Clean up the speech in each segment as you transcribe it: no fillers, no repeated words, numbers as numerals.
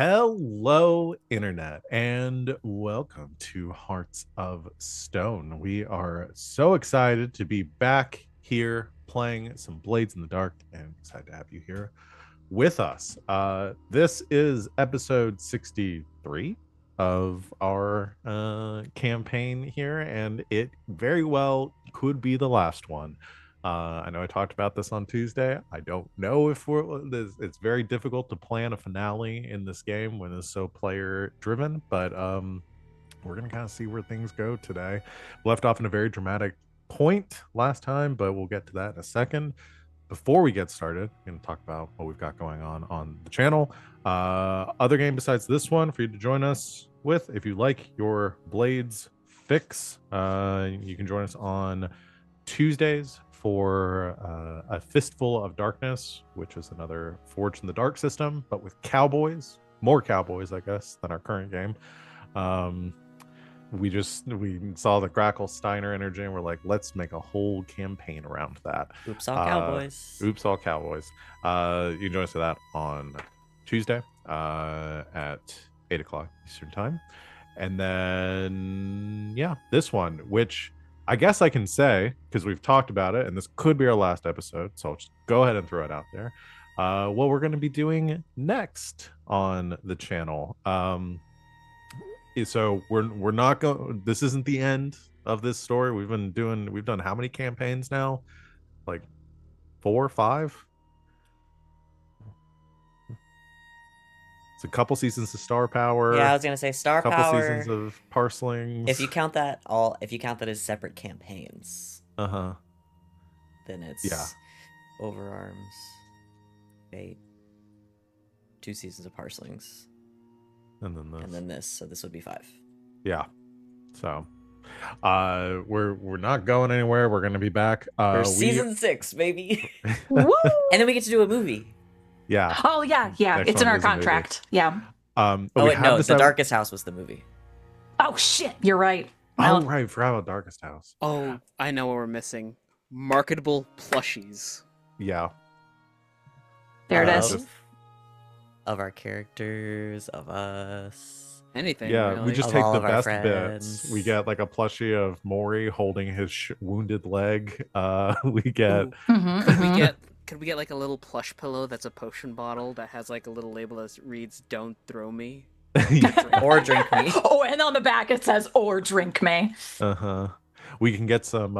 Hello, Internet, and welcome to Hearts of Stone. We are so excited to be back here playing some Blades in the Dark and excited to have you here with us. This is episode 63 of our campaign here, and it very well could be the last one. I know I talked about this on Tuesday. I don't know if it's very difficult to plan a finale in this game when it's so player driven, but we're gonna kind of see where things go today. Left off in a very dramatic point last time, but we'll get to that in a second. Before we get started, we're going to talk about what we've got going on the channel. Other game besides this one for you to join us with. If you like your Blades fix, you can join us on Tuesdays for a Fistful of Darkness, which is another Forged in the Dark system, but with cowboys. More cowboys, I guess, than our current game. We saw the Grackle Steiner energy and we're like, let's make a whole campaign around that. Oops, all cowboys. Oops, all cowboys. You can join us for that on Tuesday at 8 o'clock Eastern time. And then, yeah, this one, which I guess I can say, because we've talked about it, and this could be our last episode, so I'll just go ahead and throw it out there. What we're going to be doing next on the channel. So we're not going. This isn't the end of this story. We've done how many campaigns now? Like 4 or 5. It's a couple seasons of Star Power. Yeah, I was gonna say Star Power. Couple seasons of Parslings. If you count that as separate campaigns, then it's Overarms, Fate, 2 seasons of Parslings. And then this. So this would be 5. Yeah. So we're not going anywhere. We're gonna be back. For season 6, baby. Woo! And then we get to do a movie. Yeah. Oh yeah. It's in our contract. Yeah. The Darkest House was the movie. Oh shit, you're right. Oh right, forgot about Darkest House. Oh, I know what we're missing. Marketable plushies. Yeah. There it is. Of our characters, of us. Anything. Yeah, really. we just Of take all the of our best friends. bits. We get like a plushie of Maury holding his wounded leg. We get Ooh, Mhm. could we get like a little plush pillow that's a potion bottle that has like a little label that reads "Don't throw me." Or drink me. Oh, and on the back it says "or drink me." We can get some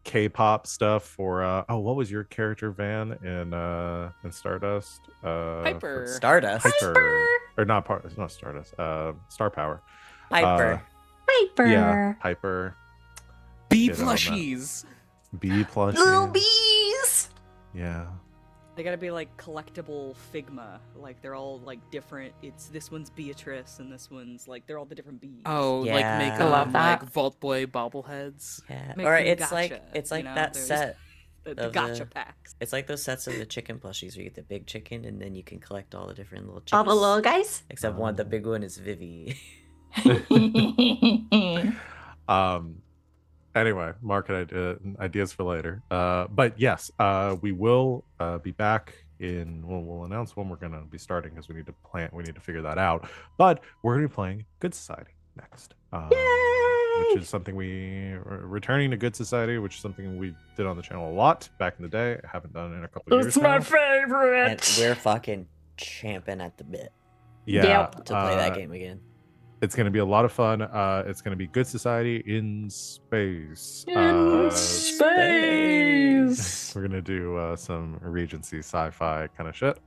K-pop stuff for what was your character Van in Stardust? Piper. Stardust. Piper. Or not Stardust. Star Power. Piper. Piper. Yeah, Piper. Bee Get on that. plushies. Bee plushie. Little bees. Yeah. They gotta be like collectible Figma. Like they're all like different. It's this one's Beatrice and this one's like they're all the different bees. Oh, Yeah. like make I love like that. Vault Boy bobbleheads. Yeah. Make Or them it's gotcha, like you know, that there's- set. the of gotcha the- packs. It's like those sets of the chicken plushies where you get the big chicken and then you can collect all the different little chickens. All the little guys. Except one, the big one is Vivi. Anyway, market ideas for later. But yes, we will be back we'll announce when we're gonna be starting because we need to figure that out. But we're gonna be playing Good Society next. Which is something returning to Good Society, which is something we did on the channel a lot back in the day. I haven't done it in a couple of years It's my now. favorite. And we're fucking champing at the bit Yeah, Yep. to play that game again. It's going to be a lot of fun. It's going to be Good Society in space. In space. We're going to do some Regency sci-fi kind of shit.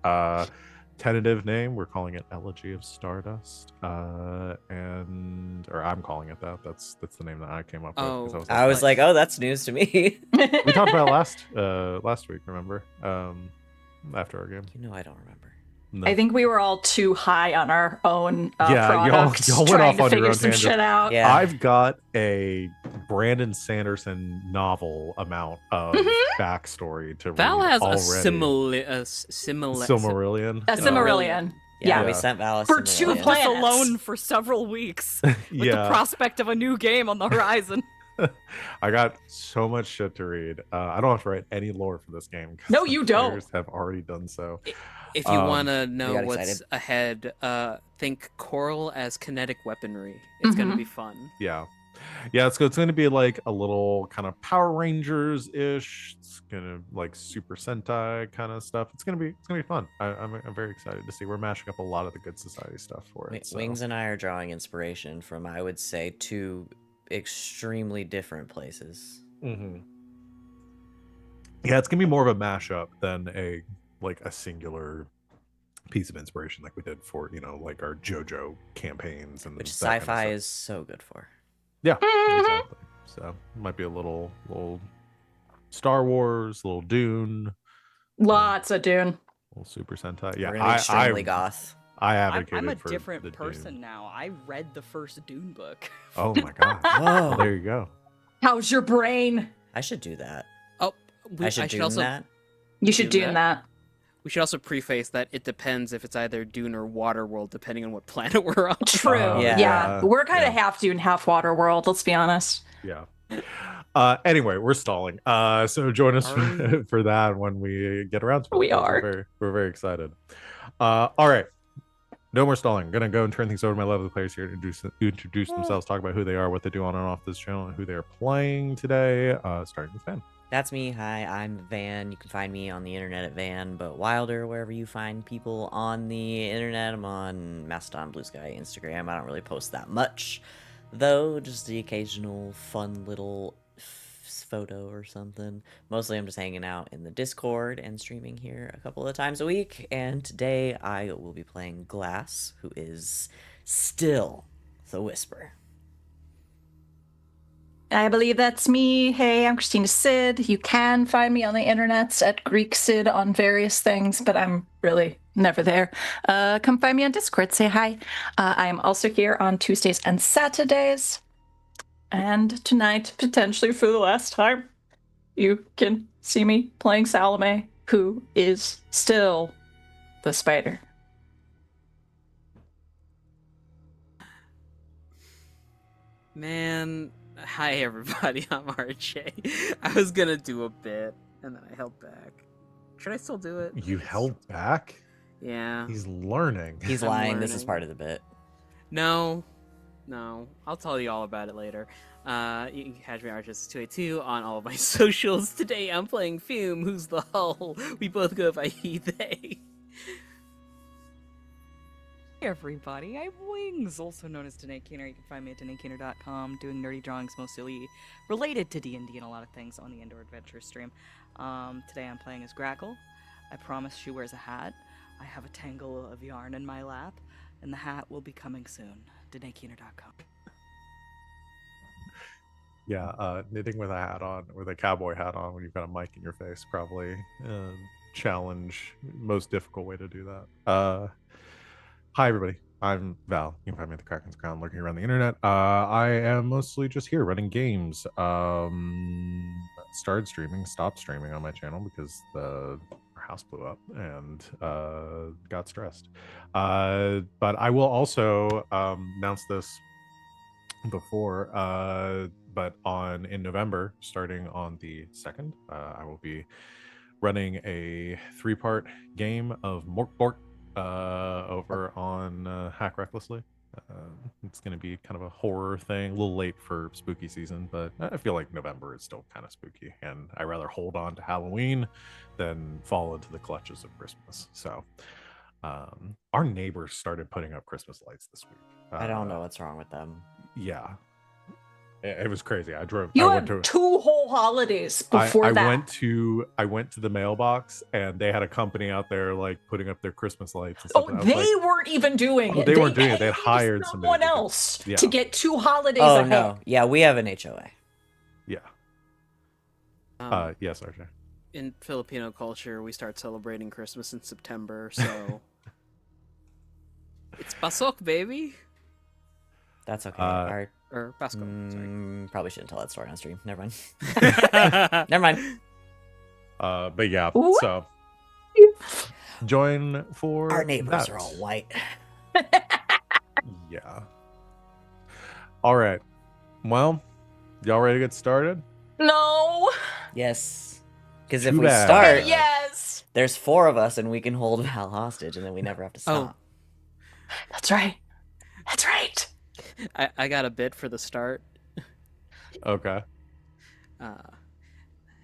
Tentative name, we're calling it Elegy of Stardust. Or I'm calling it that. That's the name that I came up with. 'cause Oh. I was like, oh, that's news to me. we talked about last week, remember? After our game. You know I don't remember. No. I think we were all too high on our own Yeah, products, y'all went trying off to on your figure own some tangent. shit out. Yeah. I've got a Brandon Sanderson novel amount of backstory to Val read has already. a similar. Silmarillion. A Cimmerillion. Yeah. We sent Val a For 2 simulator. planets. Just alone for several weeks with the Yeah. prospect of a new game on the horizon. I got so much shit to read. I don't have to write any lore for this game. 'Cause No, the you don't. players have already done so. If you want to got know what's excited. ahead, think coral as kinetic weaponry. It's going to Mhm. be fun. Yeah. Yeah, it's going to be like a little kind of Power Rangers ish. It's gonna like Super Sentai kind of stuff. It's gonna be fun. I'm very excited to see. We're mashing up a lot of the Good Society stuff for it. So. Wings and I are drawing inspiration from, I would say, two extremely different places. Mhm. Yeah, it's gonna be more of a mashup than a singular piece of inspiration like we did for like our JoJo campaigns and Which that kind of sci-fi stuff. is so good for. Yeah, Mhm. exactly. So it might be a little Star Wars, a little Dune, Lots of Dune. a little Super Sentai. Yeah, We're gonna be extremely goth. I I'm advocated a for different the person Dune. now. I read the first Dune book. Oh my god! Well, Whoa! there you go. How's your brain? I should do that. Oh, I should do that. You should Dune Dune that. We should also preface that it depends if it's either Dune or Waterworld, depending on what planet we're on. True. Yeah. Yeah. We're kind of Yeah. half Dune, half water world, let's be honest. Yeah. Anyway, we're stalling. So join us Are we? for that when we get around to it. We because are. We're very excited. All right. No more stalling. I'm gonna go and turn things over to my lovely players here to introduce themselves, talk about who they are, what they do on and off this channel, and who they're playing today. Starting with Van. That's me. Hi, I'm Van. You can find me on the internet at Van, but Wilder, wherever you find people on the internet. I'm on Mastodon, Blue Sky, Instagram. I don't really post that much, though. Just the occasional fun little photo or something. Mostly I'm just hanging out in the Discord and streaming here a couple of times a week. And today I will be playing Glass, who is still the Whisper. I believe that's me. Hey, I'm Christina Sid. You can find me on the internets at Greek Sid on various things, but I'm really never there. Come find me on Discord. Say hi. I am also here on Tuesdays and Saturdays. And tonight, potentially for the last time, you can see me playing Salome, who is still the spider. Man, hi everybody, I'm RJ. I was gonna do a bit, and then I held back. Should I still do it? You held back? Yeah. He's learning. He's I'm lying. This is learning. part of the bit. No. I'll tell you all about it later. You can catch me RJ282 on all of my socials. Today I'm playing Fume, who's the Hull. We both go by he, they. Hey everybody, I'm Wings, also known as Danae Keener. You can find me at DanaeKeener.com, doing nerdy drawings mostly related to D&D and a lot of things on the Indoor Adventure stream. Today I'm playing as Grackle. I promise she wears a hat. I have a tangle of yarn in my lap, and the hat will be coming soon. DanaeKeener.com. Yeah, knitting with a hat on, with a cowboy hat on when you've got a mic in your face, probably challenge, most difficult way to do that. Hi everybody, I'm Val. You can find me at the Kraken's Crown, lurking around the internet. I am mostly just here running games. Started streaming, stopped streaming on my channel because our house blew up and got stressed. But I will also announce this before, but in November, starting on the 2nd, I will be running a 3-part game of Mork Bork over on Hack Recklessly. It's going to be kind of a horror thing, a little late for spooky season, but I feel like November is still kind of spooky, and I rather hold on to Halloween than fall into the clutches of Christmas. So our neighbors started putting up Christmas lights this week. I don't know what's wrong with them. Yeah, it was crazy. I You went had to 2 whole holidays before I that. I went to the mailbox, and they had a company out there like putting up their Christmas lights and Oh, stuff. and I was they like, weren't even doing Oh, it. they weren't doing it. They paid hired somebody someone to do it. else Yeah. to get 2 holidays Oh ahead. no, yeah, we have an HOA. yeah. Yes, RJ. In Filipino culture, we start celebrating Christmas in September, so it's Pasok, baby, That's okay. or Pasko. Sorry. Probably shouldn't tell that story on stream. Never mind. Sorry. Never mind. But yeah, What? so join for Our neighbors that. are all white. Yeah. All right. Well, Y'all ready to get started? No. Yes. Because if Too we bad. start, Yes. there's 4 of us and we can hold Val hostage and then we never have to stop. That's right. That's right. I got a bit for the start. Okay.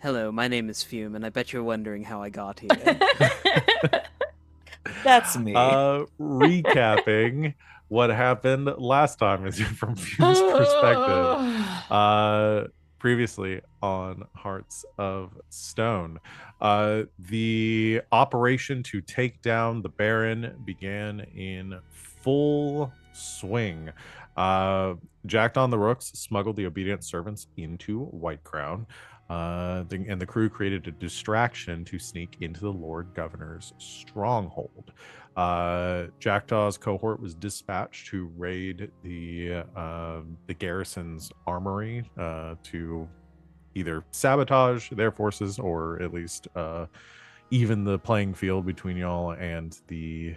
Hello, my name is Fume, and I bet you're wondering how I got here. That's me. Recapping what happened last time is from Fume's perspective. Previously on Hearts of Stone, the operation to take down the Baron began in full swing. Jacked on the Rooks smuggled the obedient servants into Whitecrown. And the crew created a distraction to sneak into the Lord Governor's stronghold. Jackdaw's cohort was dispatched to raid the garrison's armory to either sabotage their forces or at least even the playing field between y'all and the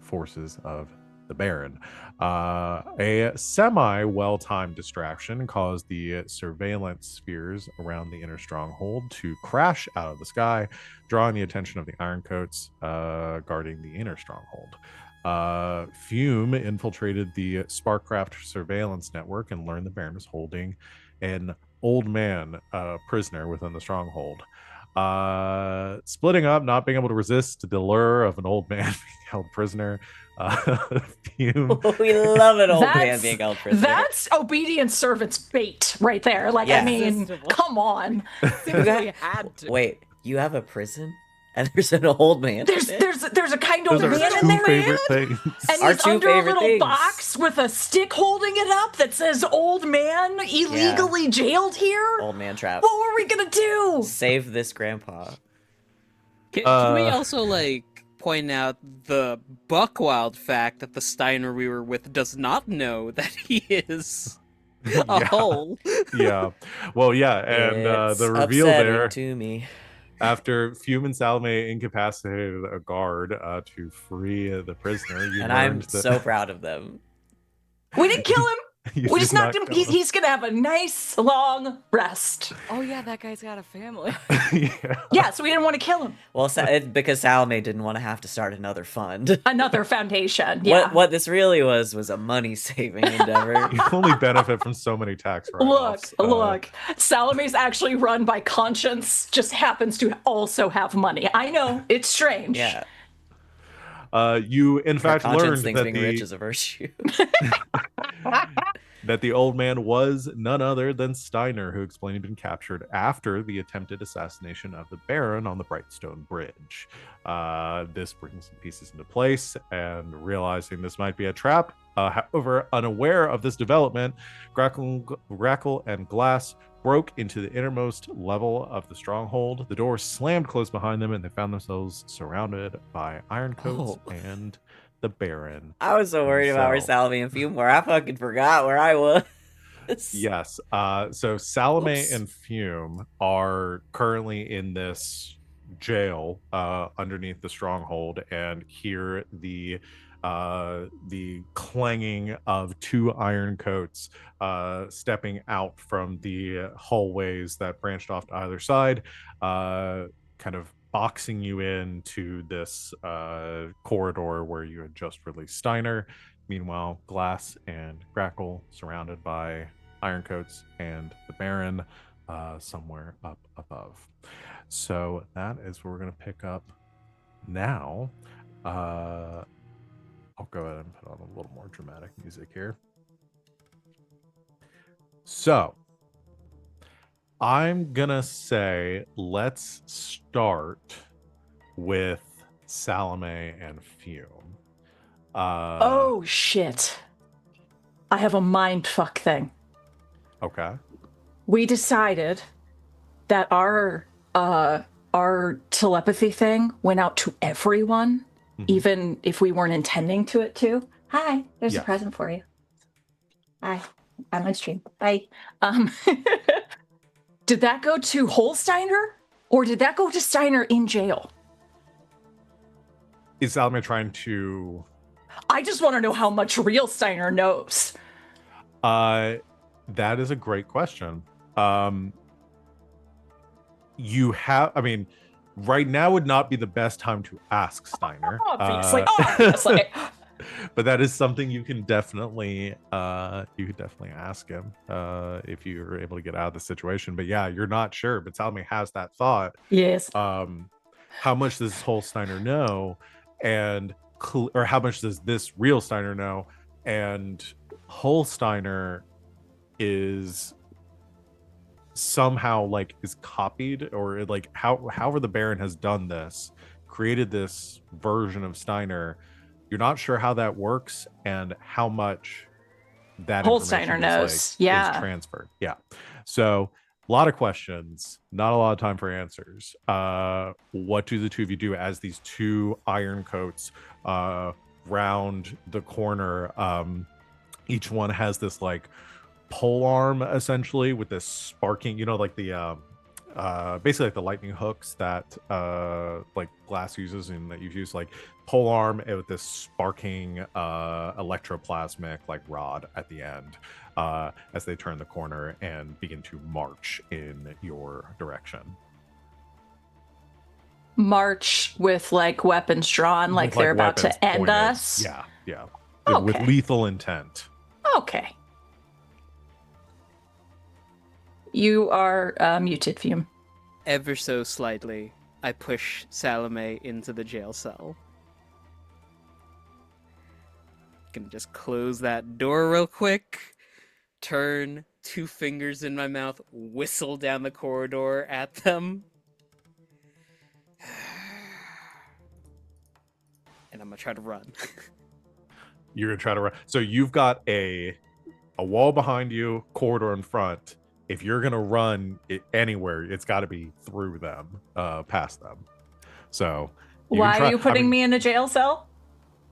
forces of the Baron. A semi-well-timed distraction caused the surveillance spheres around the inner stronghold to crash out of the sky, drawing the attention of the Ironcoats guarding the inner stronghold. Fume infiltrated the Sparkcraft surveillance network and learned the Baron was holding an old man prisoner within the stronghold. Splitting up, not being able to resist the lure of an old man being held prisoner. Fume. We love an old man That's- being held prisoner. That's obedient servant's bait right there. Like, Yeah. I mean, Irresistible. come on. We had to. Wait, you have a prison? And there's an old man? There's in it? a kind old Those are man his in two there, favorite man. things. And Our he's two under a favorite little things. box with a stick holding it up that says "Old Man illegally jailed here." Old man trap. What were we gonna do? Save this grandpa. Can we also, point out the buckwild fact that the Steiner we were with does not know that he is a Yeah. hole? Yeah. Well, yeah, and It's the reveal upsetting there to me. after Fume and Salome incapacitated a guard to free the prisoner. You And I'm learned that so proud of them. We didn't kill him. you We did just knocked not him. kill He's gonna have a nice long rest. Oh yeah, that guy's got a family. Yeah. Yeah, so we didn't want to kill him. Well, because Salome didn't want to have to start another fund. Another foundation. Yeah. What this really was a money-saving endeavor. You only benefit from so many tax Look, write-offs. look. Salome's actually run by conscience. Just happens to also have money. I know it's strange. Yeah. You in fact Conscience learned thinks that being rich is a virtue. that the old man was none other than Steiner, who explained he'd been captured after the attempted assassination of the Baron on the Brightstone Bridge. This brings some pieces into place, and realizing this might be a trap, however, unaware of this development, Grackle and Glass broke into the innermost level of the stronghold. The door slammed closed behind them, and they found themselves surrounded by Ironcoats Oh. and the Baron. I was so worried about where So- Salome and Fume were. I fucking forgot where I was. Yes. So Salome Oops. and Fume are currently in this jail underneath the stronghold, and hear the clanging of 2 iron coats stepping out from the hallways that branched off to either side, kind of boxing you into this corridor where you had just released Steiner. Meanwhile, Glass and Grackle surrounded by Ironcoats and the Baron somewhere up above. So that is where we're going to pick up now. I'll go ahead and put on a little more dramatic music here. So I'm going to say let's start with Salome and Fume. Oh shit. I have a mind fuck thing. Okay. We decided that our telepathy thing went out to everyone, Mhm. even if we weren't intending to it to. Hi, there's Yeah. a present for you. Hi, I'm on stream. Bye. Did that go to Holsteiner, or did that go to Steiner in jail? Is Salome trying to I just want to know how much real Steiner knows. That is a great question. I mean, right now would not be the best time to ask Steiner. Obviously. But that is something you can definitely ask him if you're able to get out of the situation. But yeah, you're not sure, but Salome has that thought. Yes. How much does whole Steiner know, and or how much does this real Steiner know? And whole Steiner is somehow like is copied, or like however the Baron has done this, created this version of Steiner. You're not sure how that works and how much that Holsteiner information knows. is Yeah. transferred. Yeah. So a lot of questions, not a lot of time for answers. What do the two of you do as these two iron coats round the corner? Each one has this like pole arm essentially with this sparking, like the basically like the lightning hooks that like glass uses, and that you've used, like pole arm with this sparking electroplasmic like rod at the end as they turn the corner and begin to march in your direction. March with like weapons drawn, like they're about to end us. Yeah. Okay. With lethal intent. Okay. You are muted, Fume. Ever so slightly, I push Salome into the jail cell. Gonna just close that door real quick, turn, 2 fingers in my mouth, whistle down the corridor at them. And I'm gonna try to run. You're gonna try to run. So you've got a wall behind you, corridor in front. If you're gonna run anywhere, it's got to be through them, past them. So why are you putting me in a jail cell?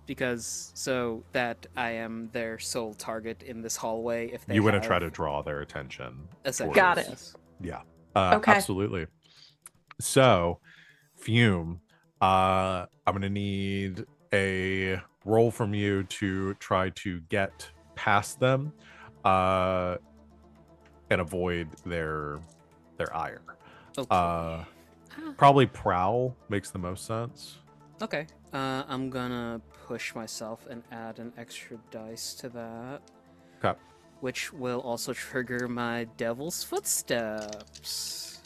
Because so that I am their sole target in this hallway. If they you want to try to draw their attention. Got it. Yeah. Okay. Absolutely. So, Fume, I'm gonna need a roll from you to try to get past them, and avoid their ire. Okay. Probably prowl makes the most sense. Okay. I'm gonna push myself and add an extra dice to that. Okay. Which will also trigger my Devil's Footsteps.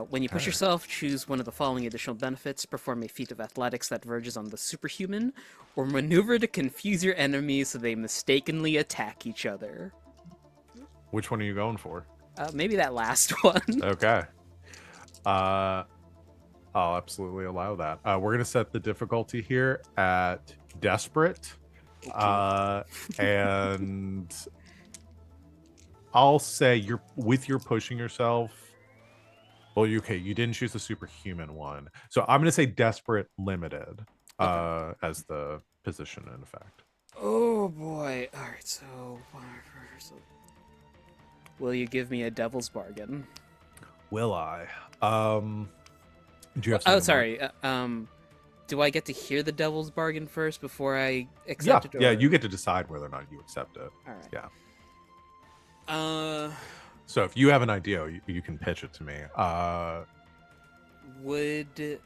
When you push yourself, choose one of the following additional benefits: perform a feat of athletics that verges on the superhuman, or maneuver to confuse your enemies so they mistakenly attack each other. Which one are you going for? Maybe that last one. Okay. I'll absolutely allow that. We're gonna set the difficulty here at desperate. And I'll say you're pushing yourself. Well, you didn't choose the superhuman one. So I'm gonna say desperate limited as the position in effect. Oh boy. Alright, so will you give me a devil's bargain? Will I? Do you have sorry. Do I get to hear the devil's bargain first before I accept it? Yeah, you get to decide whether or not you accept it. All right. Yeah. So if you have an idea, you can pitch it to me. Would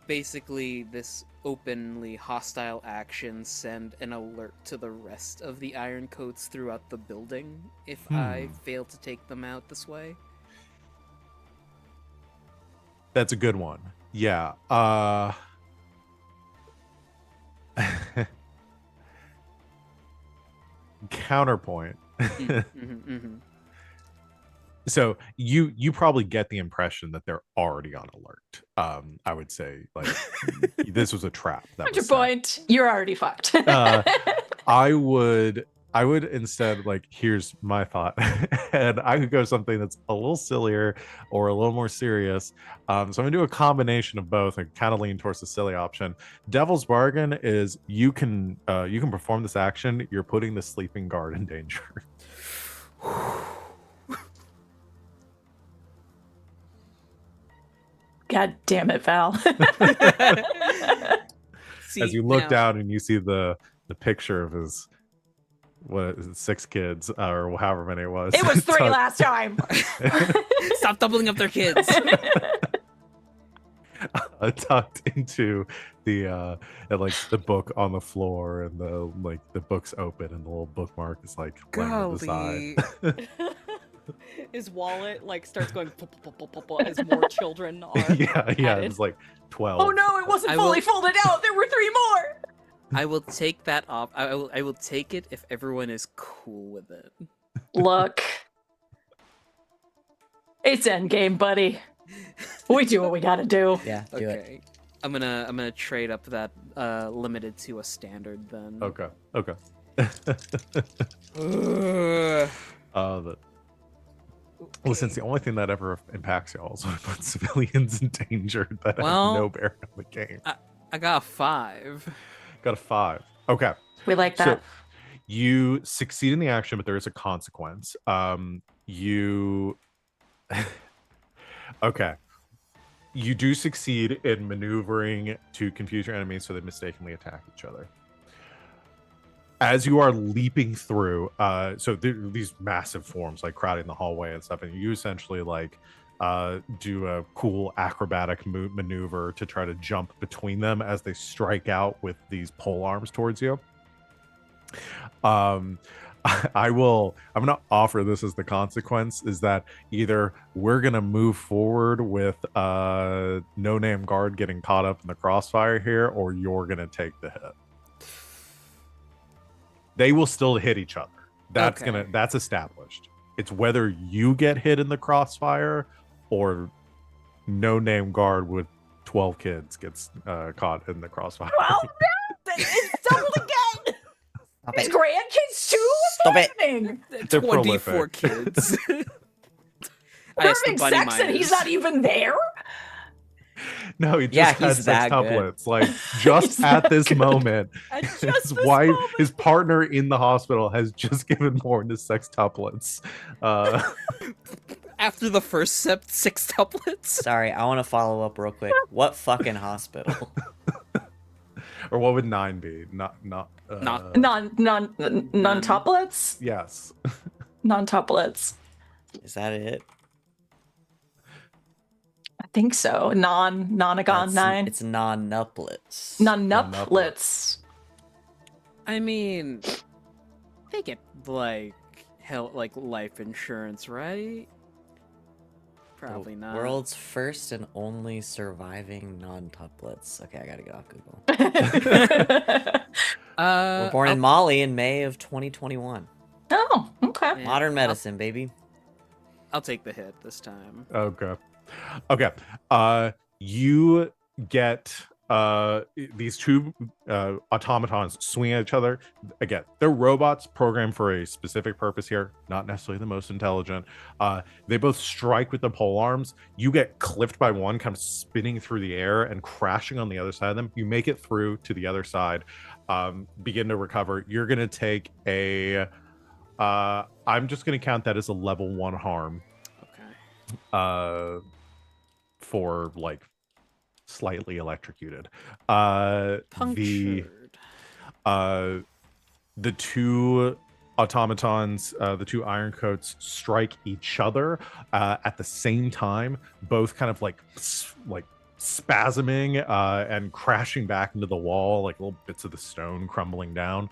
basically this openly hostile action send an alert to the rest of the Iron Coats throughout the building if I fail to take them out this way? That's a good one. Yeah. Counterpoint. So you probably get the impression that they're already on alert. I would say like this was a trap. Counterpoint. You're already fucked. I would instead, like, here's my thought, and I could go something that's a little sillier or a little more serious. So I'm gonna do a combination of both and kind of lean towards the silly option. Devil's bargain is you can perform this action. You're putting the sleeping guard in danger. God damn it, Val. See, As you look now- down and you see the picture of his what is it, 6 kids or however many it was. It was 3 tucked- last time. Stop doubling up their kids. tucked into the and, like the book on the floor, and the book's open, and the little bookmark is like laying on the side. Golly. His wallet like starts going as more children are. yeah, added. it's like 12. Oh no, it wasn't I fully will- folded out. There were 3 more. I will take that off. I will take it if everyone is cool with it. Look, it's endgame, buddy. We do what we gotta do. Yeah, do it. Okay. I'm gonna trade up that limited to a standard then. Okay. Ugh. Listen, it's the only thing that ever impacts y'all is when it puts civilians in danger that Well, have no bearing on the game. I got a 5. Got a 5. Okay. We like So that. you succeed in the action, but there is a consequence. You okay. You do succeed in maneuvering to confuse your enemies so they mistakenly attack each other. As you are leaping through, so these massive forms like crowding the hallway and stuff, and you essentially like do a cool acrobatic maneuver to try to jump between them as they strike out with these pole arms towards you. I'm gonna offer this as the consequence is that either we're gonna move forward with no name guard getting caught up in the crossfire here, or you're gonna take the hit. They will still hit each other. Okay. That's established. It's whether you get hit in the crossfire or no name guard with 12 kids gets caught in the crossfire. Well, it's doubled again. Stop His it. grandkids too. Stop it. Happening? They're 24 prolific. kids. I asked the Perfect bunny sex, and he's miners. not even there. No, he just Yeah, had he's that good. sextuplets. Like just He's at that this good. moment, At just his this wife, moment. his partner in the hospital has just given born to sextuplets. After the first 6 tuplets. Sorry, I want to follow up real quick. What fucking hospital? Or what would 9 be? Not Non-tuplets. yes. Non-tuplets. Is that it? I think so. Non-nonagon That's- 9. It's non-nuplets. Non-nuplets. I mean, they get like life insurance, right? Probably not. World's first and only surviving non-tuplets. Okay, I gotta get off Google. We're born in Mali in May of 2021. Oh, okay. Yeah. Modern medicine, baby. I'll take the hit this time. Okay. You get these 2 automatons swinging at each other. Again, they're robots programmed for a specific purpose here, not necessarily the most intelligent. They both strike with the pole arms. You get clipped by one, kind of spinning through the air and crashing on the other side of them. You make it through to the other side, begin to recover. You're gonna take a I'm just gonna count that as a level 1 harm Okay. for like slightly electrocuted. The Punctured. the 2 automatons, the 2 iron coats strike each other at the same time, both kind of like spasming and crashing back into the wall, like little bits of the stone crumbling down.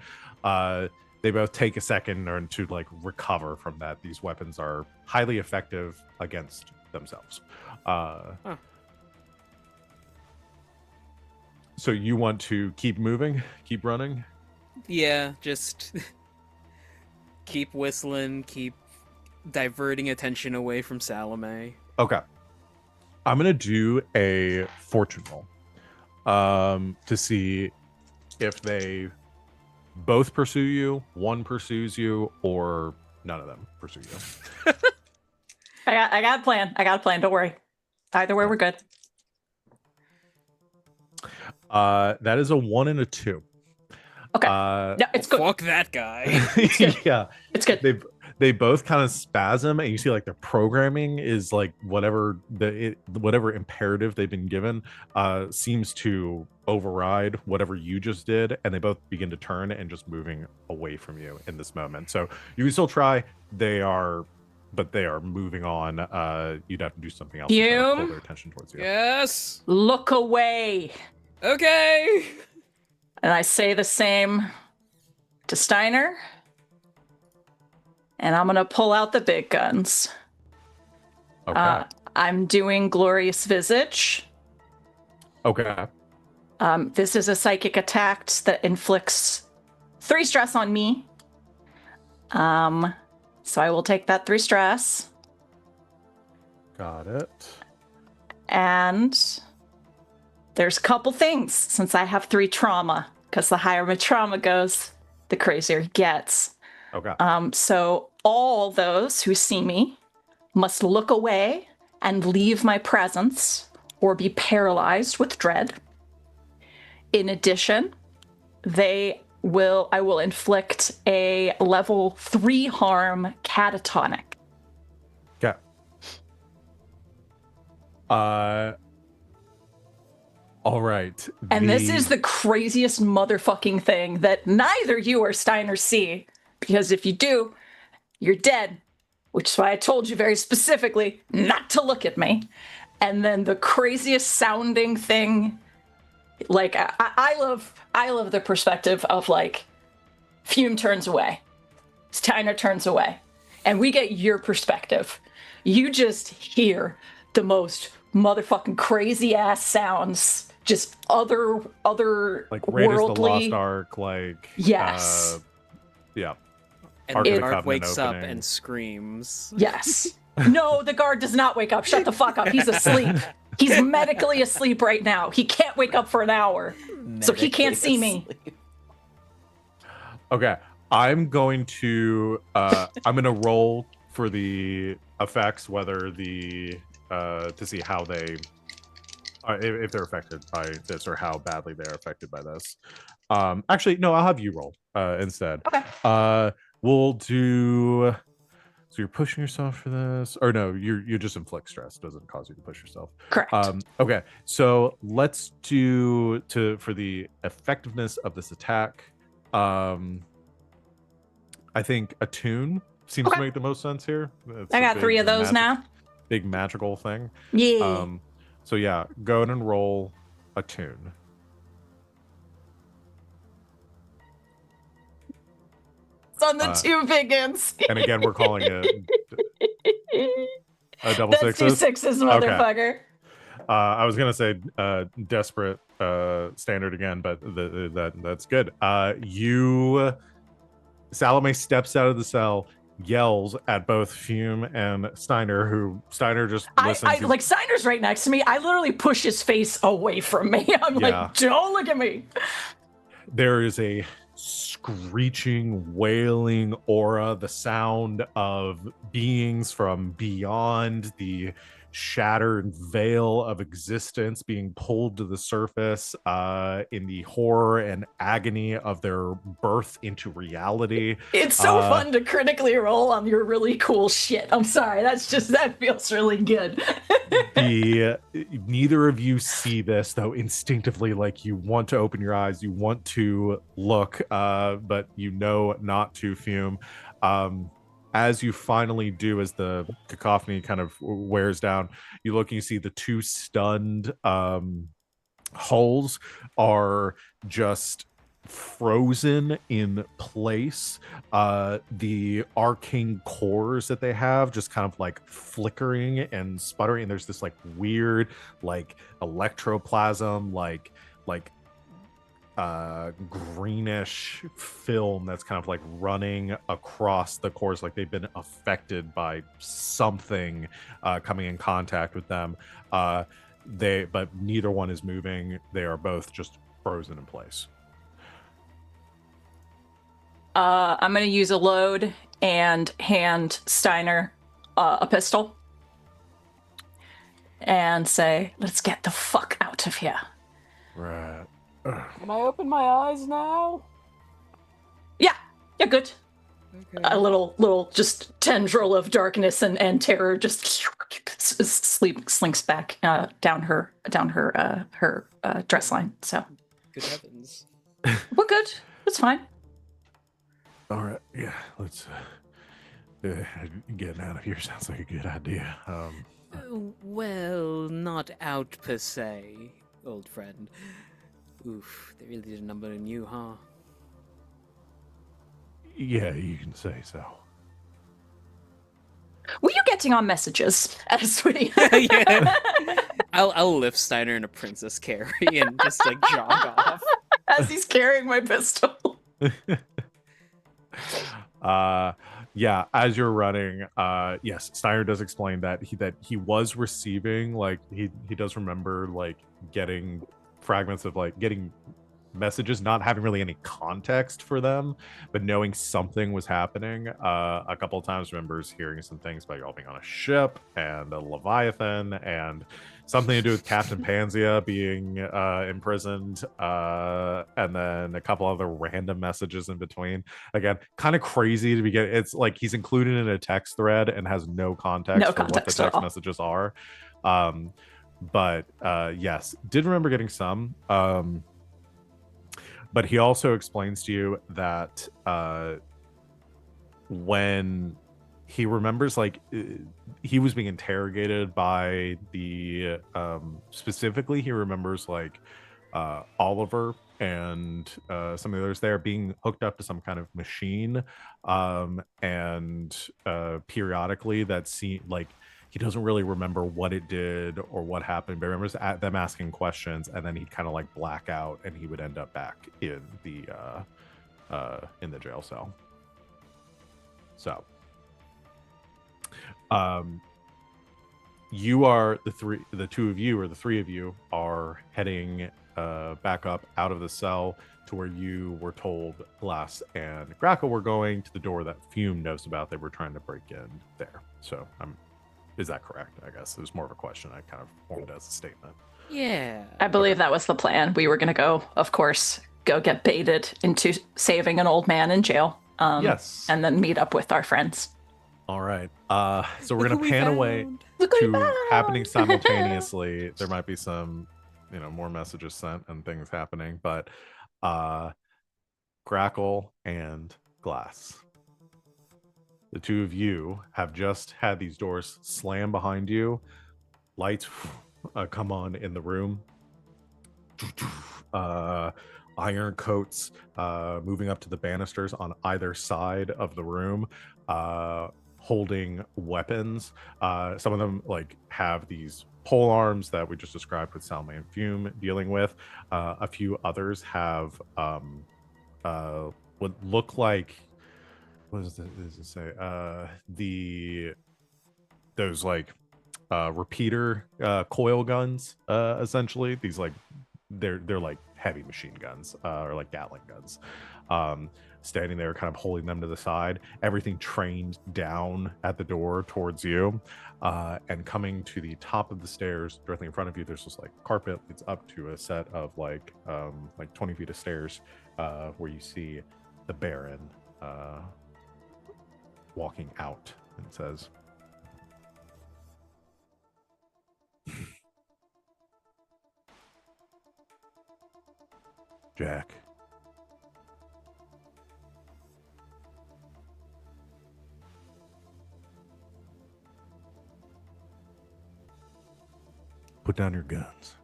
They both take a second or to like recover from that. These weapons are highly effective against themselves. So you want to keep moving, keep running? Yeah, just keep whistling, keep diverting attention away from Salome. Okay. I'm gonna do a fortune roll to see if they both pursue you, one pursues you, or none of them pursue you. I got a plan. Don't worry. Either way, we're good. That is a 1 and a 2. Okay. Uh, No, it's good. Fuck that guy. yeah, It's good. they both kind of spasm, and you see like their programming is like whatever whatever imperative they've been given seems to override whatever you just did, and they both begin to turn and just moving away from you in this moment. So you can still try. They are moving on. You'd have to do something else to try to pull Fume? their attention towards you. Yes. Look away. Okay. And I say the same to Steiner. And I'm going to pull out the big guns. Okay. I'm doing Glorious Visage. Okay. This is a psychic attack that inflicts 3 stress on me. So I will take that 3 stress. Got it. And there's a couple things since I have 3 trauma, because the higher my trauma goes, the crazier it gets. Okay. So all those who see me must look away and leave my presence or be paralyzed with dread. In addition, I will inflict a level 3 harm catatonic. Okay. All right. And this is the craziest motherfucking thing that neither you or Steiner see, because if you do, you're dead, which is why I told you very specifically not to look at me. And then the craziest sounding thing, like I love the perspective of like Fume turns away, Steiner turns away, and we get your perspective. You just hear the most motherfucking crazy ass sounds, just other like Raiders of the worldly. Lost Ark, like Yes. Yeah. And Ark of the the guard Covenant wakes up opening. and screams. Yes. No, the guard does not wake up. Shut the fuck up. He's asleep. He's medically asleep right now. He can't wake up for an hour, so he can't see me. Okay. I'm going to roll for the effects, whether the to see how they if they're affected by this or how badly they're affected by this. Actually, no, I'll have you roll instead. Okay. We'll do. So you're pushing yourself for this, or no? You just inflict stress. Doesn't cause you to push yourself. Correct. Okay. So let's do for the effectiveness of this attack. I think attune seems to Okay. make the most sense here. It's I a got big 3 of those now. Big magical thing. Yeah. So yeah, go ahead and roll attune. It's on the 2 big ends. And again, we're calling it a double That's 2 sixes. sixes, motherfucker. I was gonna say desperate standard again, but that's good. Salome steps out of the cell, yells at both Fume and Steiner, who Steiner just listens. I like Steiner's right next to me. I literally push his face away from me. I'm Yeah. like, don't look at me. There is a screeching, wailing aura, the sound of beings from beyond the shattered veil of existence being pulled to the surface in the horror and agony of their birth into reality. It's so fun to critically roll on your really cool shit. I'm sorry. That feels really good. Neither of you see this, though instinctively, like you want to open your eyes, you want to look, but you know not to. Fume. As you finally do, as the cacophony kind of wears down, you look and you see the 2 stunned hulls are just frozen in place. The arcane cores that they have just kind of like flickering and sputtering. And there's this like weird like electroplasm, like greenish film that's kind of like running across the cores, like they've been affected by something coming in contact with them. But neither one is moving. They are both just frozen in place. I'm going to use a load and hand Steiner a pistol and say, let's get the fuck out of here. Right. Can I open my eyes now? Yeah, you're good. a little just tendril of darkness and terror just slinks back down her dress line. So Good heavens. we're good. It's fine. All right, yeah, let's getting out of here sounds like a good idea. Well, not out per se, old friend. Oof, they really did a number on you, huh? Yeah, you can say so. Were you getting our messages as we? Yeah. I'll lift Steiner in a princess carry and just like jog off. As he's carrying my pistol. Yeah, as you're running, yes, Steiner does explain that he was receiving, like he does remember like getting fragments of like getting messages, not having really any context for them, but knowing something was happening. A couple of times remembers hearing some things about y'all being on a ship and a Leviathan and something to do with Captain Panzea being imprisoned, and then a couple other random messages in between. Again, kind of crazy to be getting. It's like he's included in a text thread and has no context for what the context at text all. messages are. But yes, did remember getting some. But he also explains to you that when he remembers, like, he was being interrogated by the specifically, he remembers like Oliver and some of the others there being hooked up to some kind of machine, and periodically that scene, like, he doesn't really remember what it did or what happened, but remembers them asking questions, and then he'd kind of like black out, and he would end up back in the jail cell. So, you are the three of you are heading back up out of the cell to where you were told Glass and Grackle were going, to the door that Fume knows about. They were trying to break in there. So is that correct? I guess it was more of a question. I kind of formed as a statement. Yeah. I believe that was the plan. We were going to go, of course, get baited into saving an old man in jail. Yes. And then meet up with our friends. All right. So we're going to pan away to happening simultaneously. There might be some, more messages sent and things happening, but Grackle and Glass, the two of you have just had these doors slam behind you. Lights come on in the room. Iron coats moving up to the banisters on either side of the room, holding weapons. Some of them like have these pole arms that we just described with Salma and Fume dealing with. A few others have what look like, what does it say? Those like repeater coil guns, essentially. These like they're like heavy machine guns, or like Gatling guns, standing there kind of holding them to the side, everything trained down at the door towards you, and coming to the top of the stairs directly in front of you. There's this like carpet leads up to a set of like 20 feet of stairs, where you see the Baron walking out, and says, Jack, put down your guns.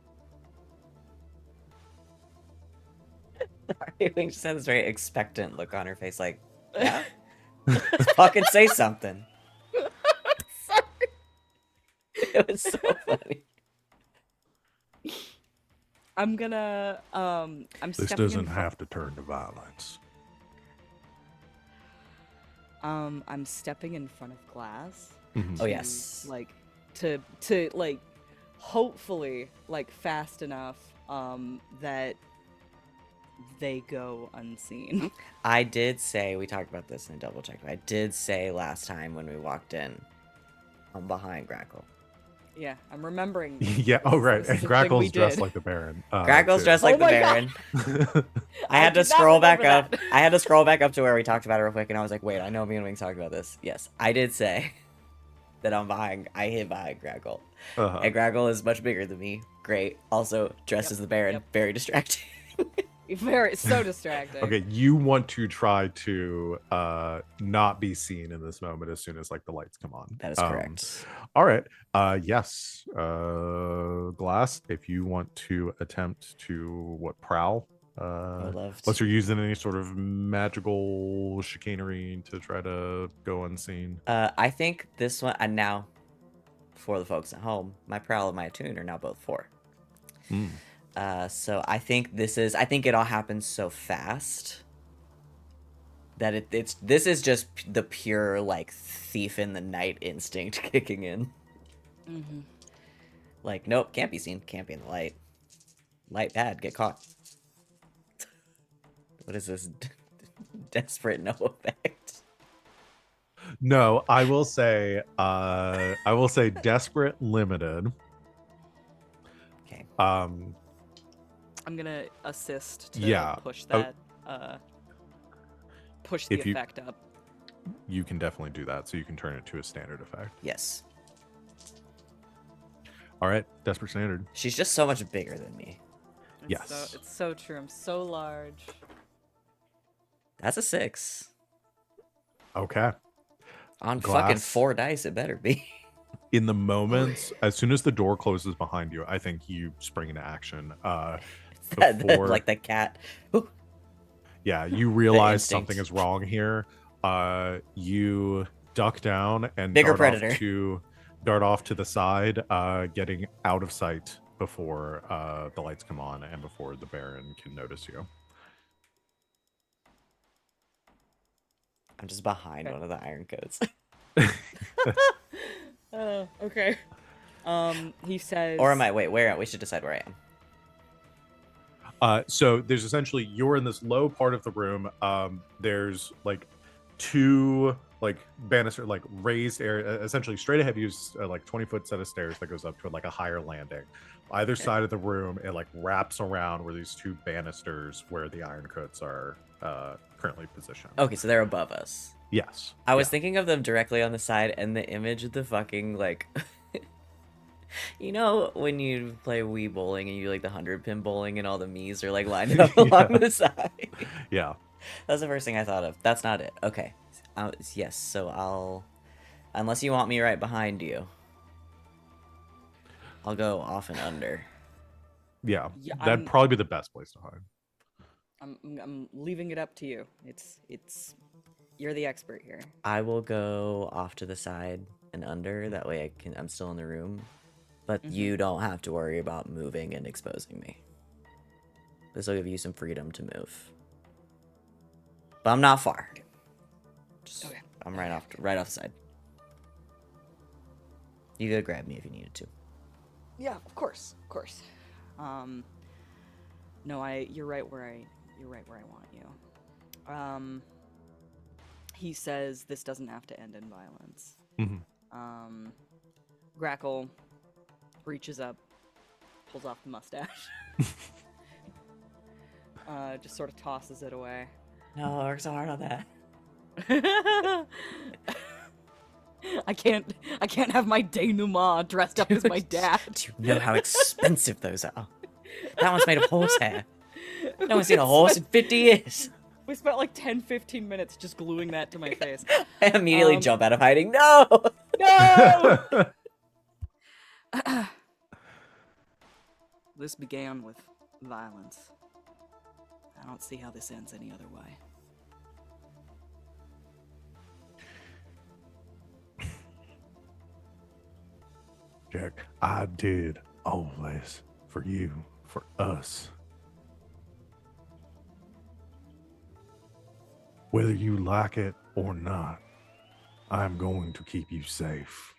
Arlie just had this very expectant look on her face, like, yeah, fucking say something. Sorry. It was so funny. I'm gonna This doesn't have to turn to violence. I'm stepping in front of Glass. Mhm. Oh yes. Like to like hopefully like fast enough that they go unseen. I did say, we talked about this in a double check, but I did say last time when we walked in, I'm behind Grackle. Yeah, I'm remembering. Yeah. This Oh, is- right. this And is a thing we Grackle's dressed did. like the Baron. Grackle's too. dressed like Oh the my God. Baron. I had to did not scroll back remember up. that. I had to scroll back up to where we talked about it real quick, and I was like, wait, I know me and Wings talked about this. Yes, I did say that I hid behind Grackle. Uh-huh. And Grackle is much bigger than me. Great. Also, dressed Yep, as the Baron. yep. Very distracting. Very so distracting. Okay, you want to try to not be seen in this moment as soon as like the lights come on. That is correct. All right. Yes. Glass, if you want to attempt to prowl? I would love Unless to. you're using any sort of magical chicanery to try to go unseen. I think this one, and now, for the folks at home, my Prowl and my Attune are now both 4. Mm. So I think it all happens so fast that this is just the pure like thief in the night instinct kicking in. Mm-hmm. Like, nope, can't be seen, can't be in the light. Light bad, get caught. What is this? Desperate no effect. No, I will say desperate limited. Okay. Um I'm gonna assist to Yeah. push Oh. that. Push the If you- effect up. you can definitely do that, so you can turn it to a standard effect. Yes. All right, desperate standard. She's just so much bigger than me. Yes. It's so true. I'm so large. That's a 6. Okay. On fucking Glass. 4 dice, it better be. In the moment, as soon as the door closes behind you, I think you spring into action. Before, Like the cat. Ooh, yeah, you realize instinct. something is wrong here. You duck down and Bigger dart dart off to the side, getting out of sight before the lights come on and before the Baron can notice you. I'm just behind Okay. one of the iron coats. Okay. He says. Or am I? Wait, where? We should decide where I am. So there's essentially, you're in this low part of the room. There's like 2 like banister, like raised area, essentially straight ahead you like 20-foot set of stairs that goes up to like a higher landing. Either side of the room, it like wraps around where these 2 banisters where the iron coats are currently positioned. Okay, so they're above us. Yes. I was Yeah. thinking of them directly on the side, and the image of the fucking like, you know, when you play Wii bowling and you do like the 100-pin bowling and all the Miis are like lined up along the side. Yeah. That's the first thing I thought of. That's not it. Okay. Yes. So I'll, unless you want me right behind you, I'll go off and under. Yeah. Yeah, That'd probably be the best place to hide. I'm leaving it up to you. It's you're the expert here. I will go off to the side and under. That way I'm still in the room. But you don't have to worry about moving and exposing me. This will give you some freedom to move. But I'm not far. Just, Okay. I'm right off the side. You could grab me if you needed to. Yeah, of course. No, you're right where I want you. He says this doesn't have to end in violence. Mhm. Grackle reaches up, pulls off the mustache. Just sort of tosses it away. No, I worked so hard on that. I can't have my denouement dressed up as my dad. Do you know how expensive those are? That one's made of horsehair. No one's seen a horse in 50 years. We spent like 10-15 minutes just gluing that to my face. I immediately jump out of hiding. No! No! This began with violence. I don't see how this ends any other way. Jack, I did all this for you, for us. Whether you like it or not, I'm going to keep you safe.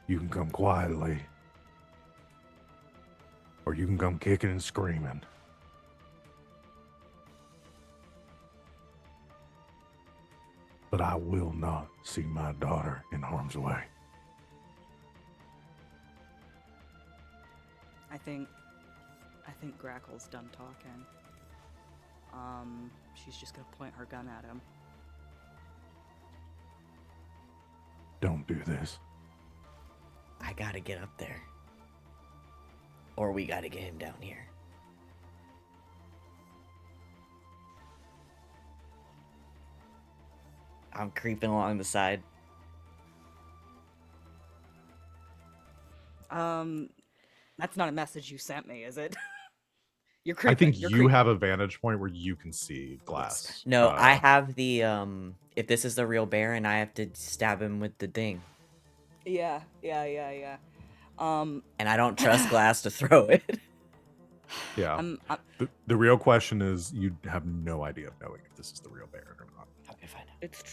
You can come quietly, or you can come kicking and screaming. I will not see my daughter in harm's way. I think Grackle's done talking. She's just gonna point her gun at him. Don't do this. I gotta get up there. Or we gotta get him down here. I'm creeping along the side. That's not a message you sent me, is it? You're I creeping. think you're you creeping. have a vantage point where you can see Glass. No, I have the if this is the real Baron, I have to stab him with the ding. Yeah. And I don't trust Glass to throw it. Yeah. I'm The real question is, you have no idea of knowing if this is the real Baron or not. Okay, fine. It's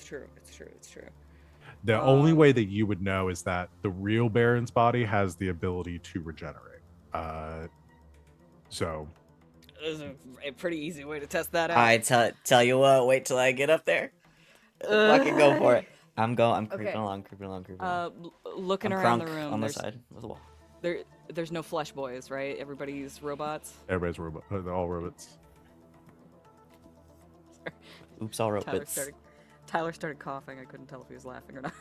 true. The only way that you would know is that the real Baron's body has the ability to regenerate. So There's a pretty easy way to test that out. I tell you what, wait till I get up there. Fucking go for it. I'm creeping Okay. along. Looking I'm around the crunk room, on the there's, side of the wall. there's no flesh boys, right? Everybody's robots. everybody's robot. They're all robots. Oops, all robots. Tyler started coughing. I couldn't tell if he was laughing or not.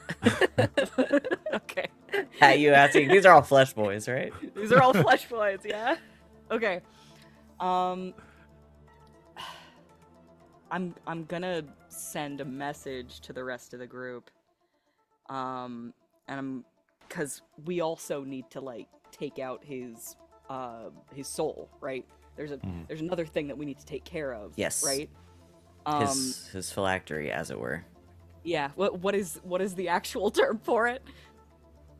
Okay. Hey, you asking? These are all flesh boys, right? These are all flesh boys, yeah? Okay. I'm gonna send a message to the rest of the group. Cause we also need to like take out his soul, right? There's another thing that we need to take care of. Yes. Right? His phylactery, as it were. Yeah. What is the actual term for it?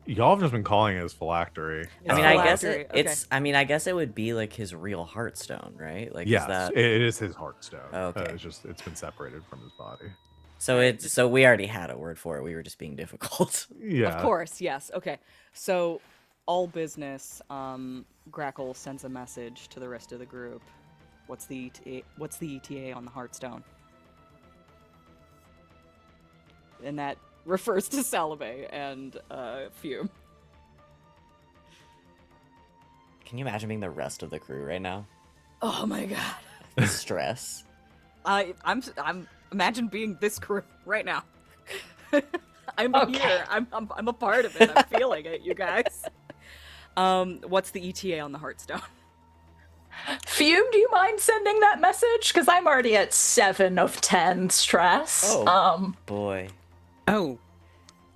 Y'all have just been calling it his phylactery. I mean, Oh. I guess Phylactery, it's. I mean, I guess it would be like his real heartstone, right? Like, Yes, is that? it is his heartstone. Oh, okay. It's been separated from his body. So we already had a word for it. We were just being difficult. Yeah. Of course, yes. Okay. So, all business, Grackle sends a message to the rest of the group. What's the ETA on the Heartstone? And that refers to Salome and Fume. Can you imagine being the rest of the crew right now? Oh my god. The stress. I'm imagine being this crew right now. I'm Okay. here. I'm a part of it. I'm feeling it, you guys. What's the ETA on the Heartstone? Fume, do you mind sending that message? Because I'm already at 7 of 10 stress. Oh. Boy. Oh,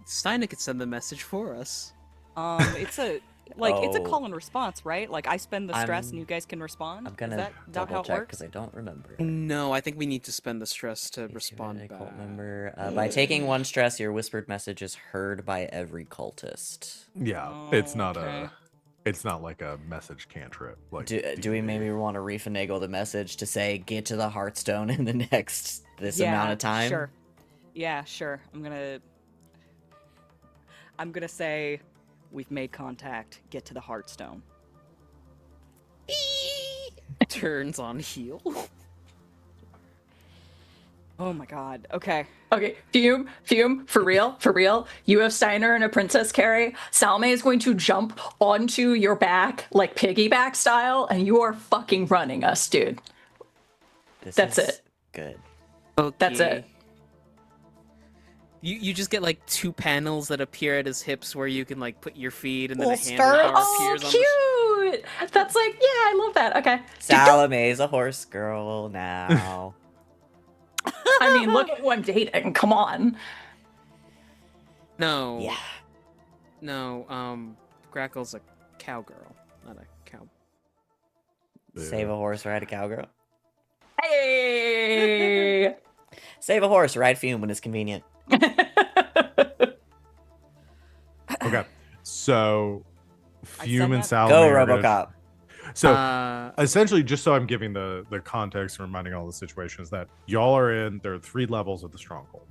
Steiner could send the message for us. It's a it's a Oh. call and response, right? Like I spend the stress and I'm- you guys can respond. I'm gonna Is that not how double it check works? because I don't remember. No, I think we need to spend the stress to If you're respond a back. cult member, by taking one stress, your whispered message is heard by every cultist. Yeah. Oh, It's not okay. it's not like a message cantrip. Like Do we maybe want to refinagle the message to say get to the Heartstone in the next amount of time? Sure. Yeah, sure. I'm gonna say we've made contact. Get to the Heartstone. Turns on heel. Oh my god. Okay. Okay, Fume, for real. You have Steiner and a Princess Carrie. Salme is going to jump onto your back, like piggyback style, and you are fucking running us, dude. That's is it. Good. Okay. That's it. You just get like two panels that appear at his hips where you can like put your feet and then Little a handlebar Oh, appears on the cute! That's like, yeah, I love that. Okay. Salome's a horse girl now. I mean, look at who I'm dating. Come on. No. Yeah. No, Grackle's a cowgirl, not a cow. Save a horse, ride a cowgirl. Hey! Save a horse, ride Fume when it's convenient. Okay. So I Fume said and that. Salome. Go, are gonna- RoboCop. So essentially, just so I'm giving the context and reminding all the situations that y'all are in, there are 3 levels of the stronghold.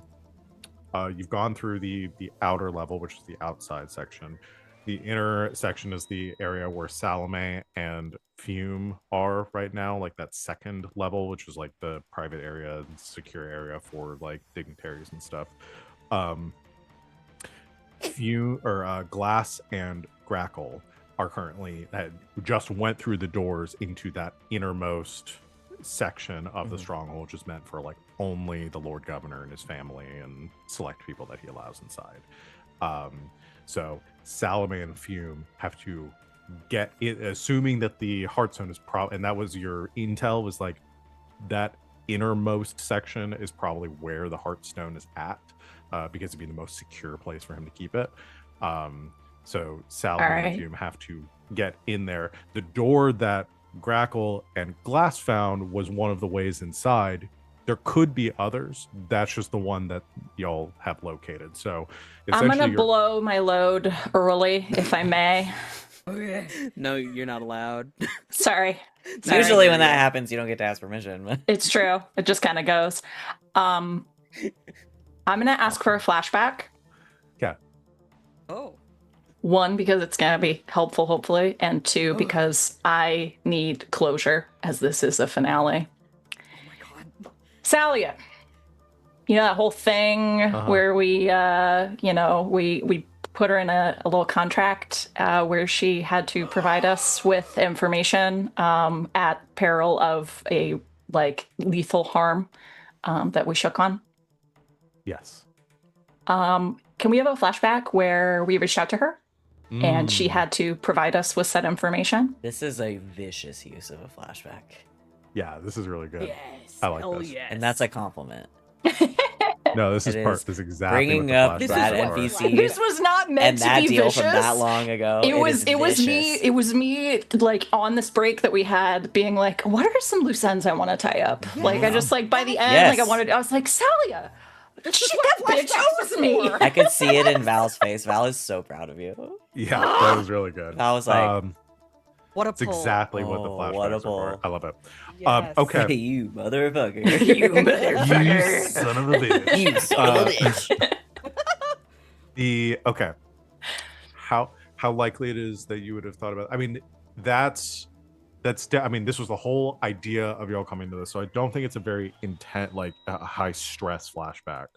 You've gone through the outer level, which is the outside section. the inner section is the area where Salome and Fume are right now, like that second level, which is like the private area and secure area for like dignitaries and stuff. Fume or Glass and Grackle are currently just went through the doors into that innermost section of the stronghold, which is meant for like only the Lord Governor and his family and select people that he allows inside. So Salome and Fume have to get it, assuming that the Hearthstone is and that was your intel, was like that innermost section is probably where the Hearthstone is at, because it'd be the most secure place for him to keep it. So Salome and Fume have to get in there. The door that Grackle and Glass found was one of the ways inside. There could be others. That's just the one that y'all have located. So I'm gonna blow my load early, if I may. No, you're not allowed. Sorry. Usually when that happens, you don't get to ask permission. But It's true. It just kind of goes. I'm gonna ask for a flashback. Yeah. Oh. One, because it's gonna be helpful, hopefully, and two, because I need closure, as this is a finale. Oh my god. Salia, you know that whole thing where we put her in a little contract where she had to provide us with information at peril of a lethal harm that we shook on. Yes. Can we have a flashback where we reached out to her and she had to provide us with said information? this is a vicious use of a flashback. Yeah, this is really good. Yes. I like oh, this. Yes. And that's a compliment. No, this is It part. is This is exactly bringing what the up flashbacks that are. NPC This was not meant and to that be deal vicious. from that long ago. It was me like on this break that we had being like, what are some loose ends I want to tie up? Like I just by the end, Yes. I was like, Salia, that bitch owes me. I could see it in Val's face. Val is so proud of you. Yeah, that was really good. Val was like, What a it's pull. exactly what the Oh, flashbacks what a are for. pull. I love it. Yes. Okay. you motherfucker. You motherfucker. You son of a bitch. You son of a bitch. Okay. How likely it is that you would have thought about? I mean, this was the whole idea of y'all coming to this. So I don't think it's a very intense, like a high stress flashback.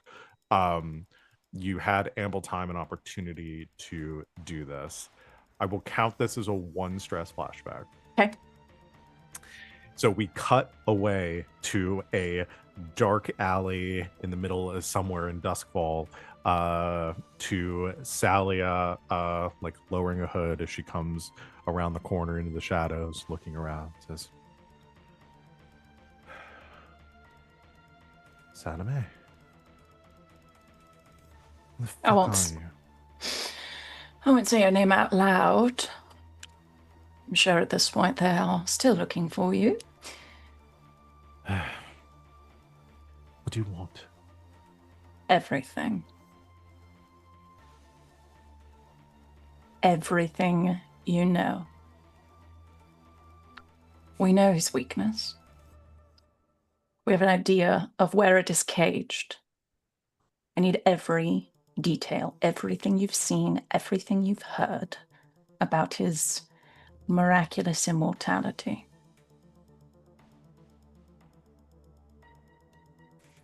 You had ample time and opportunity to do this. I will count this as a 1 stress flashback. Okay. So we cut away to a dark alley in the middle of somewhere in Duskfall, to Salia like lowering a hood as she comes around the corner into the shadows, looking around, says, Salome. I won't say your name out loud. I'm sure at this point they are still looking for you. What do you want? Everything. Everything you know. We know his weakness. We have an idea of where it is caged. I need every detail, everything you've seen, everything you've heard about his miraculous immortality.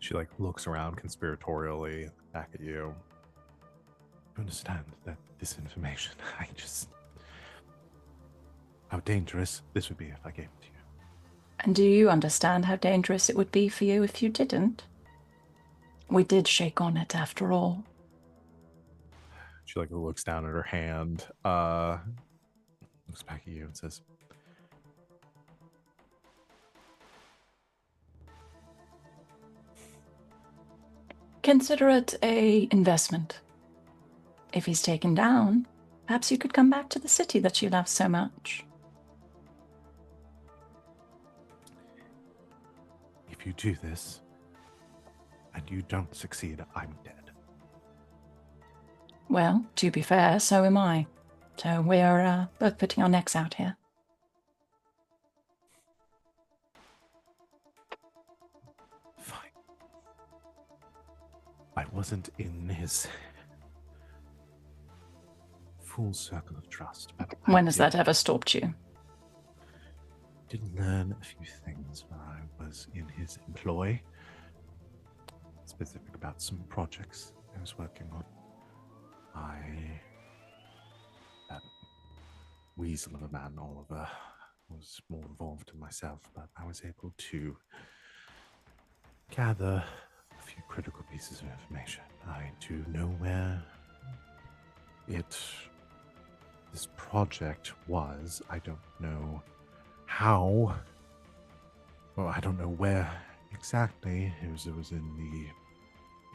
She like looks around conspiratorially back at you. You understand that this information, how dangerous this would be if I gave it to you. And do you understand how dangerous it would be for you if you didn't? We did shake on it after all. She like looks down at her hand, looks back at you and says, Consider it a investment. If he's taken down, perhaps you could come back to the city that you love so much. if you do this and you don't succeed, I'm dead. Well, to be fair, so am I. So we're both putting our necks out here. Fine. I wasn't in his full circle of trust. But When has that ever stopped you? Did learn a few things when I was in his employ. Specific about some projects I was working on. That weasel of a man, Oliver, was more involved than myself, but I was able to gather a few critical pieces of information. I do know where this project was. I don't know how. Well, I don't know where exactly. It was in the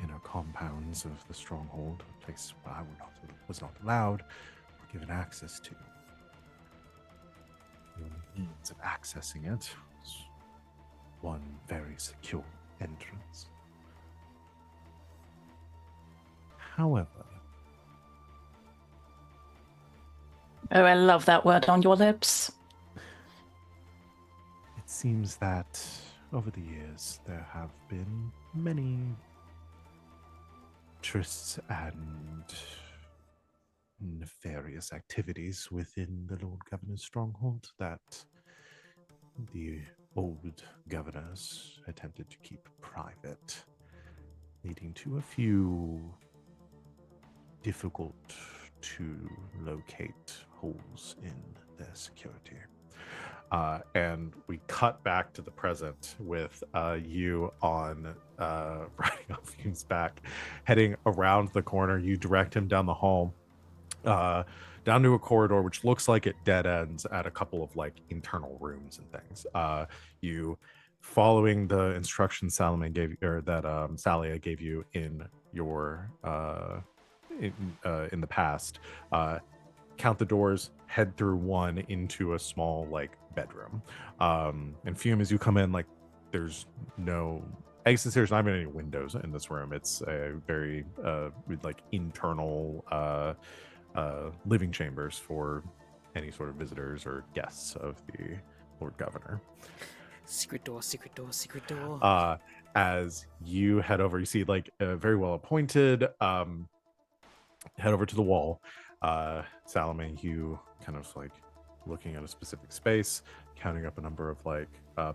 inner compounds of the stronghold, a place where I was not allowed or given access to. The only means of accessing it was one very secure entrance. However, Oh, I love that word on your lips. it seems that over the years there have been many trysts and nefarious activities within the Lord Governor's stronghold that the old governors attempted to keep private, leading to a few difficult to locate holes in their security. And we cut back to the present with you on riding on Fume's back, heading around the corner. You direct him down the hall, down to a corridor which looks like it dead ends at a couple of like internal rooms and things. You, following the instructions Salia gave you in your in the past, count the doors, head through one into a small like bedroom. And Fume, as you come in, like there's no exits. There's not even any windows in this room. It's a very like internal living chambers for any sort of visitors or guests of the Lord Governor. Secret door, secret door, secret door. As you head over, you see like a very well appointed head over to the wall. Salome, you kind of like looking at a specific space, counting up a number of like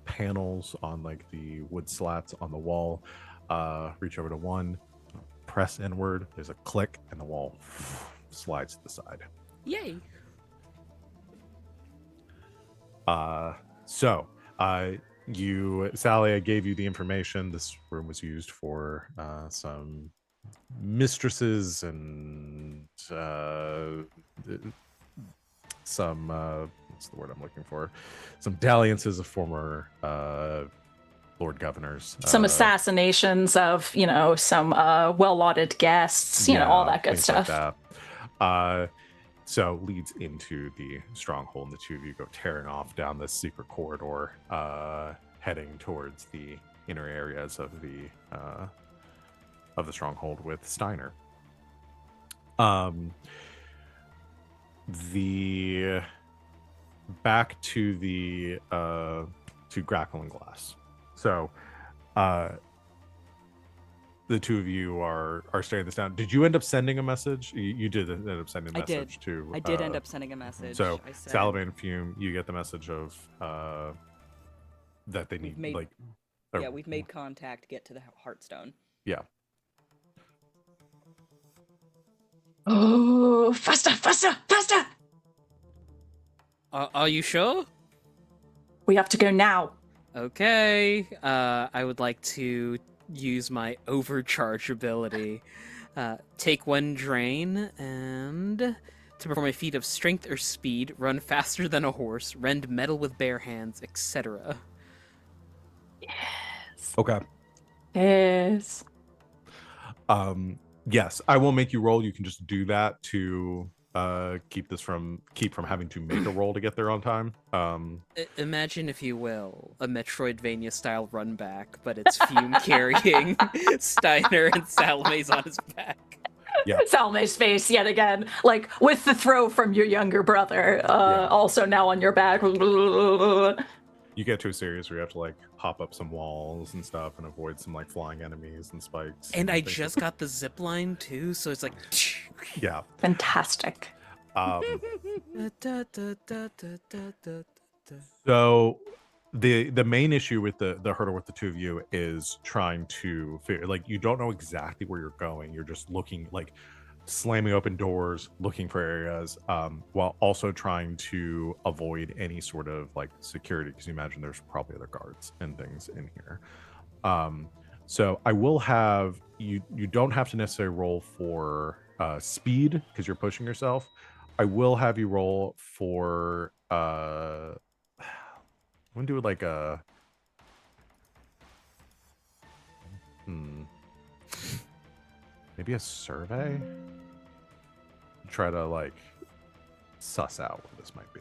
panels on like the wood slats on the wall. Reach over to one, press inward, there's a click, and the wall slides to the side. Yay! Sally, I gave you the information. This room was used for some mistresses and some what's the word I'm looking for? Some dalliances of former Lord Governors. Some assassinations of, some well-lauded guests, all that good things stuff. like that. So leads into the stronghold, and the two of you go tearing off down this secret corridor, heading towards the inner areas of the stronghold with Steiner. The back to the to Grackle and Glass. So the two of you are staring this down. Did you end up sending a message? You did end up sending a message to... I did end up sending a message. So, I said, Salome and Fume, you get the message of that they need, we've made contact to get to the Heartstone. Yeah. Oh, faster, faster, faster! Are you sure? We have to go now. Okay. I would like to use my overcharge ability. Take one drain and to perform a feat of strength or speed, run faster than a horse, rend metal with bare hands, etc. Yes. Okay. Yes. Yes, I will make you roll. You can just do that to keep from having to make a roll to get there on time. Imagine, if you will, a Metroidvania style run back, but it's Fume carrying Steiner and Salome's on his back. Yeah. Salome's face yet again, like with the throw from your younger brother, also now on your back. You get to a series where you have to like hop up some walls and stuff and avoid some like flying enemies and spikes. And I things just like got the zip line too, so it's like... Yeah. Fantastic. Um, Da, da, da, da, da, da, da. so the main issue with the hurdle with the two of you is trying to figure, like, you don't know exactly where you're going. You're just looking, like, slamming open doors, looking for areas, while also trying to avoid any sort of like security, because you imagine there's probably other guards and things in here. So I will have you don't have to necessarily roll for speed because you're pushing yourself. I will have you roll for I'm gonna do like a maybe a survey. Try to like suss out what this might be.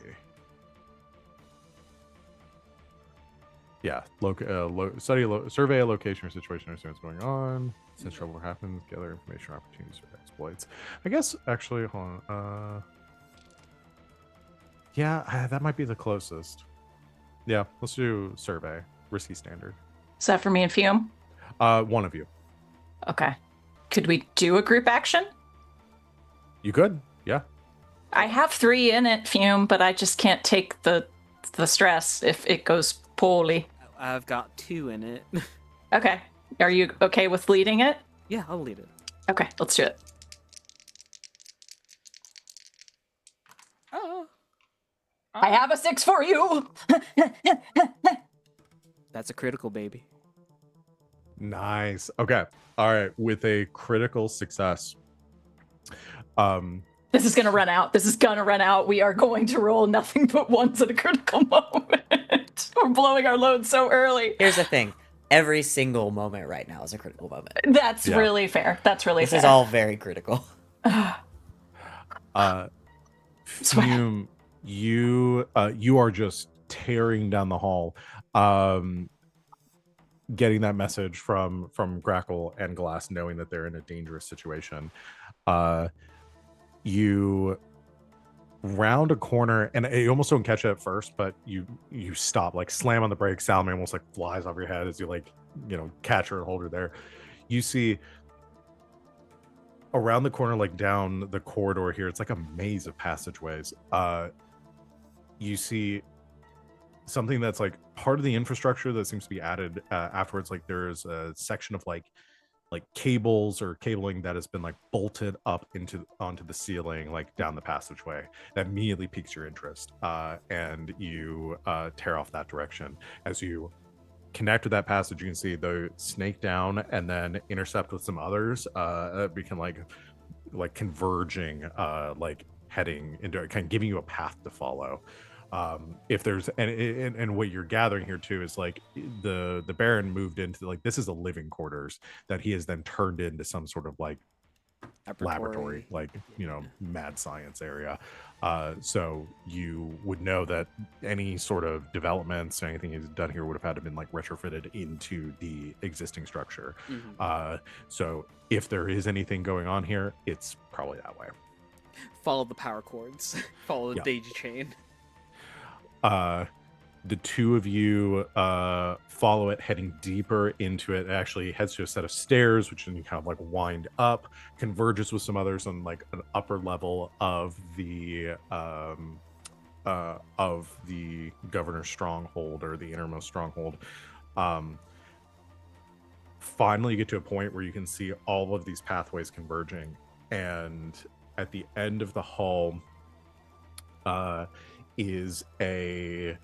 Yeah, survey a location or situation, understand what's going on. Since trouble happens, gather information or opportunities for exploits. I guess actually, hold on. Yeah, that might be the closest. Yeah, let's do survey. Risky standard. Is that for me and Fume? One of you. Okay. Could we do a group action? You could, yeah. I have 3 in it, Fume, but I just can't take the stress if it goes poorly. I've got 2 in it. Okay. Are you okay with leading it? Yeah, I'll lead it. Okay, let's do it. Oh. I have a 6 for you. That's a critical, baby. Nice. Okay. All right. With a critical success. This is going to run out. This is going to run out. We are going to roll nothing but ones at a critical moment. We're blowing our load so early. Here's the thing. Every single moment right now is a critical moment. That's Yeah. really fair. That's really This fair. is all very critical. Fume, you are just tearing down the hall, getting that message from Grackle and Glass, knowing that they're in a dangerous situation. You round a corner, and you almost don't catch it at first, but you stop, like slam on the brakes. Salome almost like flies off your head as you like, catch her and hold her there. You see around the corner, like down the corridor here, it's like a maze of passageways. You see something that's like part of the infrastructure that seems to be added afterwards. Like there's a section of like cables or cabling that has been like bolted up onto the ceiling, like down the passageway. That immediately piques your interest, and you tear off that direction. As you connect with that passage, you can see the snake down and then intercept with some others, become like converging, like heading into it, kind of giving you a path to follow. If there's and what you're gathering here too is like the Baron moved into, like, this is a living quarters that he has then turned into some sort of like laboratory, like mad science area. So you would know that any sort of developments or anything he's done here would have had to been like retrofitted into the existing structure. So if there is anything going on here, it's probably that way. Follow the power cords. Follow the Yeah. daisy chain. The two of you follow it, heading deeper into it. It actually heads to a set of stairs, which then you kind of like wind up, converges with some others on like an upper level of the governor's stronghold, or the innermost stronghold. Finally, you get to a point where you can see all of these pathways converging, and at the end of the hall is a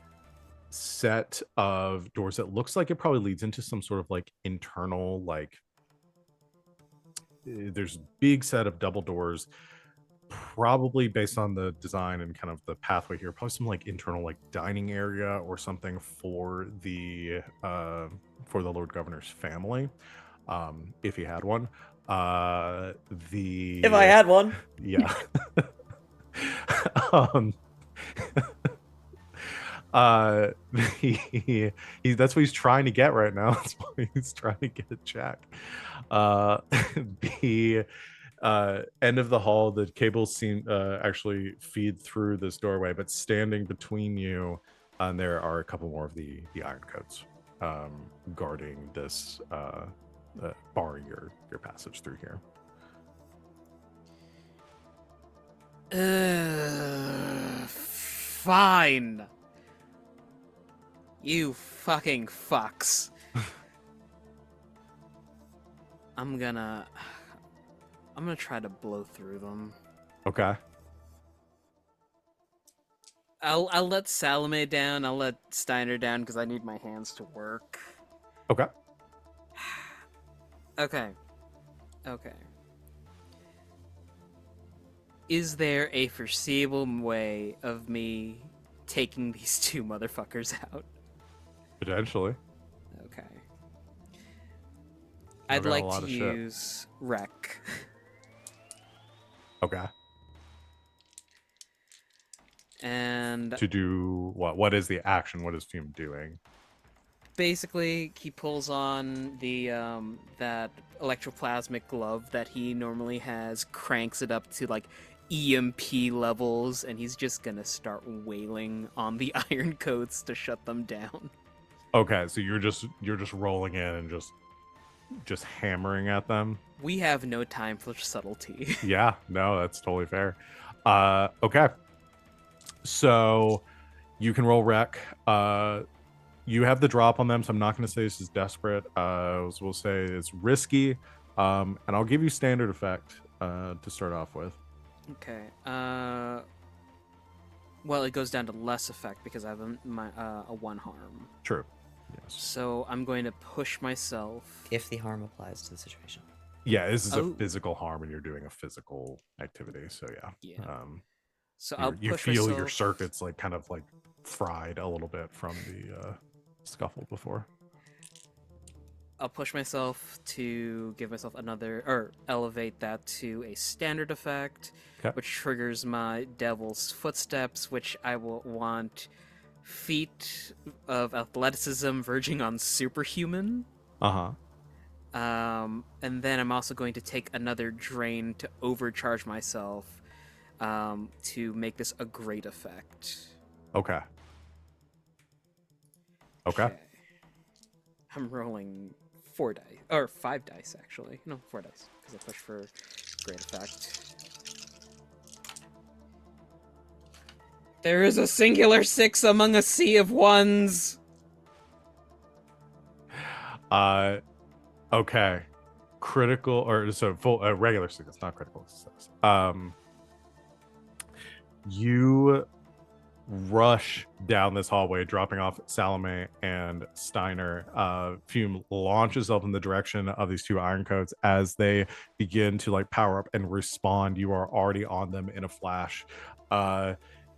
set of doors that looks like it probably leads into some sort of like internal, like there's a big set of double doors, probably based on the design and kind of the pathway here, probably some like internal like dining area or something for the Lord Governor's family, if he had one. If I had one. Yeah. That's what he's trying to get right now. That's why he's trying to get a check. The end of the hall, the cables seem actually feed through this doorway, but standing between you and there are a couple more of the Ironcoats guarding this, barring your passage through here. Fine. You fucking fucks. I'm gonna try to blow through them. Okay. I'll let Salome down. I'll let Steiner down because I need my hands to work. Okay. Okay. Is there a foreseeable way of me taking these two motherfuckers out? Potentially. Okay. I've I'd got a like lot to of shit. use Wreck. Okay. And To do what? What is the action? What is Fume doing? basically, he pulls on the that electroplasmic glove that he normally has, cranks it up to like EMP levels, and he's just gonna start wailing on the iron coats to shut them down. Okay, so you're just rolling in and just hammering at them. We have no time for subtlety. Yeah, no, that's totally fair. Okay. So you can roll wreck. You have the drop on them, so I'm not going to say this is desperate. We'll say it's risky. And I'll give you standard effect to start off with. Okay. Well, it goes down to less effect because I have a 1 harm. True. Yes. So I'm going to push myself. If the harm applies to the situation. Yeah, this is a Oh. physical harm, and you're doing a physical activity. So yeah. Yeah. So I'll You push feel myself. your circuits like kind of like fried a little bit from the scuffle before. I'll push myself to give myself another, or elevate that to a standard effect, Okay. which triggers my Devil's Footsteps, which I will want feat of athleticism verging on superhuman. Uh-huh. And then I'm also going to take another drain to overcharge myself to make this a great effect. Okay. Okay. I'm rolling 4 dice, or 5 dice actually. No, 4 dice, because I pushed for great effect. There is a singular 6 among a sea of ones. Okay. Critical or so full regular success, not critical success. You rush down this hallway, dropping off Salome and Steiner. Fume launches up in the direction of these two ironcoats as they begin to like power up and respond. You are already on them in a flash.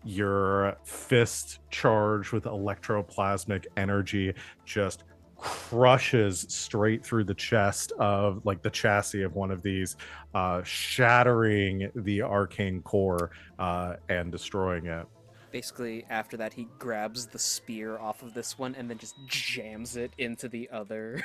Your fist charged with electroplasmic energy just crushes straight through the chest of like the chassis of one of these, shattering the arcane core and destroying it. Basically, after that, he grabs the spear off of this one and then just jams it into the other.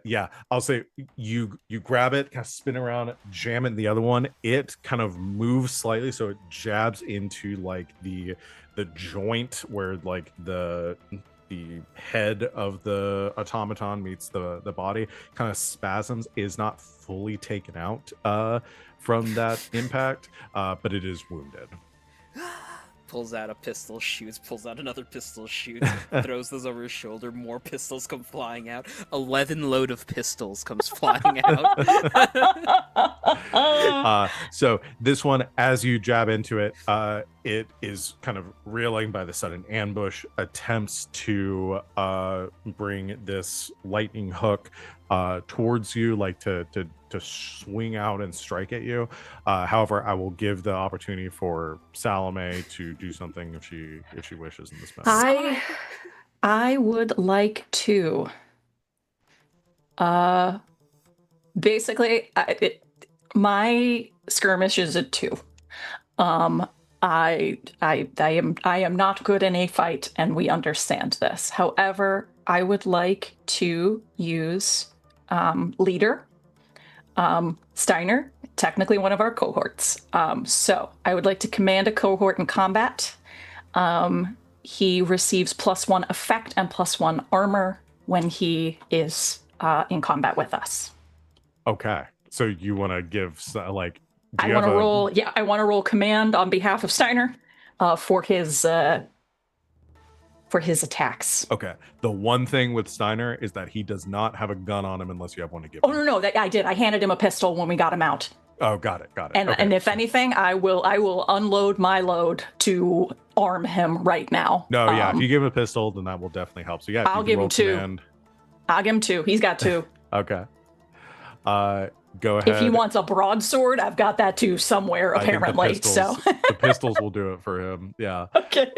Yeah, I'll say you grab it, kind of spin around, jam it in the other one. It kind of moves slightly, so it jabs into like the joint where like the head of the automaton meets the body, kind of spasms, is not fully taken out from that impact, but it is wounded. Pulls out a pistol, shoots, pulls out another pistol, shoots, throws those over his shoulder, more pistols come flying out. 11 load of pistols comes flying out. So this one, as you jab into it, it is kind of reeling by the sudden ambush, attempts to bring this lightning hook towards you, like to swing out and strike at you. However, I will give the opportunity for Salome to do something if she wishes in this match. I would like to basically my skirmish is a 2. I am not good in a fight, and we understand this. However, I would like to use leader Steiner, technically one of our cohorts. So I would like to command a cohort in combat. He receives +1 effect and +1 armor when he is in combat with us. Okay, so you want to give like? I want to roll. Yeah, I want to roll command on behalf of Steiner. for his attacks. Okay. The one thing with Steiner is that he does not have a gun on him unless you have one to give Oh him. no, I did. I handed him a pistol when we got him out. Oh, got it. And Okay. and if anything, I will unload my load to arm him right now. No, yeah. If you give him a pistol, then that will definitely help. So yeah, if I'll you can give him roll 2. command. I'll give him 2. He's got 2. Okay. Go ahead. If he wants a broadsword, I've got that too somewhere I think apparently. the pistols will do it for him. Yeah. Okay.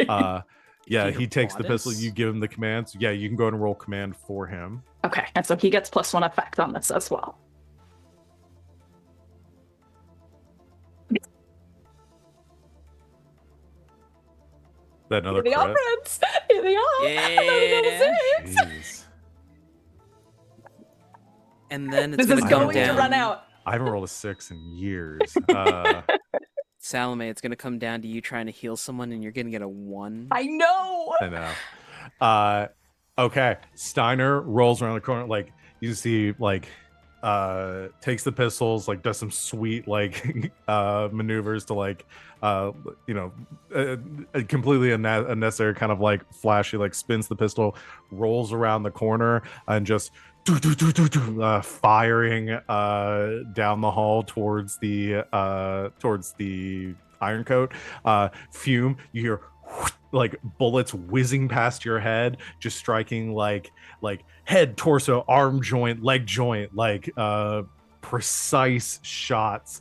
Yeah, Peter he takes the pistol. Bodice? You give him the commands. Yeah, you can go ahead and roll command for him. Okay, and so he gets +1 effect on this as well. That another Here they are, crit. friends. Here they are. Yeah. Jeez. And then it's This gonna is I come going don't to down. run out. I haven't rolled a 6 in years. Salome, it's gonna come down to you trying to heal someone, and you're gonna get a 1. I know. I know. Okay. Steiner rolls around the corner, like you see, like takes the pistols, like does some sweet like maneuvers to like completely unnecessary kind of like flashy, like spins the pistol, rolls around the corner and just firing down the hall towards the iron coat. Fume, you hear like bullets whizzing past your head, just striking like head, torso, arm joint, leg joint, like precise shots,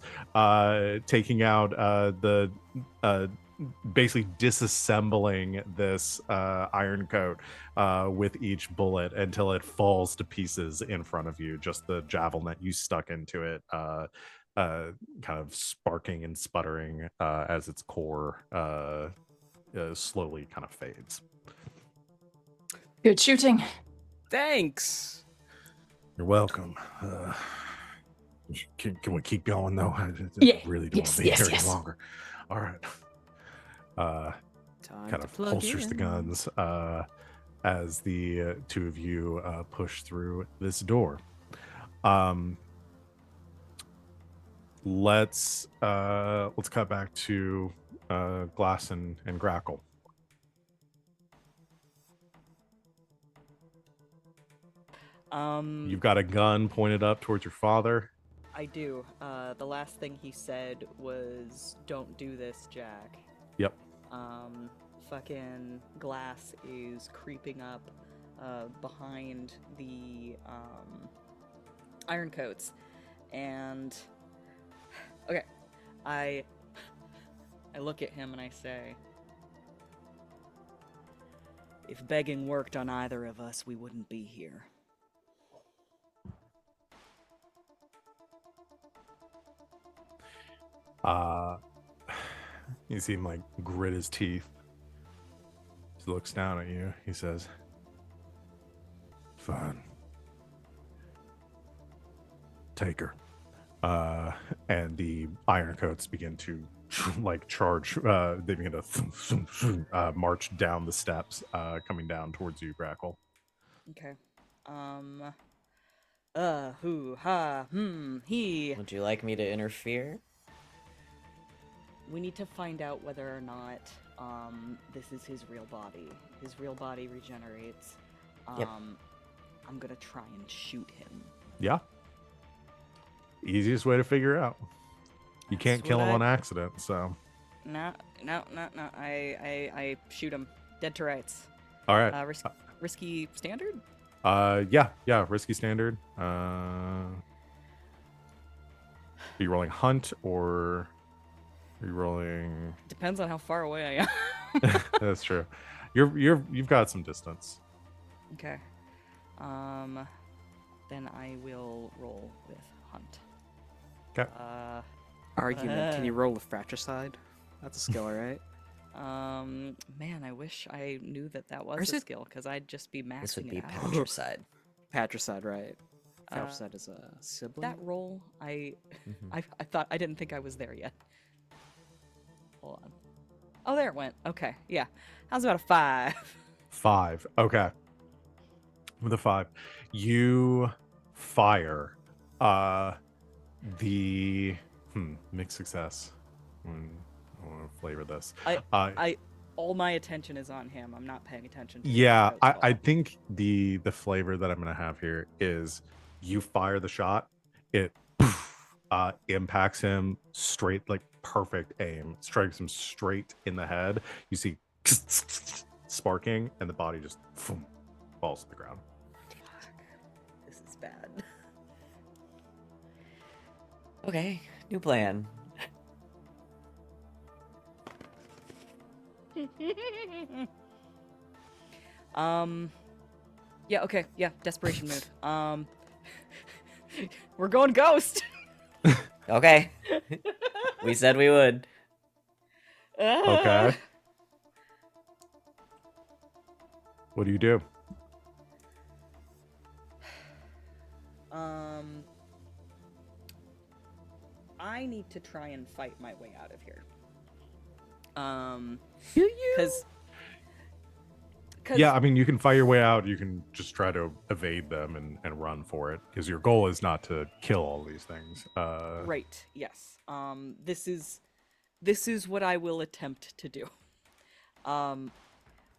taking out the basically disassembling this iron coat with each bullet until it falls to pieces in front of you. Just the javelin that you stuck into it kind of sparking and sputtering as its core slowly kind of fades. Good shooting. Thanks. You're welcome. Can we keep going though? I Yeah, really don't yes, want to be yes, here any yes. longer. All right. Time Kind to of plug holsters the in. guns as the two of you push through this door. Let's cut back to Glass and Grackle. You've got a gun pointed up towards your father. I do. The last thing he said was, "Don't do this, Jack." Yep. Fucking Glass is creeping up behind the iron coats, and okay, I look at him and I say, "If begging worked on either of us, we wouldn't be here." You see him like grit his teeth. He looks down at you. He says, "Fine. Take her." And the iron coats begin to like charge. They begin to march down the steps, coming down towards you, Grackle. Okay. Who, ha, he. Would you like me to interfere? We need to find out whether or not this is his real body. His real body regenerates. Yep. I'm gonna try and shoot him. Yeah. Easiest way to figure out. You That's can't kill what him I- on accident, so. No. I shoot him dead to rights. All right. Risky standard. Yeah. Risky standard. Are you rolling hunt or are you rolling? Depends on how far away I am. That's true. You've got some distance. Okay. Then I will roll with hunt. Okay. Argument. Can you roll with fratricide? That's a skill, right? Man, I wish I knew that was Or is a it- skill, because I'd just be This would maxing be it out. patricide. Patricide, right? Uh, Fratricide is a sibling. That roll, I Mhm. I didn't think I was there yet. Hold on. Oh, there it went. Okay, yeah. How's about a 5? 5. Okay. With a 5, you fire the mixed success. 1, want to flavor this. All my attention is on him. I'm not paying attention to Yeah, anything else at I all. think the flavor that I'm gonna have here is you fire the shot, it impacts him straight, like perfect aim, strikes him straight in the head. You see sparking, and the body just falls to the ground. This is bad. Okay, new plan. Yeah, okay, yeah, desperation move. We're going ghost. Okay. We said we would. Okay. What do you do? I need to try and fight my way out of here. Do you? Because Yeah, I mean, you can fight your way out. You can just try to evade them and run for it, because your goal is not to kill all these things. right, yes. This is what I will attempt to do.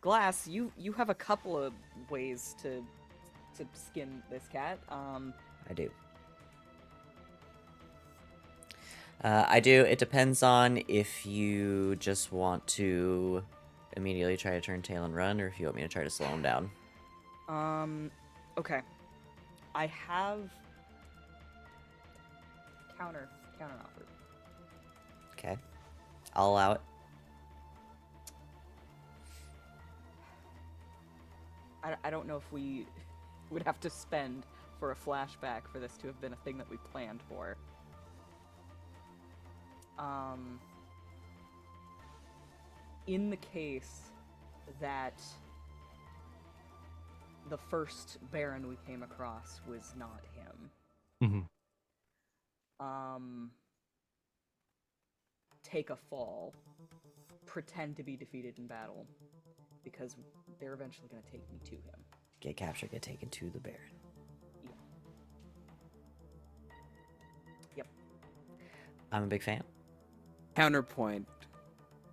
Glass, you have a couple of ways to skin this cat. I do. I do. It depends on if you just want to immediately try to turn tail and run, or if you want me to try to slow him down. Okay. I have counter offer. Okay. I'll allow it. I don't know if we would have to spend for a flashback for this to have been a thing that we planned for. In the case that the first Baron we came across was not him, Mhm. take a fall, pretend to be defeated in battle, because they're eventually going to take me to him. Get captured, get taken to the Baron. Yep. I'm a big fan. Counterpoint.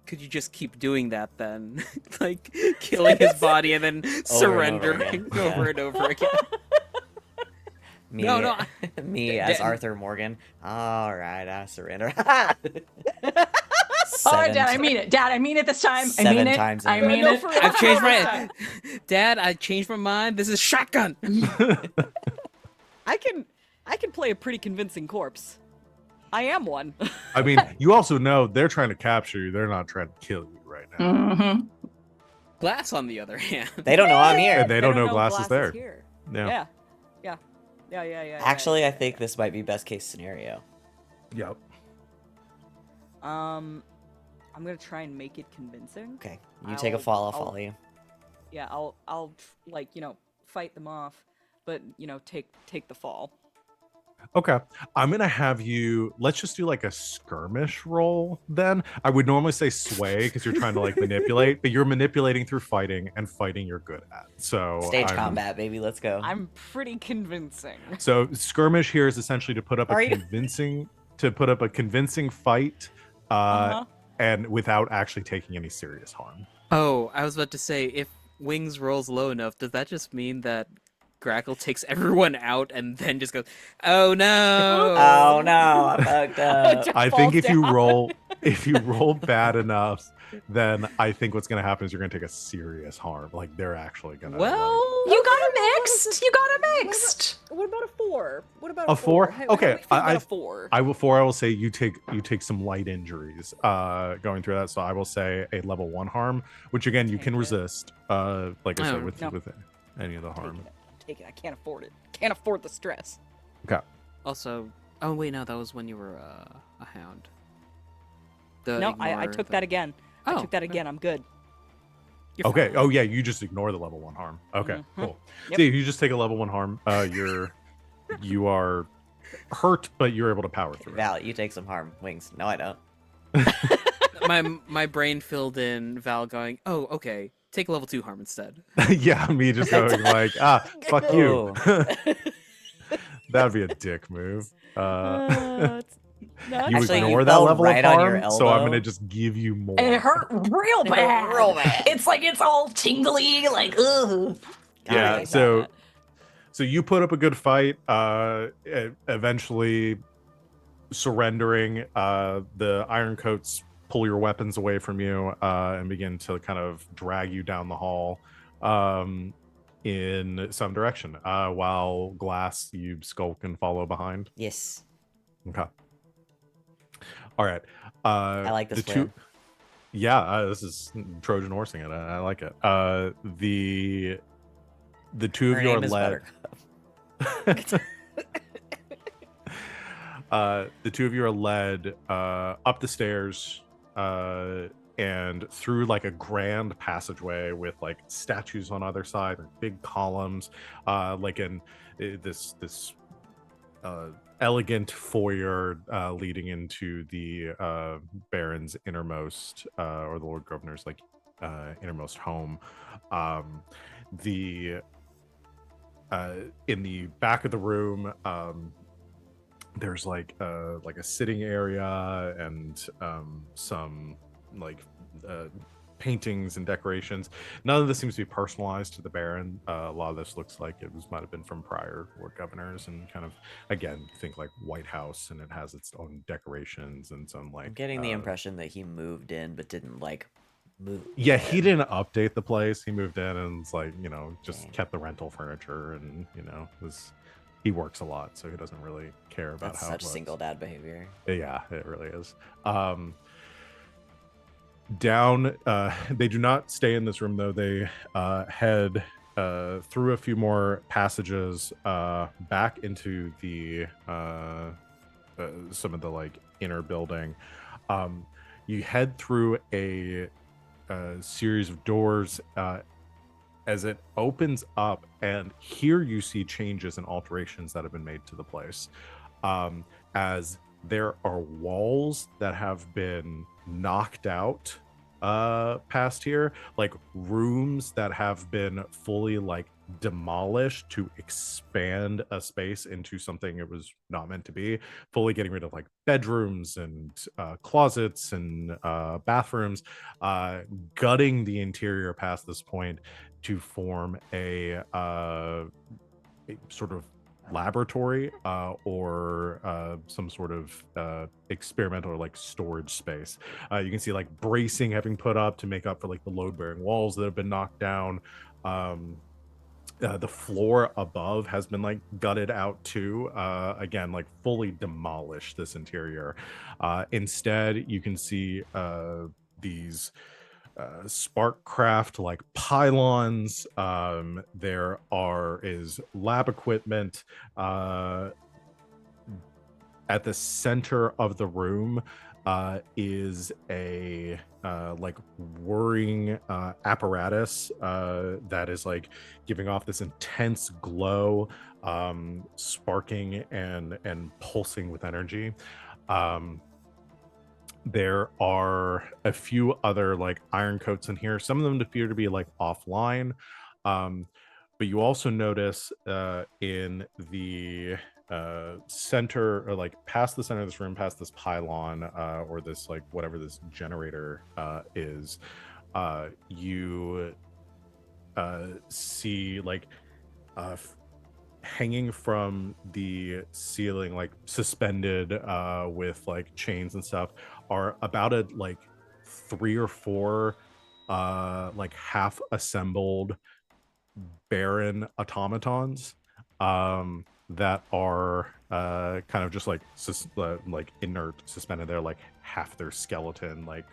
Could you just keep doing that then? Like, killing his body and then Over and over surrendering again. over and over again. Me, No, no, me as Dan- Arthur Morgan. All right, I surrender. Oh, Seven Dad, I mean it. Dad, I mean it this time. I Seven mean it. times in I a row. mean No, it. for real. I've changed my Dad, I changed my mind. This is shotgun. I can play a pretty convincing corpse. I am one. I mean, you also know they're trying to capture you. They're not trying to kill you right now. Mm-hmm. Glass, on the other hand. They don't know I'm here. And they don't know Glass is there. here. Yeah. Yeah. Actually, I think this might be best case scenario. Yep. I'm gonna try and make it convincing. Okay, you take a fall, I'll follow you. Yeah, I'll like, fight them off, but take the fall. Okay. I'm gonna have you. Let's just do like a skirmish roll then. I would normally say sway because you're trying to like manipulate, but you're manipulating through fighting, and fighting you're good at. So Stage I'm- combat, baby, let's go. I'm pretty convincing. So skirmish here is essentially to put up Are a you- convincing fight, Uh-huh. and without actually taking any serious harm. Oh, I was about to say, if Wings rolls low enough, does that just mean that Grackle takes everyone out and then just goes, "Oh no!" Oh no, I fucked up. Just I think falls if you down. roll bad enough, then I think what's gonna happen is you're gonna take a serious harm. Like they're actually gonna. like- Well, You got a mixed. You got a mixed. What about a 4? What about A 4? How Okay, do we feel about I- a 4? I will say you take some light injuries going through that. So I will say a level 1 harm, which again you can Take it. resist. Like I said, Oh, with no. with any of the harm. Take it. I can't afford it. Can't afford the stress. also, oh wait, no, that was when you were a hound. The No, I ignore took thing. that again. I Oh, took that okay. again. I'm good. You're Okay. fine. Oh yeah, you just ignore the level 1 harm. Okay, Mhm. cool. Yep. See, if you just take a level 1 harm, you are hurt, but you're able to power through it. Val, you take some harm. Wings. No, I don't. my brain filled in Val going, "Oh, okay, take level 2 harm instead." Yeah, me just going like, fuck you. Oh. That'd be a dick move. No, You Actually, you ignore that fell level right of on your harm, so I'm gonna elbow. just give you more. It hurt real It hurt bad. real bad. It's like it's all tingly, like ugh. God, I Yeah, hate so that. so you put up a good fight, eventually surrendering. The Ironcoats pull your weapons away from you and begin to kind of drag you down the hall in some direction, while Glass, you skulk and follow behind. Yes, Okay. All right. I like this The plan. two, yeah, this is Trojan horsing it. I like it. The two Her of you are name is led. Buttercup. The two of you are led up the stairs and through like a grand passageway with like statues on either side and big columns, like in this elegant foyer leading into the Baron's innermost or the Lord Governor's like innermost home. The in the back of the room, there's like a sitting area and some like paintings and decorations. None of this seems to be personalized to the Baron. A lot of this looks like it might have been from prior Lord Governors, and kind of again think like White House, and it has its own decorations and some like. I'm getting the impression that he moved in but didn't like move. Yeah, he in. didn't update the place. He moved in and it's like, just Dang. kept the rental furniture and he works a lot, so he doesn't really care about That's how such it looks. single dad behavior. Yeah, it really is. Down, they do not stay in this room though. They head through a few more passages back into the some of the like inner building. You head through a series of doors as it opens up, and here you see changes and alterations that have been made to the place, as there are walls that have been knocked out past here, like rooms that have been fully like demolished to expand a space into something it was not meant to be, fully getting rid of like bedrooms and closets and bathrooms, gutting the interior past this point to form a sort of laboratory or some sort of experimental or like storage space. You can see like bracing having put up to make up for like the load-bearing walls that have been knocked down. The floor above has been like gutted out too, again like fully demolished this interior. Instead you can see these Sparkcraft like pylons. There is lab equipment at the center of the room. Is a like whirring apparatus that is like giving off this intense glow, sparking and pulsing with energy. There are a few other like Ironcoats in here. Some of them appear to be like offline, but you also notice in the center, or like past the center of this room, past this pylon or this like whatever this generator is, you see like hanging from the ceiling, like suspended with like chains and stuff, are about a like 3 or 4 like half assembled Baron automatons that are kind of just like like inert, suspended there, like half their skeleton like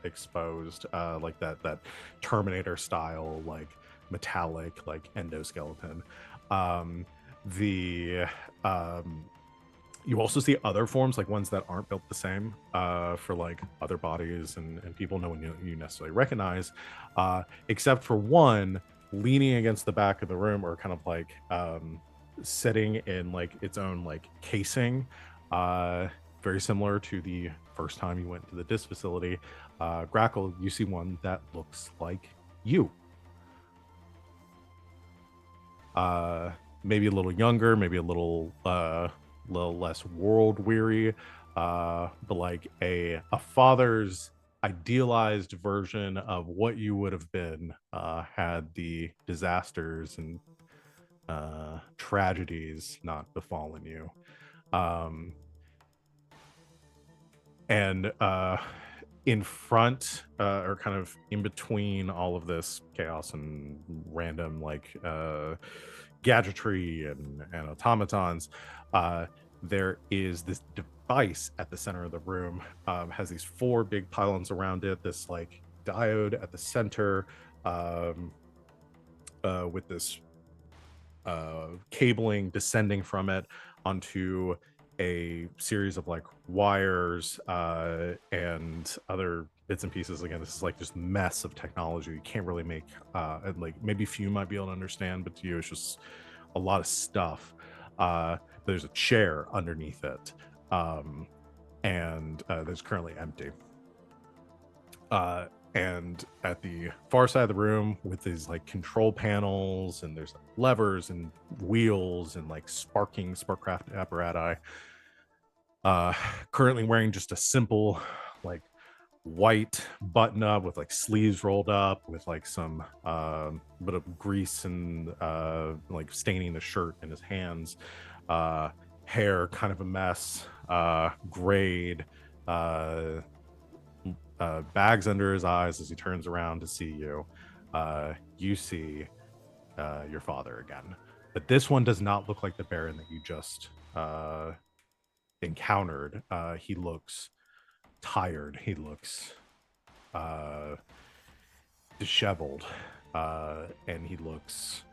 exposed, like that Terminator style like metallic like endoskeleton. You also see other forms, like ones that aren't built the same for like other bodies and people no one you necessarily recognize, except for one leaning against the back of the room, or kind of like sitting in like its own like casing, very similar to the first time you went to the disc facility. Grackle, you see one that looks like you. Maybe a little younger, maybe a little less world weary, but like a father's idealized version of what you would have been had the disasters and tragedies not befallen you. Um, and in front or kind of in between all of this chaos and random like gadgetry and automatons, there is this device at the center of the room. Has these four big pylons around it, this like diode at the center, with this cabling descending from it onto a series of like wires and other bits and pieces. Again, this is like just mess of technology you can't really make and like maybe few might be able to understand, but to you it's just a lot of stuff. There's a chair underneath it, and that's currently empty. And at the far side of the room with these like control panels, and there's levers and wheels and like sparking sparkcraft apparatus, currently wearing just a simple like white button up with like sleeves rolled up with like some bit of grease and like staining the shirt in his hands, hair kind of a mess, grayed, bags under his eyes as he turns around to see you. You see your father again, but this one does not look like the Baron that you just encountered. He looks tired. He looks disheveled, and he looks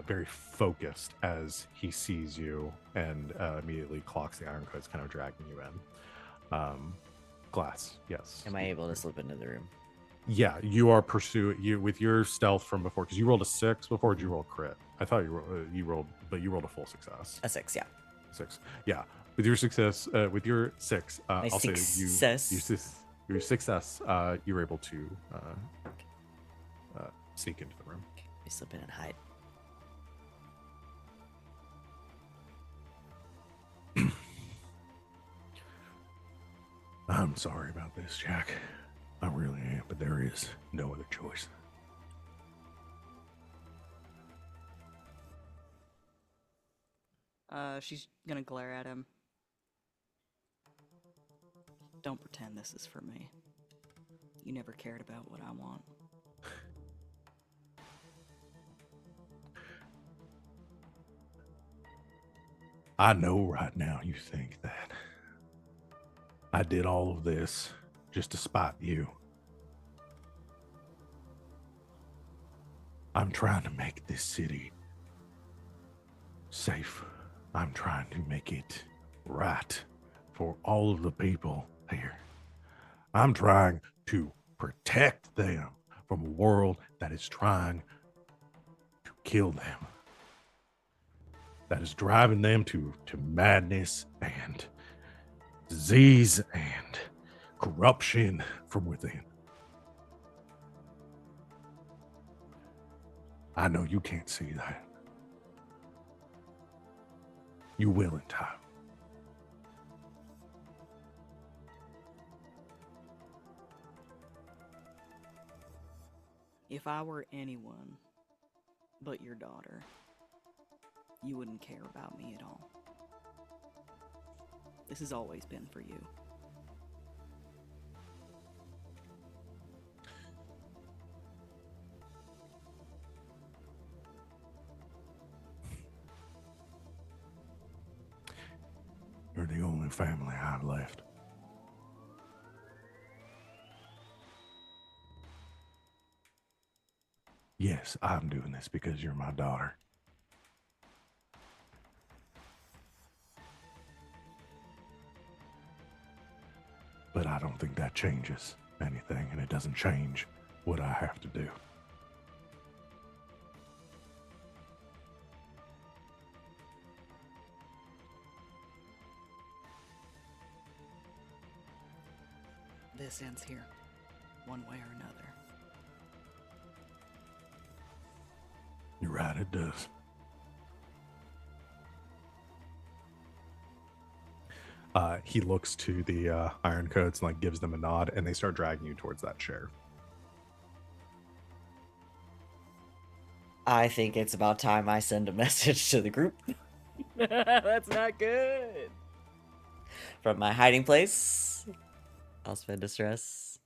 very focused as he sees you and immediately clocks the Ironcoats kind of dragging you in. Glass, yes. Am I able to slip into the room? Yeah, you are pursuing you with your stealth from before, because you rolled a 6 before. Did you roll a crit? I thought you rolled, but you rolled a full success. A 6, yeah. 6, yeah. With your success, with your 6, I'll say your success, you were able to sneak into the room. Okay, we slip in and hide. I'm sorry about this, Jack. I really am, but there is no other choice. She's gonna glare at him. Don't pretend this is for me. You never cared about what I want. I know right now you think that I did all of this just to spite you. I'm trying to make this city safe. I'm trying to make it right for all of the people here. I'm trying to protect them from a world that is trying to kill them, that is driving them to madness and disease and corruption from within. I know you can't see that. You will in time. If I were anyone but your daughter, you wouldn't care about me at all. This has always been for you. You're the only family I've left. Yes, I'm doing this because you're my daughter. But I don't think that changes anything, and it doesn't change what I have to do. This ends here, one way or another. You're right, it does. he looks to the iron coats and like gives them a nod, and they start dragging you towards that chair. I think it's about time I send a message to the group. That's not good. From my hiding place, I'll spend distress.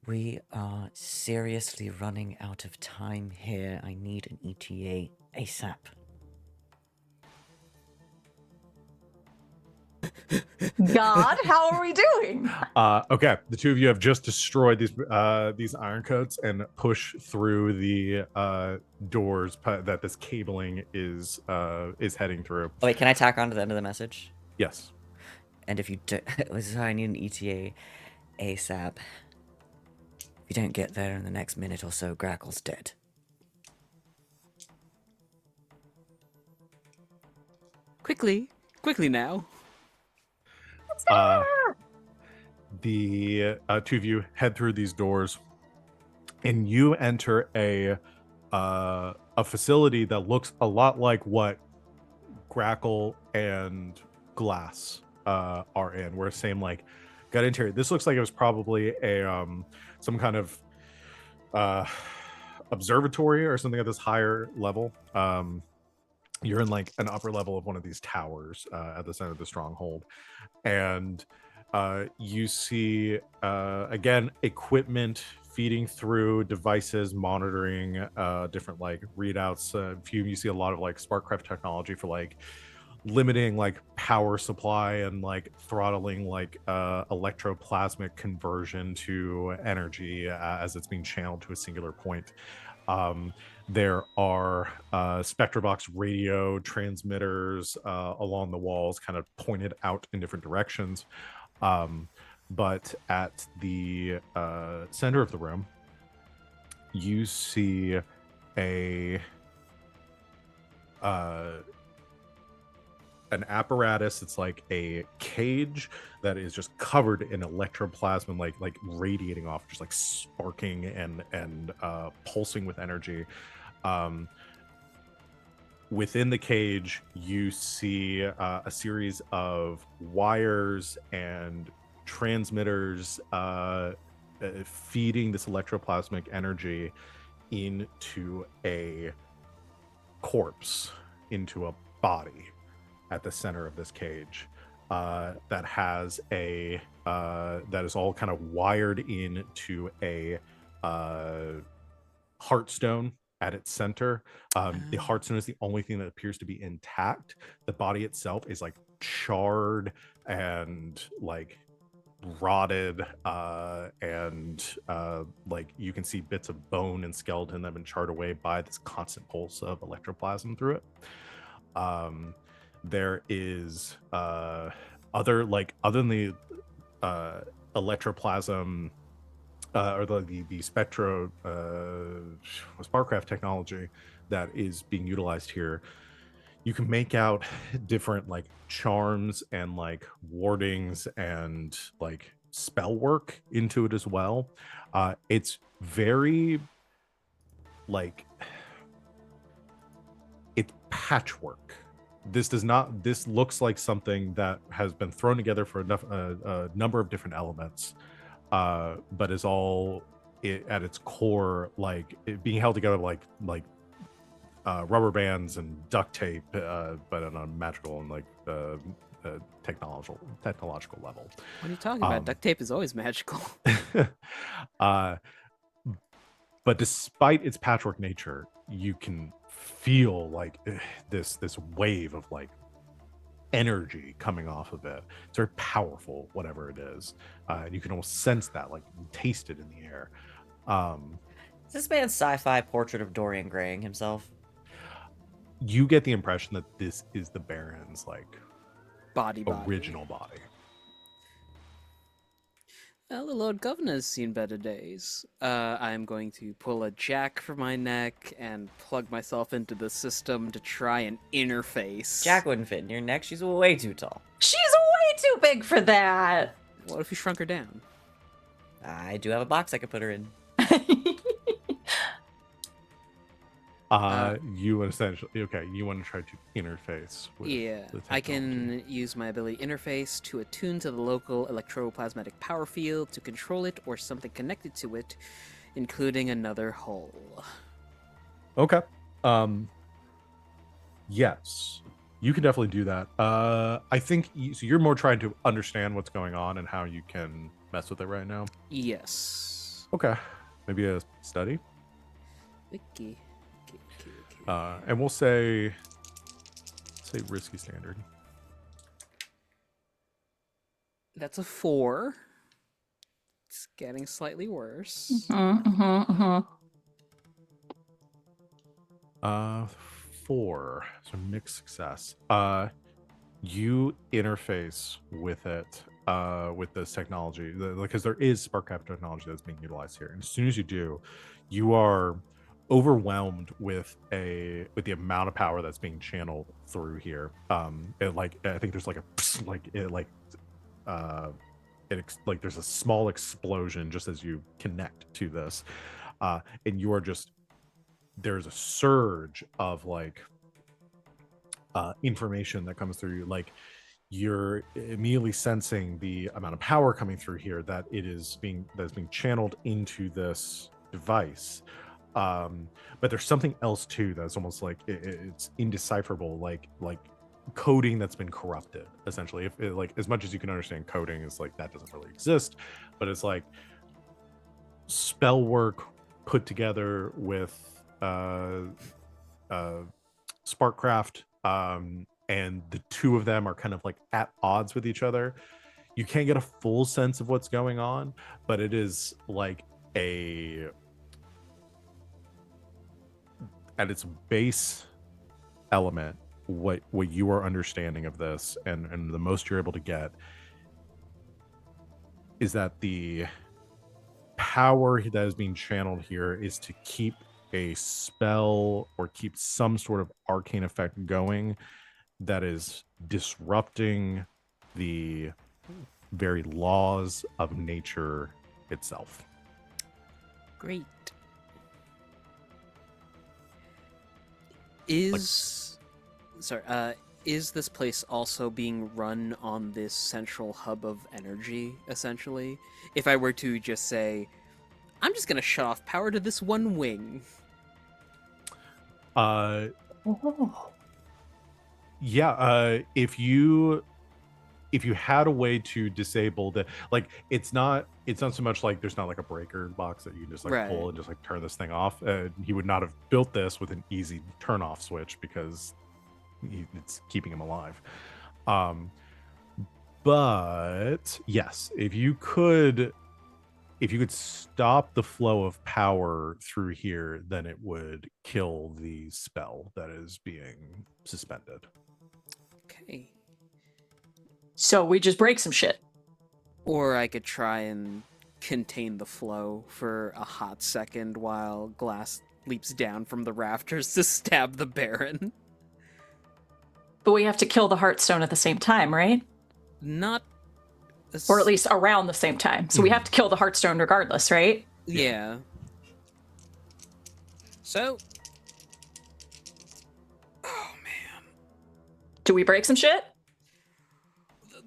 We are seriously running out of time here. I need an ETA ASAP. God, how are we doing? Okay, the two of you have just destroyed these iron coats and push through the doors that this cabling is heading through. Oh, wait, can I tack on to the end of the message? Yes. And if you do, I need an ETA ASAP. If you don't get there in the next minute or so, Grackle's dead. Quickly now. The two of you head through these doors, and you enter a facility that looks a lot like what Grackle and Glass are in. Where same like got into it. This looks like it was probably a some kind of observatory or something at this higher level. You're in like an upper level of one of these towers at the center of the stronghold, and you see again equipment feeding through devices monitoring different like readouts. You see a lot of like Sparkcraft technology for like limiting like power supply and like throttling like electroplasmic conversion to energy as it's being channeled to a singular point. There are Spectrobox radio transmitters along the walls, kind of pointed out in different directions. But at the center of the room, you see an apparatus. It's like a cage that is just covered in electroplasm, like radiating off, just like sparking and pulsing with energy. Within the cage, you see a series of wires and transmitters feeding this electroplasmic energy into a corpse, into a body at the center of this cage that has that is all kind of wired into a heartstone at its center. The heartstone is the only thing that appears to be intact. The body itself is like charred and like rotted, and like you can see bits of bone and skeleton that have been charred away by this constant pulse of electroplasm through it. There is other than the electroplasm or the spectro Sparkcraft technology that is being utilized here, you can make out different like charms and like wardings and like spell work into it as well. It's very like it's patchwork. This looks like something that has been thrown together for a number of different elements, but is all at its core like it being held together like rubber bands and duct tape, but on a magical and like technological level. What are you talking about? Duct tape is always magical. But despite its patchwork nature, you can feel like this wave of like energy coming off of it. It's very powerful, whatever it is. And you can almost sense that, like taste it in the air. Is this man's sci-fi portrait of Dorian Graying himself? You get the impression that this is the Baron's like body. Original body. Well, the Lord Governor's seen better days. I'm going to pull a jack from my neck and plug myself into the system to try and interface. Jack wouldn't fit in your neck. She's way too tall. She's way too big for that. What if we shrunk her down? I do have a box I could put her in. You want essentially you want to try to interface with Yeah, the I technology. can use my ability interface to attune to the local electroplasmatic power field to control it or something connected to it, including another hull. Okay. Yes, you can definitely do that. I think so you're more trying to understand what's going on and how you can mess with it right now. Yes. Okay, maybe a study. Okay. And we'll say risky standard. That's a 4. It's getting slightly worse. Mm-hmm. 4, so mixed success. You interface with it, with this technology, because there is Sparkcraft technology that's being utilized here. And as soon as you do, you are overwhelmed with the amount of power that's being channeled through here. I think there's there's a small explosion just as you connect to this, and you are just there's a surge of information that comes through you. Like you're immediately sensing the amount of power coming through here that's being channeled into this device. But there's something else too that's almost like it's indecipherable, like coding that's been corrupted essentially. If like as much as you can understand coding is like that doesn't really exist, but it's like spell work put together with Sparkcraft, and the two of them are kind of like at odds with each other. You can't get a full sense of what's going on, but it is like at its base element, what you are understanding of this and the most you're able to get is that the power that is being channeled here is to keep a spell or keep some sort of arcane effect going that is disrupting the very laws of nature itself. Great. Is this place also being run on this central hub of energy, essentially? If I were to just say, I'm just gonna shut off power to this one wing. If you had a way to disable the, like, it's not so much like there's not like a breaker box that you just like pull Right. and just like turn this thing off. He would not have built this with an easy turn off switch because it's keeping him alive. But yes, if you could stop the flow of power through here, then it would kill the spell that is being suspended. Okay. So we just break some shit. Or I could try and contain the flow for a hot second while Glass leaps down from the rafters to stab the Baron. But we have to kill the Heartstone at the same time, right? Not... Or at least around the same time. So we have to kill the Heartstone regardless, right? Yeah. So... Oh, man. Do we break some shit?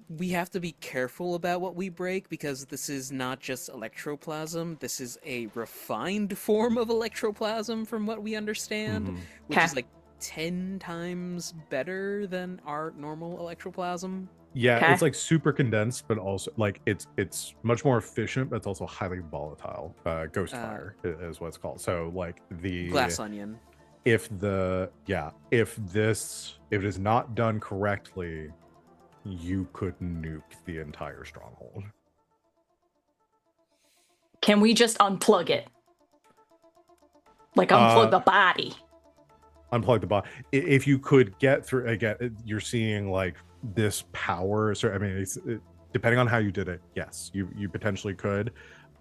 We have to be careful about what we break because this is not just electroplasm. This is a refined form of electroplasm from what we understand, which is like 10 times better than our normal electroplasm. Yeah, it's like super condensed, but also like it's much more efficient, but it's also highly volatile. Ghost fire is what it's called. So like the Glass onion. If it is not done correctly, you could nuke the entire stronghold. Can we just unplug it? Like unplug the body? Unplug the body. If you could get through, again, you're seeing like this power. So I mean, depending on how you did it, yes, you potentially could.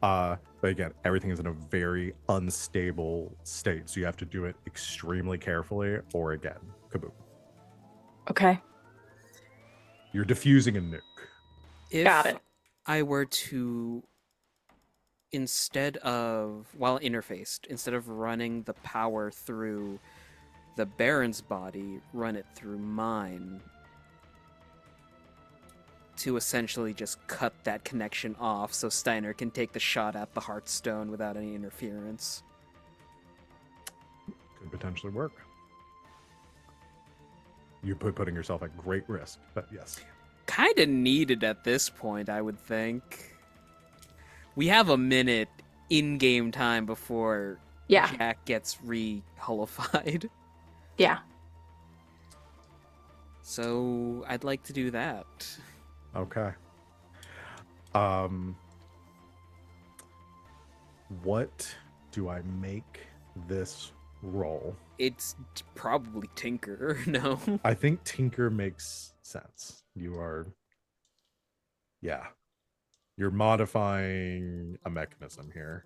But again, everything is in a very unstable state, so you have to do it extremely carefully, or again, kaboom. Okay. You're diffusing a nuke. Got it. I were to, while interfaced, instead of running the power through the Baron's body, run it through mine to essentially just cut that connection off so Steiner can take the shot at the Heartstone without any interference. Could potentially work. You're putting yourself at great risk, but yes. Kind of needed at this point, I would think. We have a minute in-game time before Yeah. Jack gets re-hullified. Yeah. So I'd like to do that. Okay. What do I make this roll? It's probably Tinker, no? I think Tinker makes sense. You're modifying a mechanism here.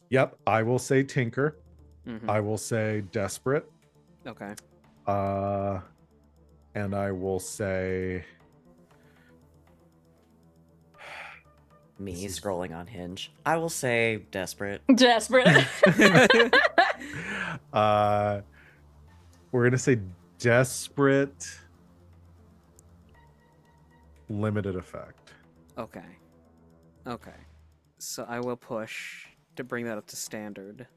Yep, I will say Tinker. Mhm. I will say Desperate. Okay. And I will say Me This is- scrolling on Hinge. I will say desperate. Desperate. we're gonna say Desperate limited effect. Okay. Okay. So I will push to bring that up to standard.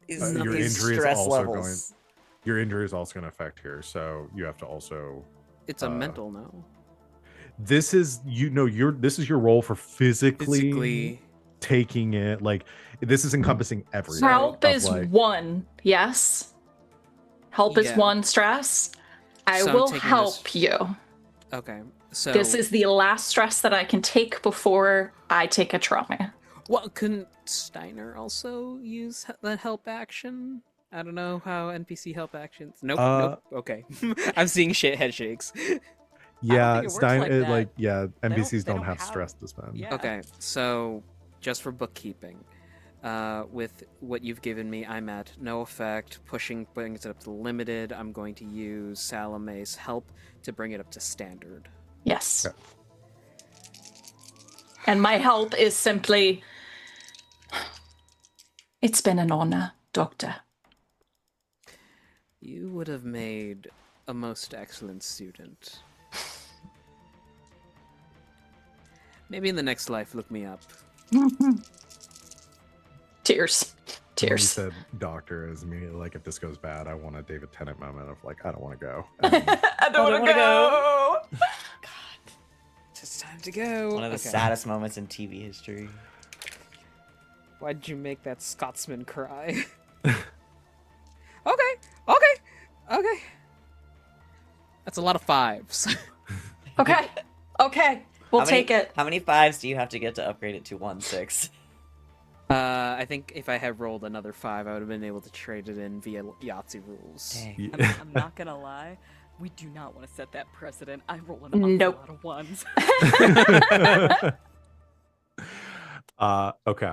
Is your these injury is stress also levels. Your injury is also gonna affect here, so you have to also It's a mental, no? this is this is your role for physically Physically. taking it, like this is encompassing everything. Help of, is like, one. Yes. Help is Yeah. one stress. I So I'm will taking help this- you. Okay. So This is the last stress that I can take before I take a trauma. Well, couldn't Steiner also use that help action? I don't know how NPC help actions. Nope. Nope. Okay. I'm seeing head shakes. yeah, think it works Stein like that. yeah, NPCs they don't don't have have- stress to spend. Yeah. Okay, so just for bookkeeping, with what you've given me, I'm at no effect. Brings it up to limited. I'm going to use Salome's help to bring it up to standard. Yes. Okay. And my help is simply, it's been an honor, Doctor. You would have made a most excellent student. Maybe in the next life, look me up. Tears. When you Tears. said doctor is immediately like, if this goes bad, I want a David Tennant moment of like, I don't want to go. I don't wanna want to go. It's time to go. One of the Okay. saddest moments in TV history. Why'd you make that Scotsman cry? Okay. That's a lot of fives. Okay. Okay. We'll How many- take it. How many fives do you have to get to upgrade it to 1/6? I think if I had rolled another 5, I would have been able to trade it in via Yahtzee rules. Dang. I'm not gonna lie. We do not want to set that precedent. I roll an awful Nope. lot of ones. Okay.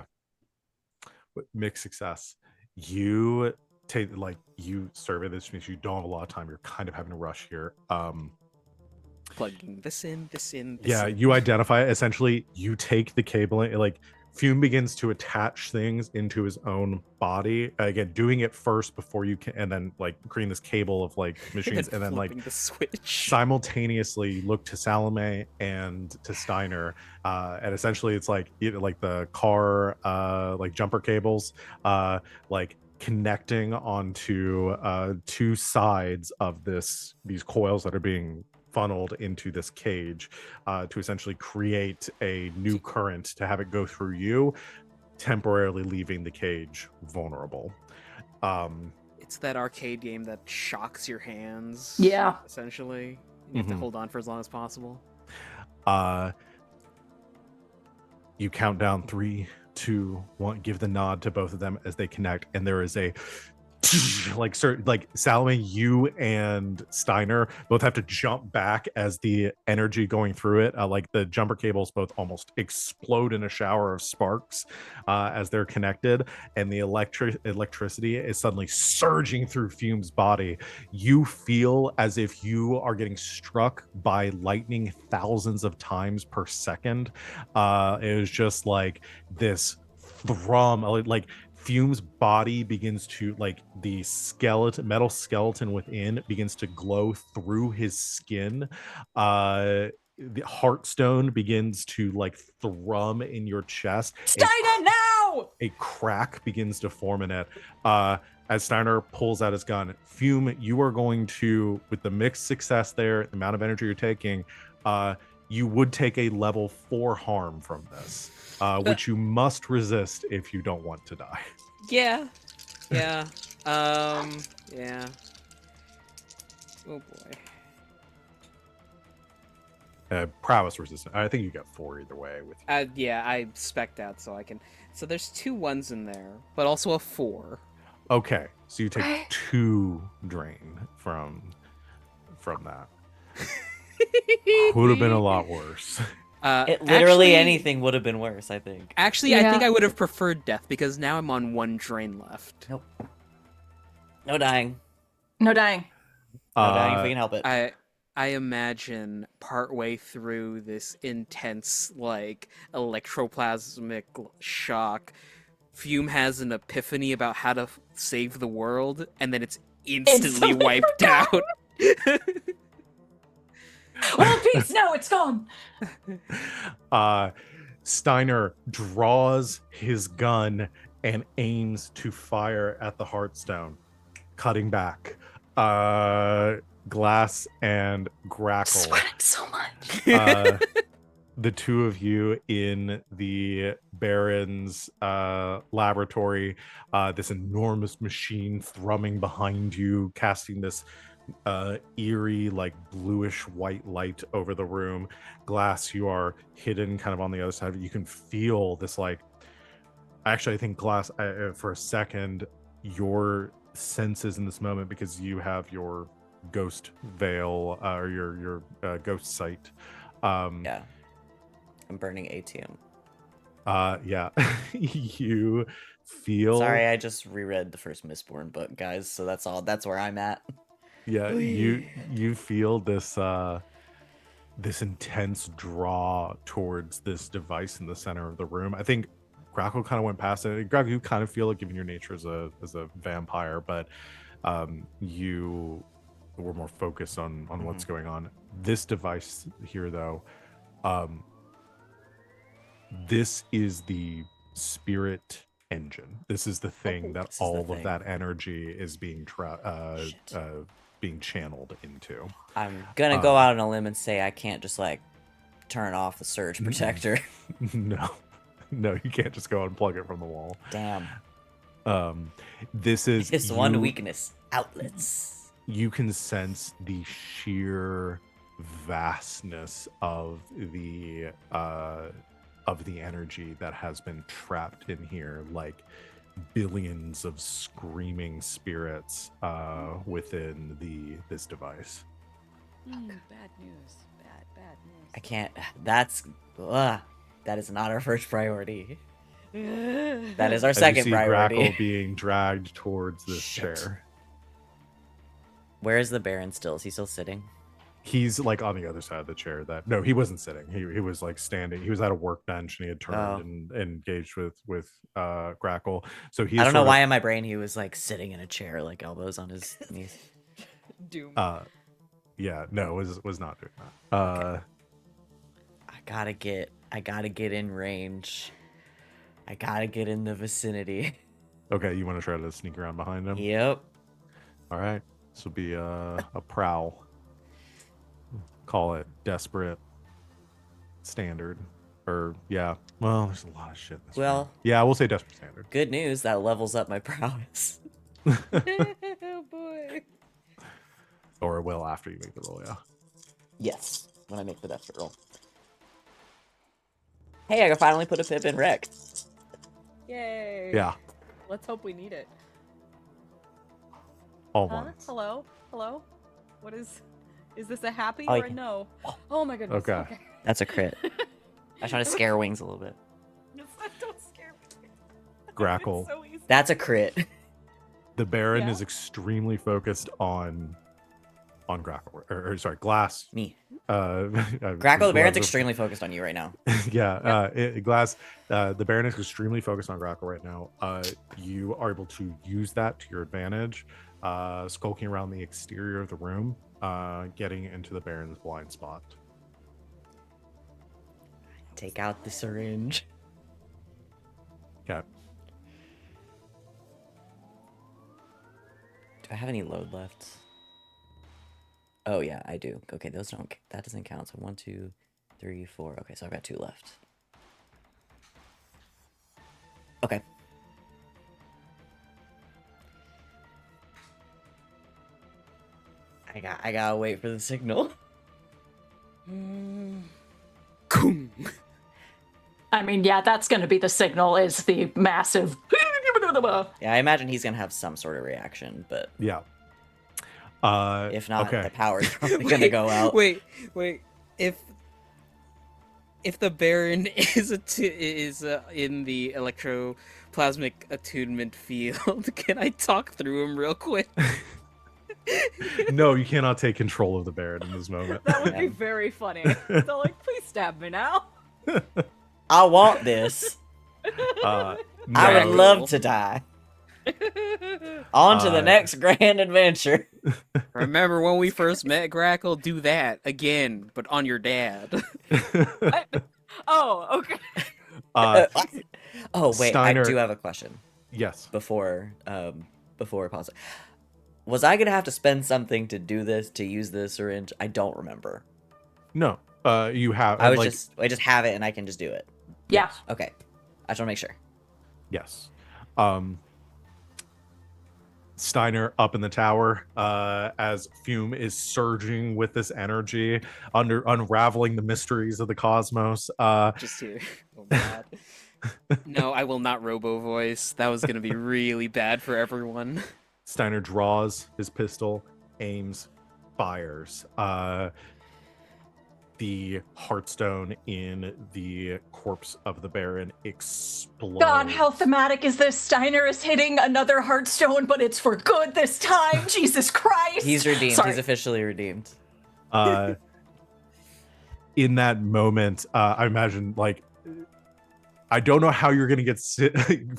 Mixed success. You take, like, you survey this, means you don't have a lot of time. You're kind of having to rush here. Plugging this in. Yeah, you identify it. Essentially, you take the cabling, like Fume begins to attach things into his own body. Again, doing it first before you can, and then like creating this cable of like machines, and then like flipping the switch. simultaneously look to Salome and to Steiner, and essentially it's like like the car like jumper cables like connecting onto two sides of these coils that are being funneled into this cage to essentially create a new current to have it go through you, temporarily leaving the cage vulnerable. It's that arcade game that shocks your hands. Yeah. Essentially, you have to Mhm. hold on for as long as possible. You count down 3, 2, 1, give the nod to both of them as they connect, and there is a like Salome, you and Steiner both have to jump back as the energy going through it, like the jumper cables both almost explode in a shower of sparks as they're connected, and the electricity is suddenly surging through Fume's body. You feel as if you are getting struck by lightning thousands of times per second. It was just like this thrum, like Fume's body begins to, like, the metal skeleton within begins to glow through his skin. The Heartstone begins to, like, thrum in your chest. Steiner, now! A crack begins to form in it. As Steiner pulls out his gun, Fume, you are going to, with the mixed success there, the amount of energy you're taking, you would take a level 4 harm from this, which you must resist if you don't want to die. Yeah. Yeah. Yeah. Oh boy. Prowess resistant. I think you get 4 either way. With Yeah, I spec'd out so I can. So there's 2 1s in there, but also a 4. Okay, so you take Right. 2 drain from that. Would have been a lot worse. Literally actually- anything would have been worse, I think. Actually, I Yeah. think I would have preferred death because now I'm on 1 drain left. Nope. No dying. No dying. No dying if we can help it. I imagine partway through this intense, like, electroplasmic shock, Fume has an epiphany about how to save the world, and then it's instantly Instantly wiped out. World peace. No, it's gone. Steiner draws his gun and aims to fire at the Heartstone, cutting back. Glass and Grackle, Sweating so much. the two of you in the Baron's laboratory, this enormous machine thrumming behind you, casting this eerie, like, bluish white light over the room. Glass, you are hidden kind of on the other side. You can feel this, like, actually, I think Glass, for a second, your senses in this moment, because you have your ghost veil or your ghost sight. Yeah. I'm burning ATM. Yeah. You feel. Sorry, I just reread the first Mistborn book, guys, so that's all. That's where I'm at. Yeah, you feel this this intense draw towards this device in the center of the room. I think Grackle kind of went past it. Grackle, you kind of feel it given your nature as a vampire, but you were more focused on what's going on. This device here, though, this is the spirit engine. This is the thing that this is the all of thing. that energy is being being channeled into. I'm gonna go out on a limb and say I can't just, like, turn off the surge protector. No, you can't just go and plug it from the wall. Damn. This is It's one weakness. Outlets. You can sense the sheer vastness of the energy that has been trapped in here, like billions of screaming spirits within this device. Bad news. Bad news. I can't. That is not our first priority. That is our As you second see priority. Grackle being dragged towards this Shit. chair. Where is the Baron still? Is he still sitting? He's, like, on the other side of the chair. No, he wasn't sitting. He was, like, standing. He was at a workbench and he had turned and engaged with Grackle. So he's I don't know sort of- why in my brain he was, like, sitting in a chair, like, elbows on his knees. Doom. Yeah, no, was not doing that. I gotta get in range. I gotta get in the vicinity. Okay, you want to try to sneak around behind him? Yep. All right, this will be a prowl. Call it desperate, standard, or yeah. Well, there's a lot of shit. In this Well- room. Yeah, we'll say desperate standard. Good news, that levels up my prowess. Oh boy. Or it will after you make the roll. Yeah. Yes, when I make the desperate roll. Hey, I can finally put a pip in Rec. Yay. Yeah. Let's hope we need it. All Huh? ones. Hello? Hello? What is this a happy Oh, or you a can- no? Oh my goodness. Okay. That's a crit. I was trying to scare Wings a little bit. Don't scare me. Grackle. It's so easy. That's a crit. The Baron Yeah? is extremely focused on Grackle, or sorry, Glass. Me. Grackle the Baron's Glass- extremely focused on you right now. Yeah, Glass, the Baron is extremely focused on Grackle right now. You are able to use that to your advantage, skulking around the exterior of the room, getting into the Baron's blind spot. Take out the syringe. Okay. Do I have any load left? Oh yeah, I do. Okay, those don't. That doesn't count. So 1, 2, 3, 4. Okay, so I've got 2 left. Okay. I gotta wait for the signal. Coom. I mean, yeah, that's going to be the signal, is the massive. Yeah, I imagine he's gonna have some sort of reaction, but Yeah. if not, okay. the power's probably gonna go out. Wait. If the Baron is in the electroplasmic attunement field, can I talk through him real quick? No, you cannot take control of the Baron in this moment. That would be Yeah. very funny. So, like, please stab me now. I want this. Uh, I would no. love to die. On to the next grand adventure. Remember when we first met, Grackle? Do that again, but on your dad. Oh, okay. Oh wait, Steiner- I do have a question Yes. before pause. Was I gonna have to spend something to do this, to use the syringe? I don't remember. No. You have. I like, just have it and I can just do it. Yeah. Okay, I just want to make sure. Yes. Steiner up in the tower as Fume is surging with this energy, unraveling the mysteries of the cosmos. Just here. Oh god. No, I will not robo voice. That was gonna be really bad for everyone. Steiner draws his pistol, aims, fires. The heartstone in the corpse of the Baron explodes. God, how thematic is this? Steiner is hitting another Hearthstone, but it's for good this time. Jesus Christ. He's redeemed. Sorry. He's officially redeemed. In that moment, I imagine, like, I don't know how you're going to get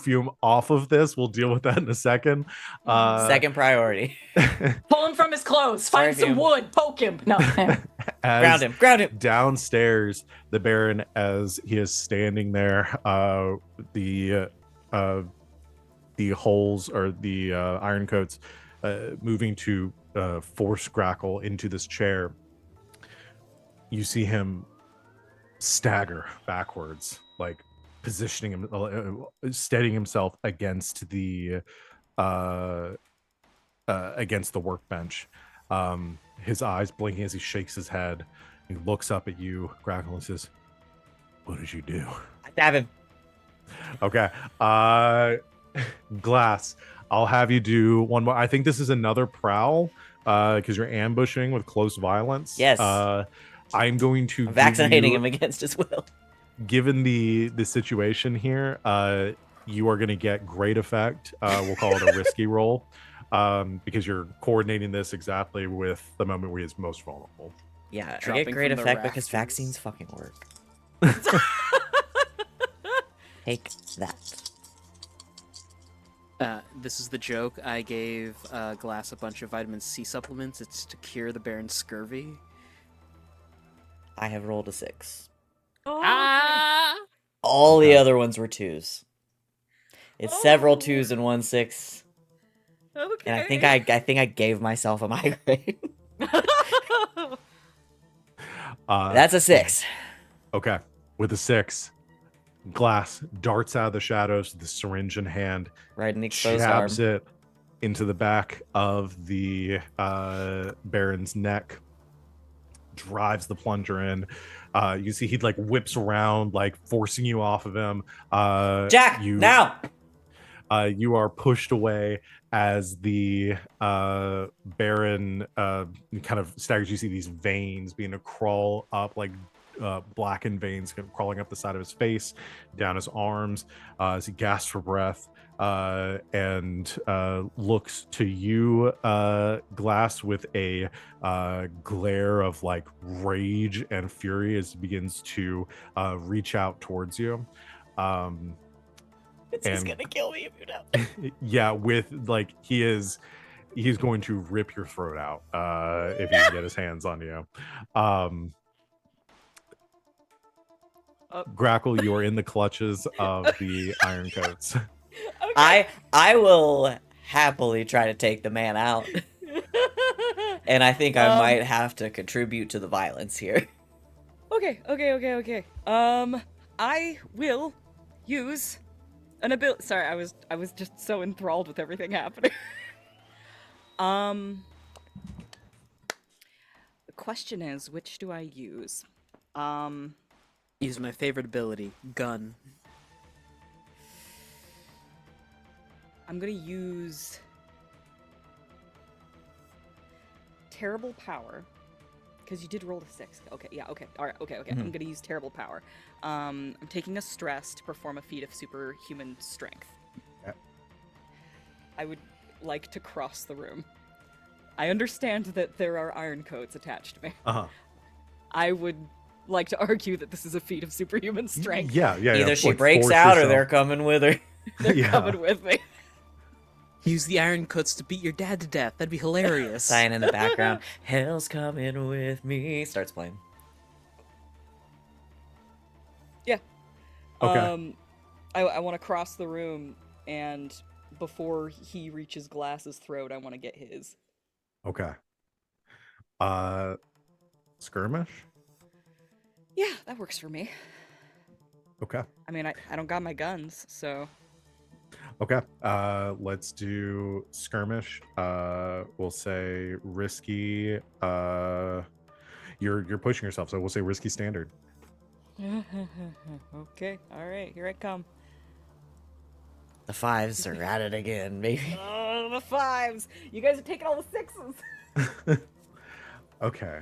Fume off of this. We'll deal with that in a second. Second priority. Pull him from his clothes. Sorry, Find some Fume. wood. Poke him. No. as Ground him. downstairs, the Baron, as he is standing there, the holes, or the iron coats, moving to force Grackle into this chair. You see him stagger backwards, like positioning him, steadying himself against the workbench. His eyes blinking as he shakes his head. He looks up at you, Grackle, and says, "What did you do?" I stab him. Okay. Glass, I'll have you do one more. I think this is another prowl, because you're ambushing with close violence. Yes. I'm going to I'm vaccinating give him you, against his will. given the situation here, you are going to get great effect. We'll call it a risky roll, because you're coordinating this exactly with the moment where he's most vulnerable. Yeah, I Dropping get great from the effect because rafters. vaccines fucking work. Take that. This is the joke. I gave Glass a bunch of vitamin C supplements. It's to cure the Baron's scurvy. I have rolled a 6. Oh, Ah! All the other ones were 2s. It's several 2s and 1 6, okay. and I think I gave myself a migraine. That's a 6. Okay. With a 6, Glass darts out of the shadows, the syringe in hand, Right in the exposed arm. jabs it into the back of the Baron's neck, drives the plunger in. You see he like whips around, like forcing you off of him. Jack, you now! you are pushed away as the Baron kind of staggers. You see these veins being to crawl up, like blackened veins kind of crawling up the side of his face, down his arms, as he gasps for breath, and looks to you, Glass, with a glare of like rage and fury as he begins to reach out towards you. It's just And- gonna kill me if you don't. Yeah, with like he's going to rip your throat out if he can get his hands on you. Grackle, you are in the clutches of the Iron Coats. I will happily try to take the man out, and I think I might have to contribute to the violence here. Okay. I will use an ability. Sorry, I was just so enthralled with everything happening. The question is, which do I use? Use my favorite ability, gun. I'm gonna use terrible power because you did roll a 6. Okay, yeah, okay, all right, okay. I'm gonna use terrible power. I'm taking a stress to perform a feat of superhuman strength. Okay. I would like to cross the room. I understand that there are iron coats attached to me. I would like to argue that this is a feat of superhuman strength. Yeah. Either she like, breaks force out or yourself. they're coming with her. They're coming with me. Use the iron cuts to beat your dad to death. That'd be hilarious. Sign in the background. Hell's coming with me. Starts playing. Yeah. Okay. I want to cross the room, and before he reaches Glass's throat, I want to get his. Okay. Skirmish? Yeah, that works for me. Okay. I mean, I don't got my guns, so... Okay. Let's do skirmish. We'll say risky. You're pushing yourself, so we'll say risky standard. Okay, alright, here I come. The 5s are at it again, baby. Oh, the 5s! You guys are taking all the 6s! Okay.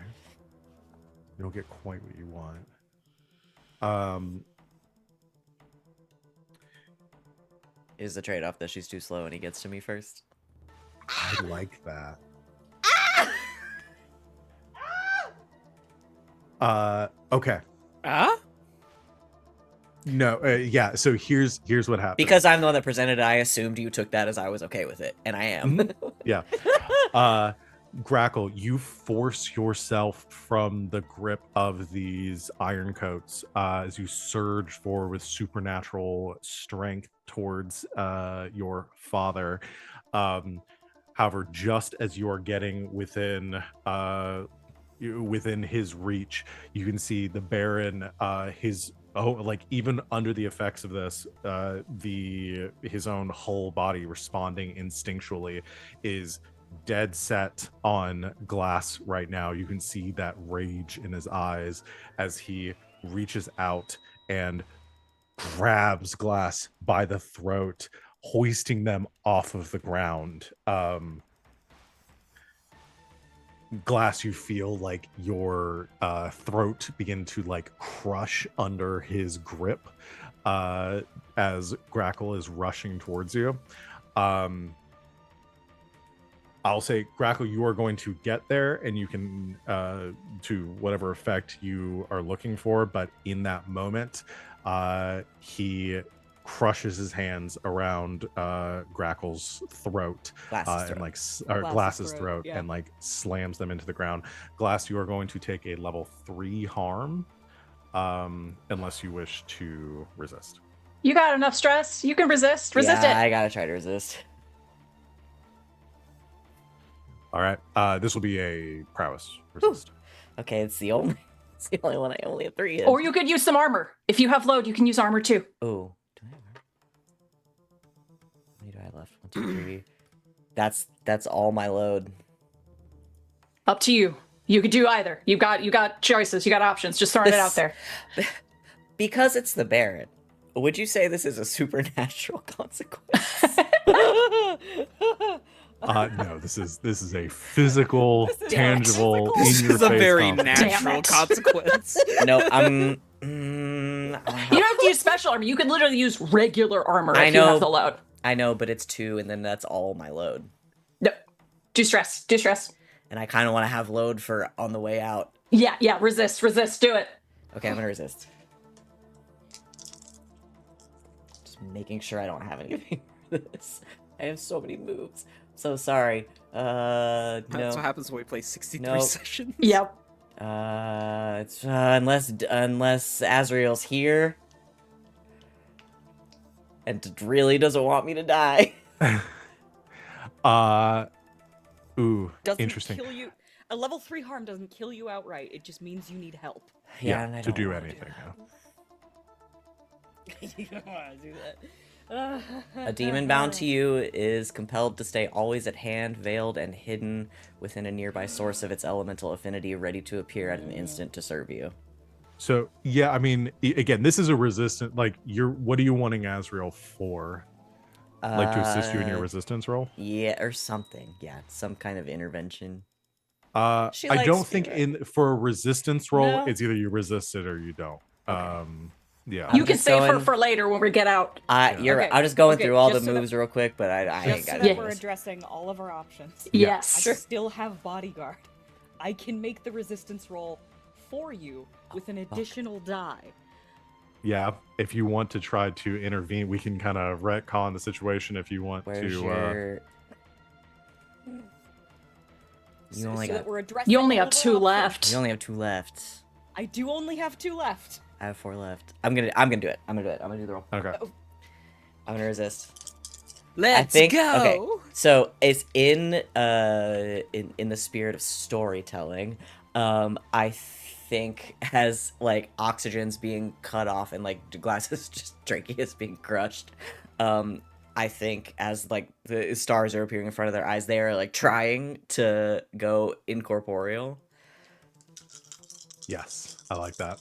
You don't get quite what you want. Is the trade-off that she's too slow and he gets to me first? I like that. Okay. No, yeah, so here's what happened. Because I'm the one that presented it, I assumed you took that as I was okay with it, and I am. Yeah. Grackle, you force yourself from the grip of these iron coats as you surge forward with supernatural strength towards your father. However, just as you are getting within his reach, you can see the Baron, even under the effects of this, his own whole body responding instinctually is dead set on Glass right now. You can see that rage in his eyes as he reaches out and grabs Glass by the throat, hoisting them off of the ground. Glass, you feel like your throat begin to like crush under his grip as Grackle is rushing towards you. I'll say, Grackle, you are going to get there and you can to whatever effect you are looking for, but in that moment he crushes his hands around Grackle's throat, Glass's and throat. like Glass's Glass's throat, throat, yeah. and like slams them into the ground. Glass, you are going to take a level 3 harm unless you wish to resist. You got enough stress. You can resist. Resist Yeah, it. I gotta try to resist. All right, this will be a prowess resist. Okay, it's the only one I only have 3 in. Or you could use some armor. If you have load, you can use armor too. Oh, do I have armor? How many do I have left? 1, 2, 3. That's all my load. Up to you. You could do either. You got choices. You got options. Just throwing it out there. Because it's the Baron, would you say this is a supernatural consequence? No, this is a physical, This is tangible, physical. This in your is a face very consequence. natural it. consequence. No, I'm. You don't have to use special armor. You could literally use regular armor I if you know. have the load. I know, but it's 2, and then that's all my load. No. Do stress. Do stress. And I kind of want to have load for on the way out. Yeah. Resist. Do it. Okay, I'm gonna resist. Just making sure I don't have anything for this. I have so many moves. So sorry. That's what No. happens when we play 63 Nope. sessions. Yep. It's unless Azrael's here, and really doesn't want me to die. Ooh, Doesn't interesting. kill you. A level 3 harm doesn't kill you outright. It just means you need help. Yeah, and I to don't do wanna anything. Yeah. You don't want to do that. A demon bound to you is compelled to stay always at hand, veiled, and hidden within a nearby source of its elemental affinity, ready to appear at an instant to serve you. So yeah, I mean, again, this is a resistant. Like, what are you wanting Azrael for? Like to assist you in your Uh, resistance roll? Yeah, or something. Yeah, some kind of intervention. She I likes don't think spirit. for a resistance roll, No? it's either you resist it or you don't. Okay. Yeah. I'm You can just save her going- for later when we get out. You're. Okay, I'm just going okay, through all the just so that- moves real quick, but I ain't Just so got that it. we're addressing all of our options. Yes. I still have bodyguard. I can make the resistance roll for you with an additional die. Yeah. If you want to try to intervene, we can kind of retcon the situation if you want Where's to. your? You So only that got. we're addressing You only all have of our 2 options. left. You only have 2 left. I do only have 2 left. I have 4 left. I'm gonna do it. I'm gonna do the roll. Okay. I'm gonna resist. Let's think- go. okay. So it's in the spirit of storytelling. I think as like oxygen's being cut off and like glasses just drinking is being crushed. I think as like the stars are appearing in front of their eyes, they are like trying to go incorporeal Yes, I like that.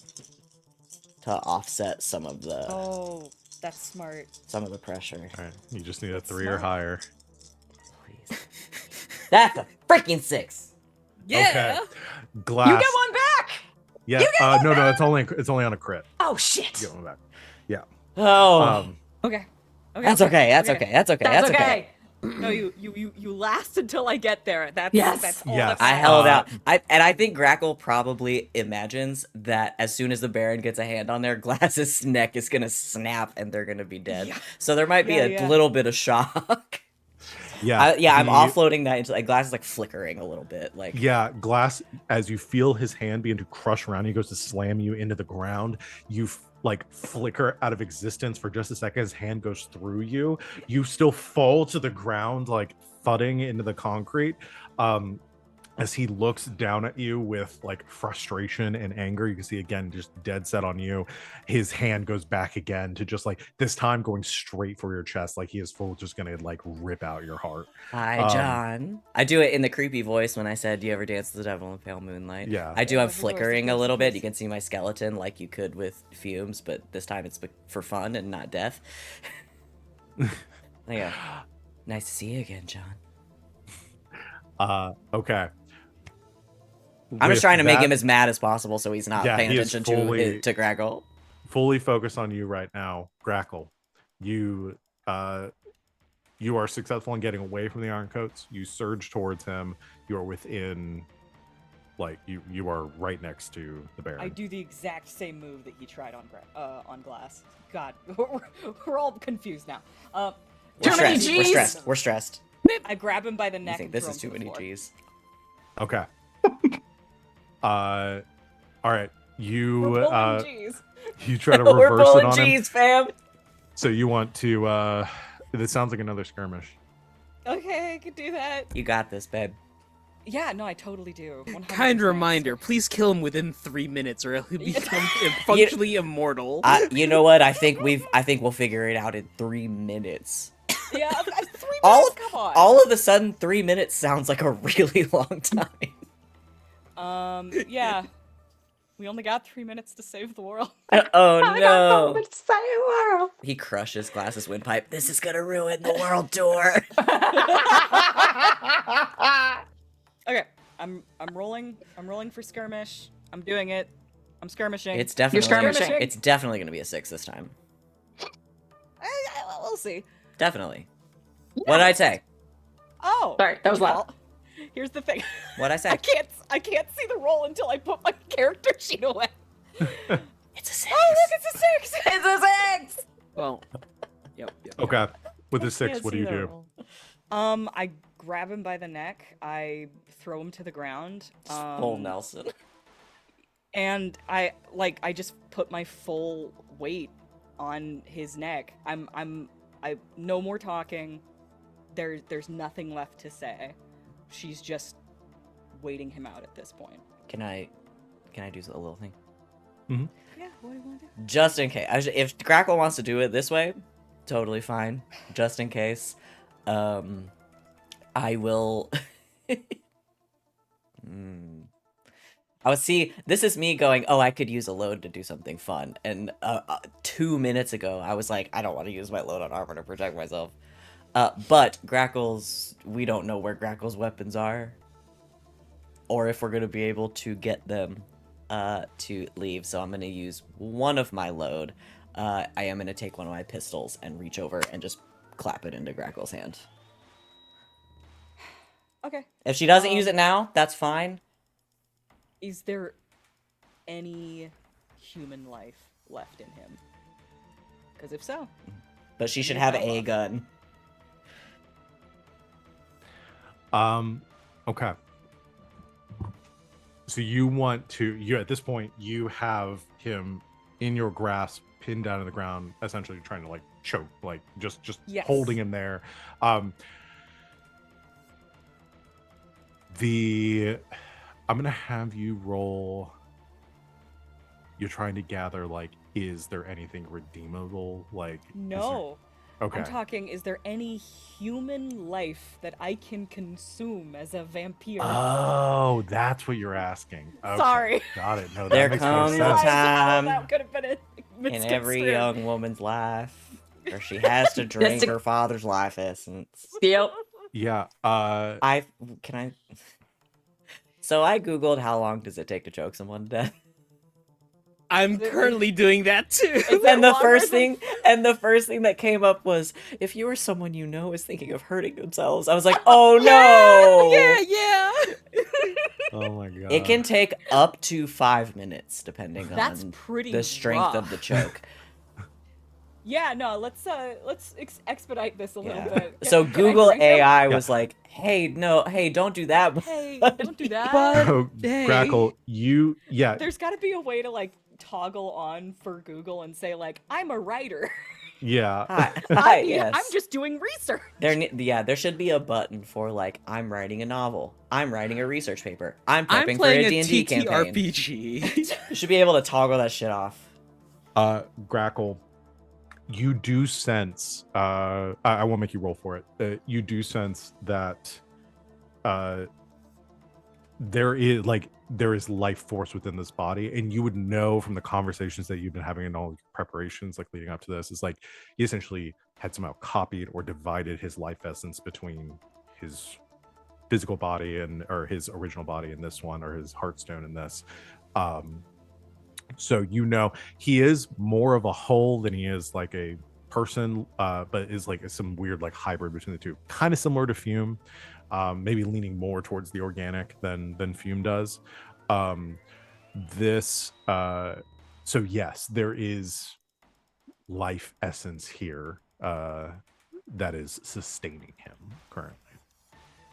to offset some of the Oh, that's smart. pressure. All right. You just need a That's 3 or smart. higher. Please. That's a freaking 6. Yeah. Glass. You get one back. Yeah. No. It's only on a crit. Oh You shit. get one back. Yeah. Oh, Okay. that's okay. That's okay. That's okay. That's That's okay. okay. No, you last until I get there. That's Yes. That's all Yes. that I matters. held Uh, out. I think Grackle probably imagines that as soon as the Baron gets a hand on their Glass's neck is gonna snap and they're gonna be dead. Yeah. So there might be Yeah, a yeah. little bit of shock. Yeah. I'm the- offloading that into like Glass is like flickering a little bit. Like Yeah, Glass, as you feel his hand begin to crush around, he goes to slam you into the ground. You like flicker out of existence for just a second. His hand goes through you. You still fall to the ground, like thudding into the concrete. As he looks down at you with like frustration and anger, you can see again just dead set on you. His hand goes back again to just like this time going straight for your chest, like he is full just gonna like rip out your heart. Hi, John. I do it in the creepy voice when I said, "Do you ever dance with the devil in pale moonlight?" Yeah. I do. Yeah, I'm the voice flickering a against little the bit. voice. You can see my skeleton like you could with fumes, but this time it's for fun and not death. Yeah. Nice to see you again, John. Okay. I'm With just trying to make that- him as mad as possible so he's not Yeah, paying he is attention fully- to Graggle. fully focus on you right now, Grackle. You are successful in getting away from the Iron Coats. You surge towards him. You are within, like you are right next to the Baron. I do the exact same move that he tried on Glass. God, we're all confused now. Too many We're Gs. stressed. We're stressed. I grab him by the You neck. think and this throw is him too to the many floor. G's? Okay. All right. You We're pulling Gs. you try to We're reverse it pulling on him. G's, fam. So you want to this sounds like another skirmish. Okay, I can do that. You got this, babe. Yeah, no, I totally do. 100%. Kind reminder, please kill him within 3 minutes or he'll become functionally immortal. You know what? I think we'll figure it out in 3 minutes. Yeah, 3 minutes. All- Come on. All of a sudden, 3 minutes sounds like a really long time. Yeah. We only got 3 minutes to save the world. Oh I got no! much to say, world. He crushes Glass's windpipe. This is gonna ruin the world tour. Okay, I'm rolling. I'm rolling for skirmish. I'm doing it. I'm skirmishing. It's definitely skirmishing. it's definitely gonna be a 6 this time. We'll see. Definitely. What'd I say? Oh, Sorry, that was loud. well, here's the thing. What'd I say? I can't see the roll until I put my character sheet away. It's a 6. Oh, look, it's a 6. It's a 6. Well, yep. Okay. With the I 6, can't what do see you the do? roll. I grab him by the neck. I throw him to the ground. Full Nelson. And I just put my full weight on his neck. I no more talking. There's nothing left to say. She's just waiting him out at this point. Can I do a little thing? Yeah, what do you want to do? Just in case. If Grackle wants to do it this way, totally fine. Just in case. I will... I would see, this is me going, oh, I could use a load to do something fun. And 2 minutes ago, I was like, I don't want to use my load on armor to protect myself. But Grackle's, we don't know where Grackle's weapons are. Or if we're going to be able to get them to leave. So I'm going to use one of my load. I am going to take one of my pistols and reach over and just clap it into Grackle's hand. Okay. If she doesn't use it now, that's fine. Is there any human life left in him? Because if so, But she should Use have that a one. gun. Okay. So you want to, at this point, you have him in your grasp, pinned down to the ground, essentially trying to like choke, like just Yes. holding him there. I'm gonna have you roll. You're trying to gather, like, is there anything redeemable? Like, no. Okay. I'm talking, is there any human life that I can consume as a vampire? Oh, that's what you're asking. Okay, Sorry. got it. No, that There makes more comes a sense. time that could have been a In every misconstrued. young woman's life, where she has to drink to- her father's life essence. Yep. Yeah. So I googled how long does it take to choke someone to death, I'm Is it currently doing that too. Is it and the longer first than- thing that came up was if you or someone you know is thinking of hurting themselves. I was like, oh no! Yeah. Oh my god. It can take up to 5 minutes depending That's on pretty the strength of the rough. choke. Yeah, no, let's expedite this a little Yeah. bit. So Can I Google drink him? AI was like, hey, don't do that. Hey, But- don't do that. Oh, Hey. Grackle, yeah. There's got to be a way to like toggle on for Google and say like, I'm a writer. Yeah. Hi, yes. I'm just doing research. There should be a button for like I'm writing a novel, I'm writing a research paper, I'm prepping I'm for a playing a D&D campaign. TTRPG. You should be able to toggle that shit off. Grackle, you do sense, I won't make you roll for it. You do sense that there is life force within this body, and you would know from the conversations that you've been having in all preparations like leading up to this, is like he essentially had somehow copied or divided his life essence between his physical body or his original body in this one, or his heartstone in this. So you know he is more of a whole than he is like a person, but is like some weird like hybrid between the two, kind of similar to Fume, maybe leaning more towards the organic than Fume does. So yes, there is life essence here that is sustaining him currently.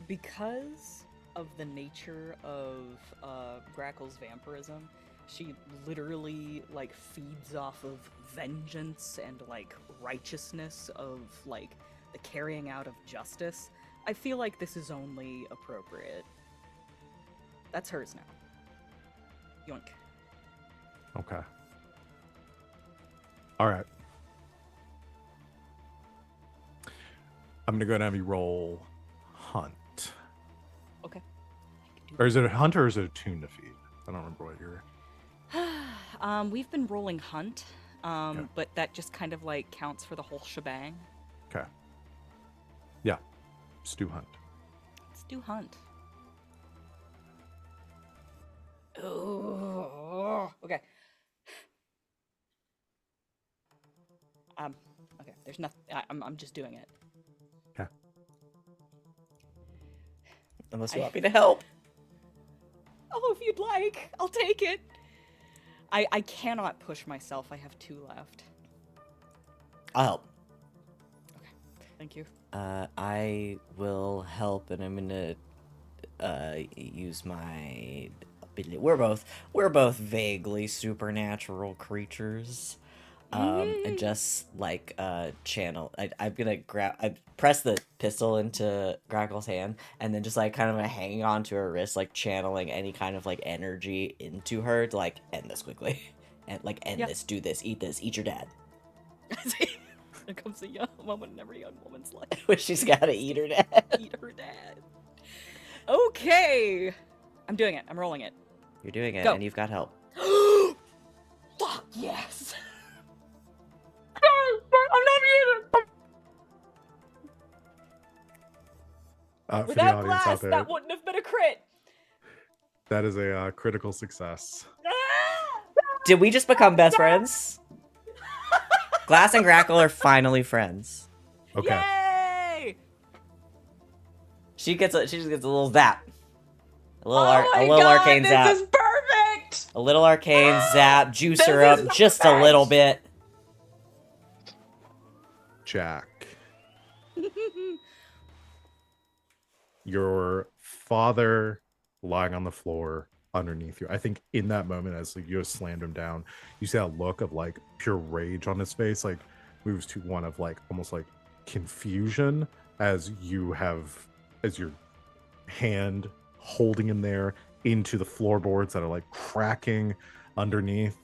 Because of the nature of Grackle's vampirism, she literally like feeds off of vengeance and like righteousness of like the carrying out of justice. I feel like this is only appropriate. That's hers now. Yoink. Okay. All right. I'm gonna go ahead and have you roll hunt. Okay. Or is it a hunt or is it a tune to feed? I don't remember what you're. We've been rolling hunt, but that just kind of like counts for the whole shebang. Okay. Yeah. Stew hunt. Let's do hunt. Oh, okay. Okay. There's nothing. I'm just doing it. Okay. Unless you want me to help. Oh, if you'd like, I'll take it. I cannot push myself. I have 2 left. I'll help. Okay. Thank you. I will help, and I'm gonna use my ability. We're both vaguely supernatural creatures. And just like channel. I'm gonna I press the pistol into Grackle's hand, and then just like kind of hanging on to her wrist, like channeling any kind of like energy into her to like end this quickly, and like end Yep. this, do this, eat your dad. There comes a young moment in every young woman's life. Where she's gotta eat her dad. Eat her dad. Okay. I'm doing it. I'm rolling it. You're doing it, Go. and you've got help. Fuck yes. For the Without audience out glass, there, that wouldn't have been a crit. that is a critical success. Did we just become best friends? Glass and Grackle are finally friends. Okay. Yay! She just gets a little zap. A little, Oh my a little God, arcane this zap. is perfect. A little arcane zap, juice This her up is the just a little best. bit. Jack. Your father lying on the floor underneath you. I think in that moment, as like, you have slammed him down, you see that look of like pure rage on his face, like moves to one of like almost like confusion as your hand holding him there into the floorboards that are like cracking underneath.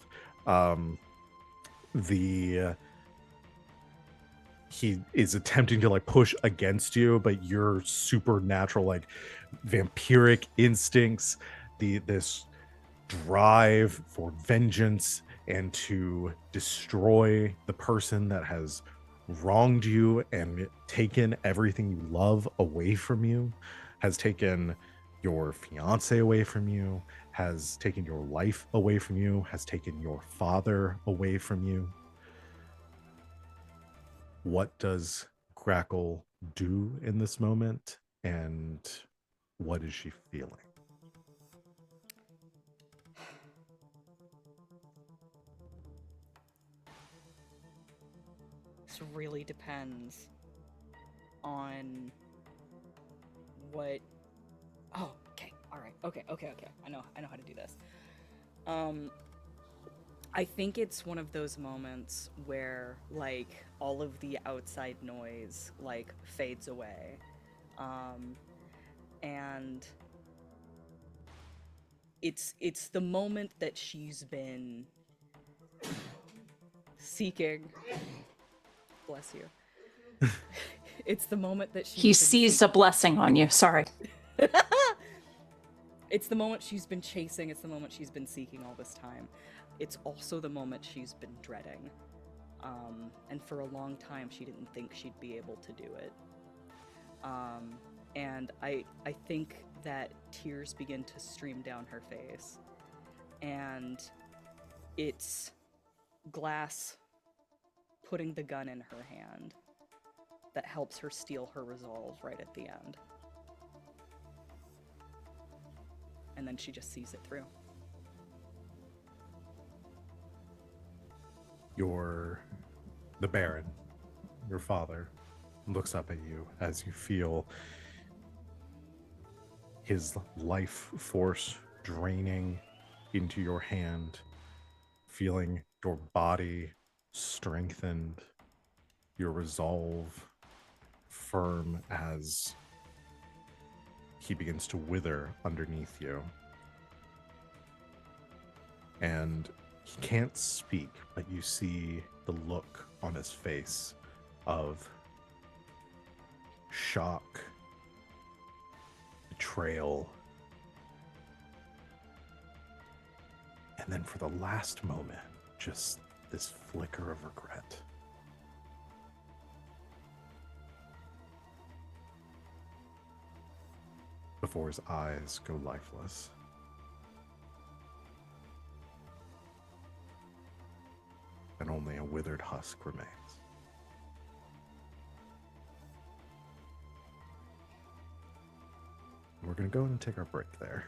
He is attempting to like push against you, but your supernatural like vampiric instincts, this drive for vengeance and to destroy the person that has wronged you and taken everything you love away from you, has taken your fiance away from you, has taken your life away from you, has taken your father away from you. What does Grackle do in this moment, and what is she feeling? This really depends on what. Oh, okay. All right. Okay. I know how to do this. I think it's one of those moments where like all of the outside noise like fades away. And it's the moment that she's been seeking. Bless you. It's the moment that He sees a blessing on you. Sorry. It's the moment she's been chasing. It's the moment she's been seeking all this time. It's also the moment she's been dreading. And for a long time, she didn't think she'd be able to do it. And I think that tears begin to stream down her face. And it's Glass putting the gun in her hand that helps her steel her resolve right at the end. And then she just sees it through. The Baron, your father, looks up at you as you feel his life force draining into your hand, feeling your body strengthened, your resolve firm as he begins to wither underneath you. And he can't speak, but you see the look on his face of shock, betrayal, And then for the last moment, just this flicker of regret. Before his eyes go lifeless. And only a withered husk remains. We're going to go and take our break there.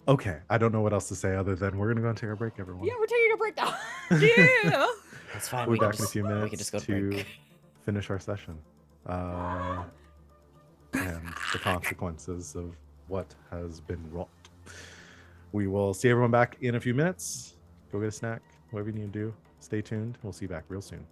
Okay, I don't know what else to say other than we're going to go and take our break, everyone. Yeah, we're taking a break now. Yeah. That's fine. We'll be can back in a just- few we can minutes just go to to break. finish our session. And the consequences of what has been wrought. We will see everyone back in a few minutes. Go get a snack, whatever you need to do. Stay tuned. We'll see you back real soon.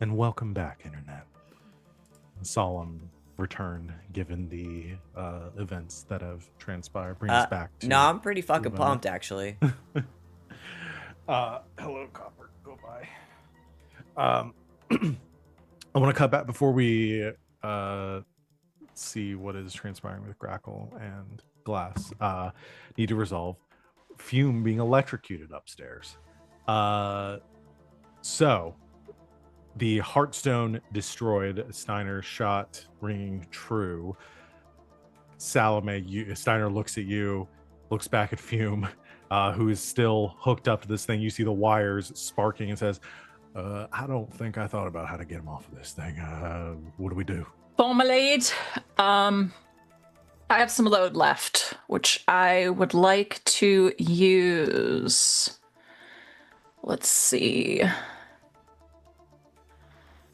And welcome back, Internet. A solemn return, given the events that have transpired. Bring us back to. No, I'm pretty fucking event. pumped, actually. Hello, Copper. Go by. I want to cut back before we see what is transpiring with Grackle and Glass. Need to resolve Fume being electrocuted upstairs. So the Heartstone destroyed. Steiner shot ringing true. Salome, Steiner looks at you, looks back at Fume, who is still hooked up to this thing. You see the wires sparking and says, I don't think I thought about how to get him off of this thing. What do we do? Formalade, I have some load left, which I would like to use. Let's see.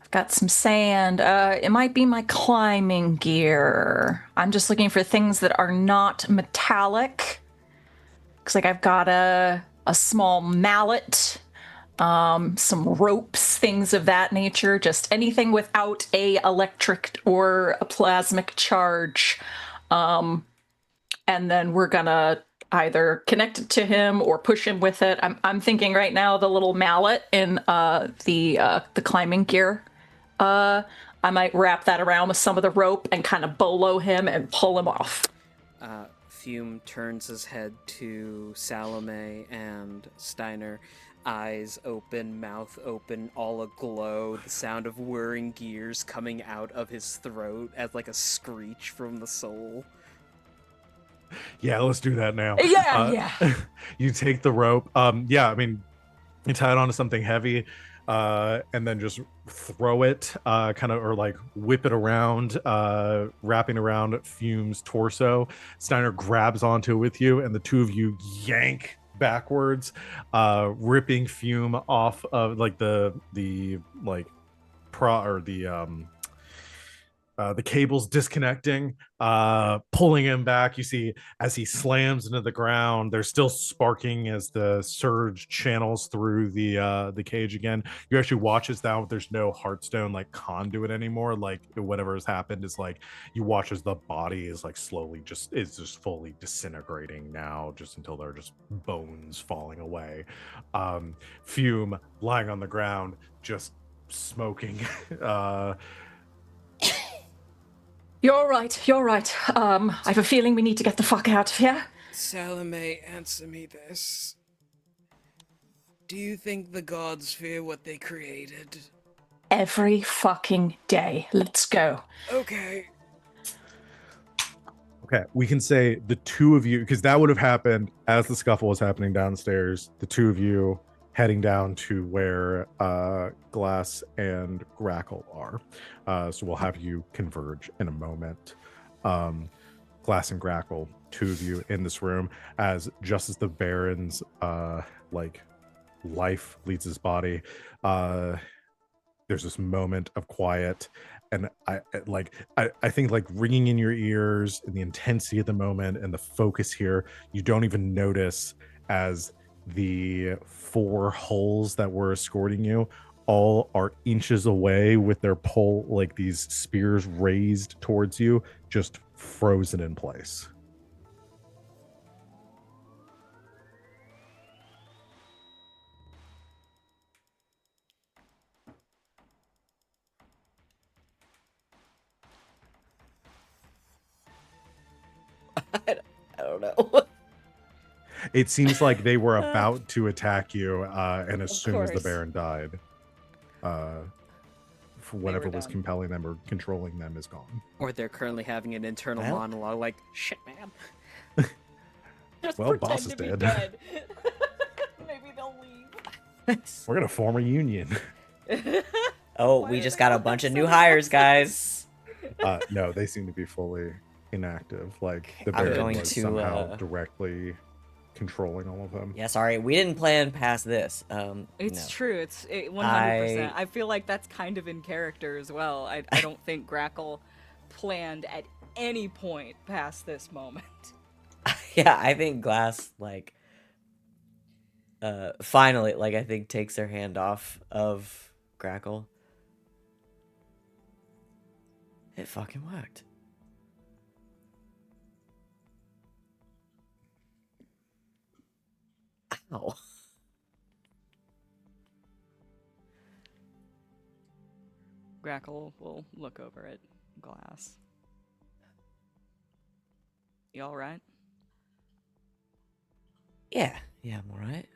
I've got some sand. It might be my climbing gear. I'm just looking for things that are not metallic. Looks like I've got a small mallet, some ropes, things of that nature. Just anything without a electric or a plasmic charge. And then we're gonna either connect it to him or push him with it. I'm thinking right now the little mallet in the climbing gear. I might wrap that around with some of the rope and kind of bolo him and pull him off. Fume turns his head to Salome and Steiner, eyes open, mouth open, all aglow, the sound of whirring gears coming out of his throat as like a screech from the soul. Yeah, let's do that now. Yeah. You take the rope. Yeah, I mean, you tie it onto something heavy, and then just throw it, kind of, or like whip it around, wrapping around Fume's torso. Steiner grabs onto it with you, and the two of you yank backwards, ripping Fume off of like the cables disconnecting, pulling him back. You see as he slams into the ground, there's still sparking as the surge channels through the cage again. You actually watch as now there's no Heartstone like conduit anymore. Like whatever has happened is like you watch as the body is like slowly just fully disintegrating now, just until they're just bones falling away. Fume lying on the ground, just smoking. You're right. I have a feeling we need to get the fuck out of here. Salome, answer me this. Do you think the gods fear what they created? Every fucking day. Let's go. Okay. Okay, we can say the two of you, because that would have happened as the scuffle was happening downstairs, the two of you heading down to where Glass and Grackle are. So we'll have you converge in a moment. Glass and Grackle, two of you in this room, as just as the Baron's life leaves his body, there's this moment of quiet, and I think like ringing in your ears, and the intensity of the moment and the focus here, you don't even notice as the four hulls that were escorting you all are inches away with their pole, like these spears raised towards you, just frozen in place. I don't know. It seems like they were about to attack you, and as soon as the course. Baron died, for whatever was done. compelling them or controlling them is gone. Or they're currently having an internal Well. monologue like, shit, man. Just Well, pretend boss is to be dead. dead. Maybe they'll leave. We're gonna form a union. Oh, Why we are just they got a all bunch of so new hires, guys. No, they seem to be fully inactive. Like the I'm Baron going was to, somehow directly controlling all of them. Yeah, sorry, we didn't plan past this. It's No. true. It's 100%. I- I feel like that's kind of in character as well. I don't think Grackle planned at any point past this moment. Yeah, I think Glass finally, I think takes her hand off of Grackle, It fucking worked. Ow. Grackle will look over at Glass. You all right? Yeah, I'm alright.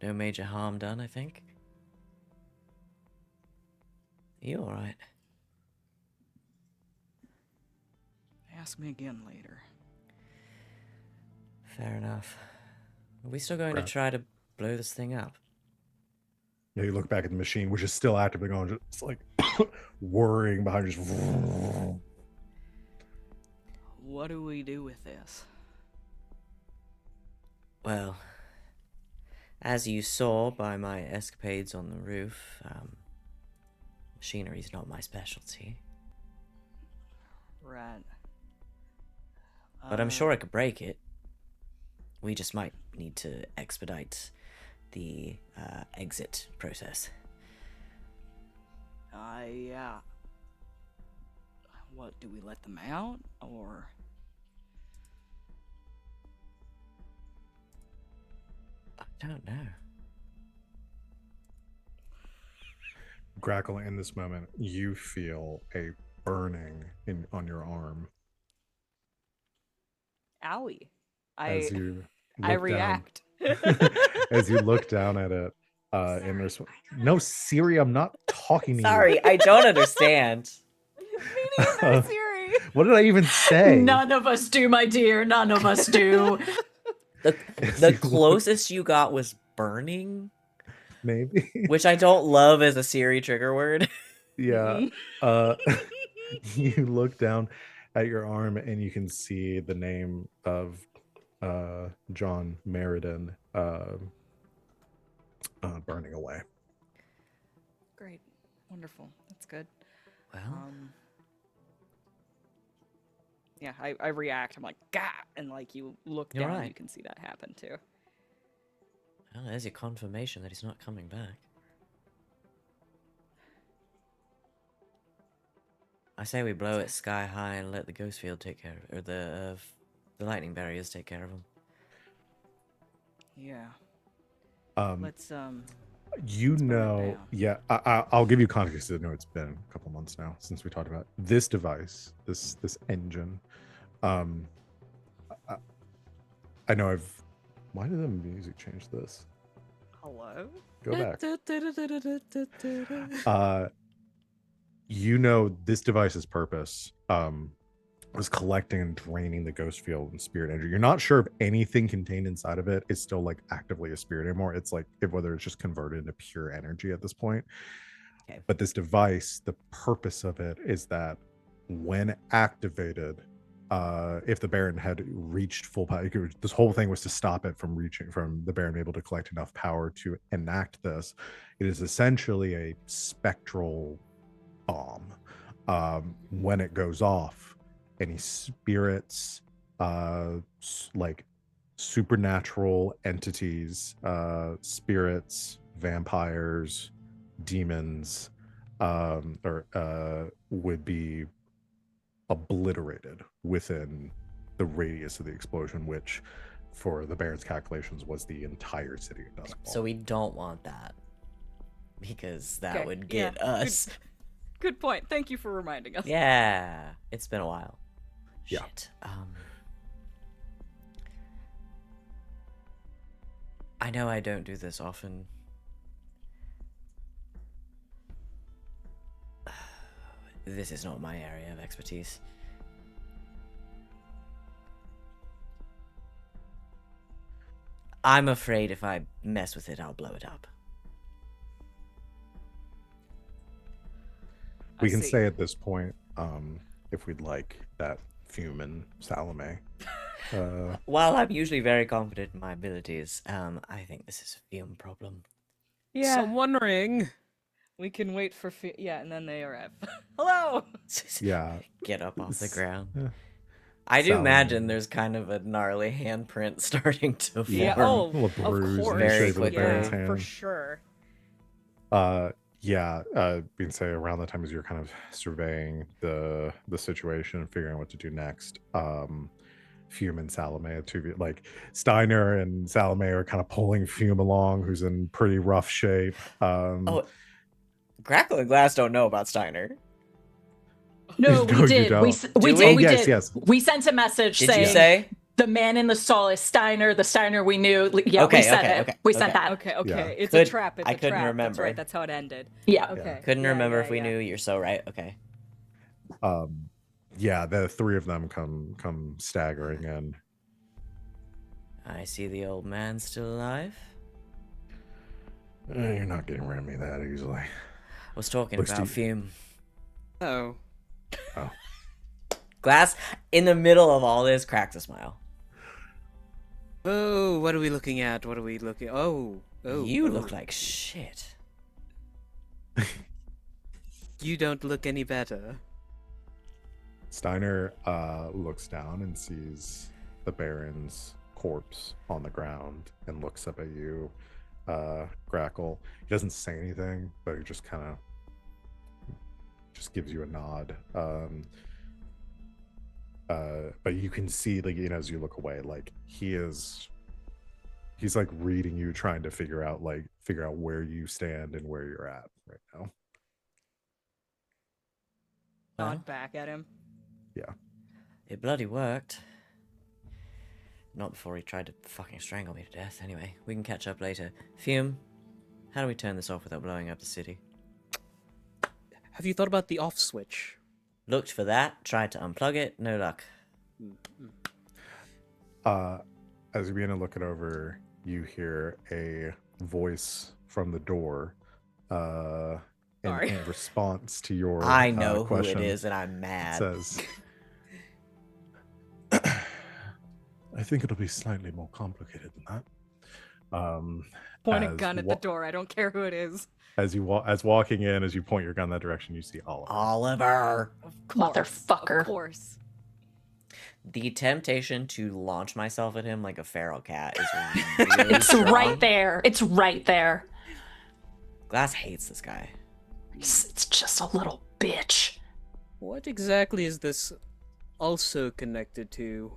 No major harm done, I think. You alright? Ask me again later. Fair enough. Are we still going to Right. try to blow this thing up? Yeah, you look back at the machine, which is still actively going, just like whirring behind you. Just What do we do with this? Well, as you saw by my escapades on the roof, machinery's not my specialty. Right. But I'm sure I could break it. We just might need to expedite the exit process. Yeah. What, do we let them out, or? I don't know. Grackle, in this moment, you feel a burning on your arm Owie. as you I look down. react. As you look down at it, and there's no Siri. I'm not talking to Sorry, I don't understand. Me neither, Siri. you. What did I even say? None of us do, my dear. None of us do. The closest you got was burning, Maybe. which I don't love as a Siri trigger word. Yeah. You look down at your arm and you can see the name of John Meriden burning away. Great. Wonderful. That's good. Well, Yeah, I react. I'm like, gah! And like you look You're down, right. you can see that happen too. well, there's your confirmation that he's not coming back. I say we blow it sky high and let the ghost field take care of, or the lightning barriers take care of him. Yeah. Um, Let's you burn it know, down. yeah, I'll give you context. I know it's been a couple months now since we talked about this device, this engine. I know why did the music change this? Hello? Go back. You know, this device's purpose was collecting and draining the ghost field and spirit energy. You're not sure if anything contained inside of it is still like actively a spirit anymore. It's like whether it's just converted into pure energy at this point. Okay. But this device, the purpose of it is that when activated, if the Baron had reached full power, this whole thing was to stop it from the Baron being able to collect enough power to enact this. It is essentially a spectral bomb. When it goes off, any spirits, like supernatural entities, spirits, vampires, demons, would be obliterated within the radius of the explosion, which for the Baron's calculations was the entire city of Duskwall. So we don't want that, because that Okay, would yeah, get us. Good point. Thank you for reminding us. Yeah, it's been a while. Yeah. Shit. I know I don't do this often. This is not my area of expertise. I'm afraid if I mess with it, I'll blow it up. We I can see. say at this point, if we'd like, that Fume and Salome. While I'm usually very confident in my abilities, I think this is a Fume problem. Yeah. So I'm wondering. We can wait for yeah, and then they arrive. Hello. Yeah. Get up off the S- ground. yeah. I do Salome. imagine there's kind of a gnarly handprint starting to form. Yeah. Oh, Little of bruise in the course. Very shape of the quickly. Baron's Yeah, for hand. sure. Yeah, being say around the time as you're kind of surveying the situation and figuring out what to do next, Fume and Salome, like Steiner and Salome are kind of pulling Fume along, who's in pretty rough shape. Oh, Grackle and Glass don't know about Steiner. No, we No, you did. don't. We Do did. we? We Yes, did. yes. We sent a message Did saying you say? the man in the stall is Steiner. The Steiner we knew. Yeah, Okay, we said okay, it. okay, We sent okay. that. Okay, okay. Yeah. It's Could- a trap. It's I a couldn't trap. That's remember. right. That's how it ended. Yeah. Okay. Couldn't Yeah, remember yeah, if we yeah. knew. You're so right. Okay. Yeah, the three of them come staggering in. I see the old man still alive. You're not getting rid of me that easily. I was talking Looks about to- Fume. Oh. Glass, in the middle of all this, cracks a smile. Oh, what are we looking at? What are we looking? Oh. You look like shit. You don't look any better. Steiner looks down and sees the Baron's corpse on the ground and looks up at you, Grackle. He doesn't say anything, but he just kind of just gives you a nod. But you can see, like, as you look away, like he's like reading you, trying to figure out where you stand and where you're at right now. Well, Nod back at him. it bloody worked. Not before he tried to fucking strangle me to death. Anyway, we can catch up later. Fume, how do we turn this off without blowing up the city? Have you thought about the off switch? Looked for that, tried to unplug it, no luck. As you begin to look it over, you hear a voice from the door. Sorry. In response to your I know who question, it is, and I'm it mad. says, I think it'll be slightly more complicated than that. Point a as gun at the door. I don't care who it is. As walking in, as you point your gun in that direction, you see Oliver. Oliver! Of course. Motherfucker. Of course. The temptation to launch myself at him like a feral cat is really It's strong. right there. It's right there. Glass hates this guy. It's just a little bitch. What exactly is this also connected to?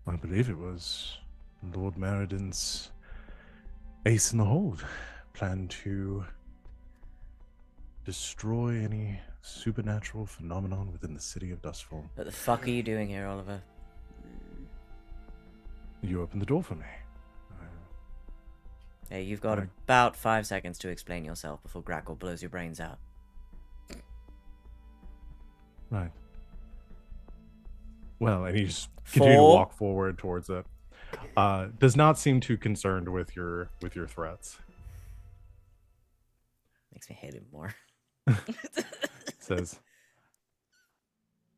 I believe it was Lord Merridin's ace in the hold. Plan to destroy any supernatural phenomenon within the city of Dustfall. What the fuck are you doing here, Oliver? You opened the door for me. Hey, you've got Right. about 5 seconds to explain yourself before Grackle blows your brains out. Right. Well, and you just continue to 4. walk forward towards it. Does not seem too concerned with your threats. Makes me hate him more. Says,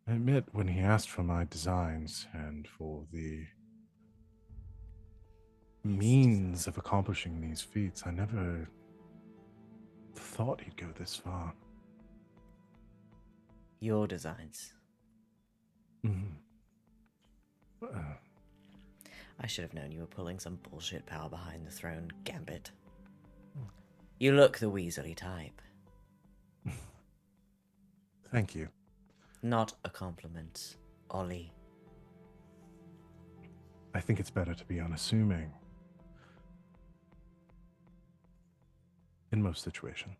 I admit when he asked for my designs and for the means of accomplishing these feats, I never thought he'd go this far. Your designs. Mhm. I should have known you were pulling some bullshit power behind the throne gambit. You look the Weasley type. Thank you. Not a compliment, Ollie. I think it's better to be unassuming. In most situations.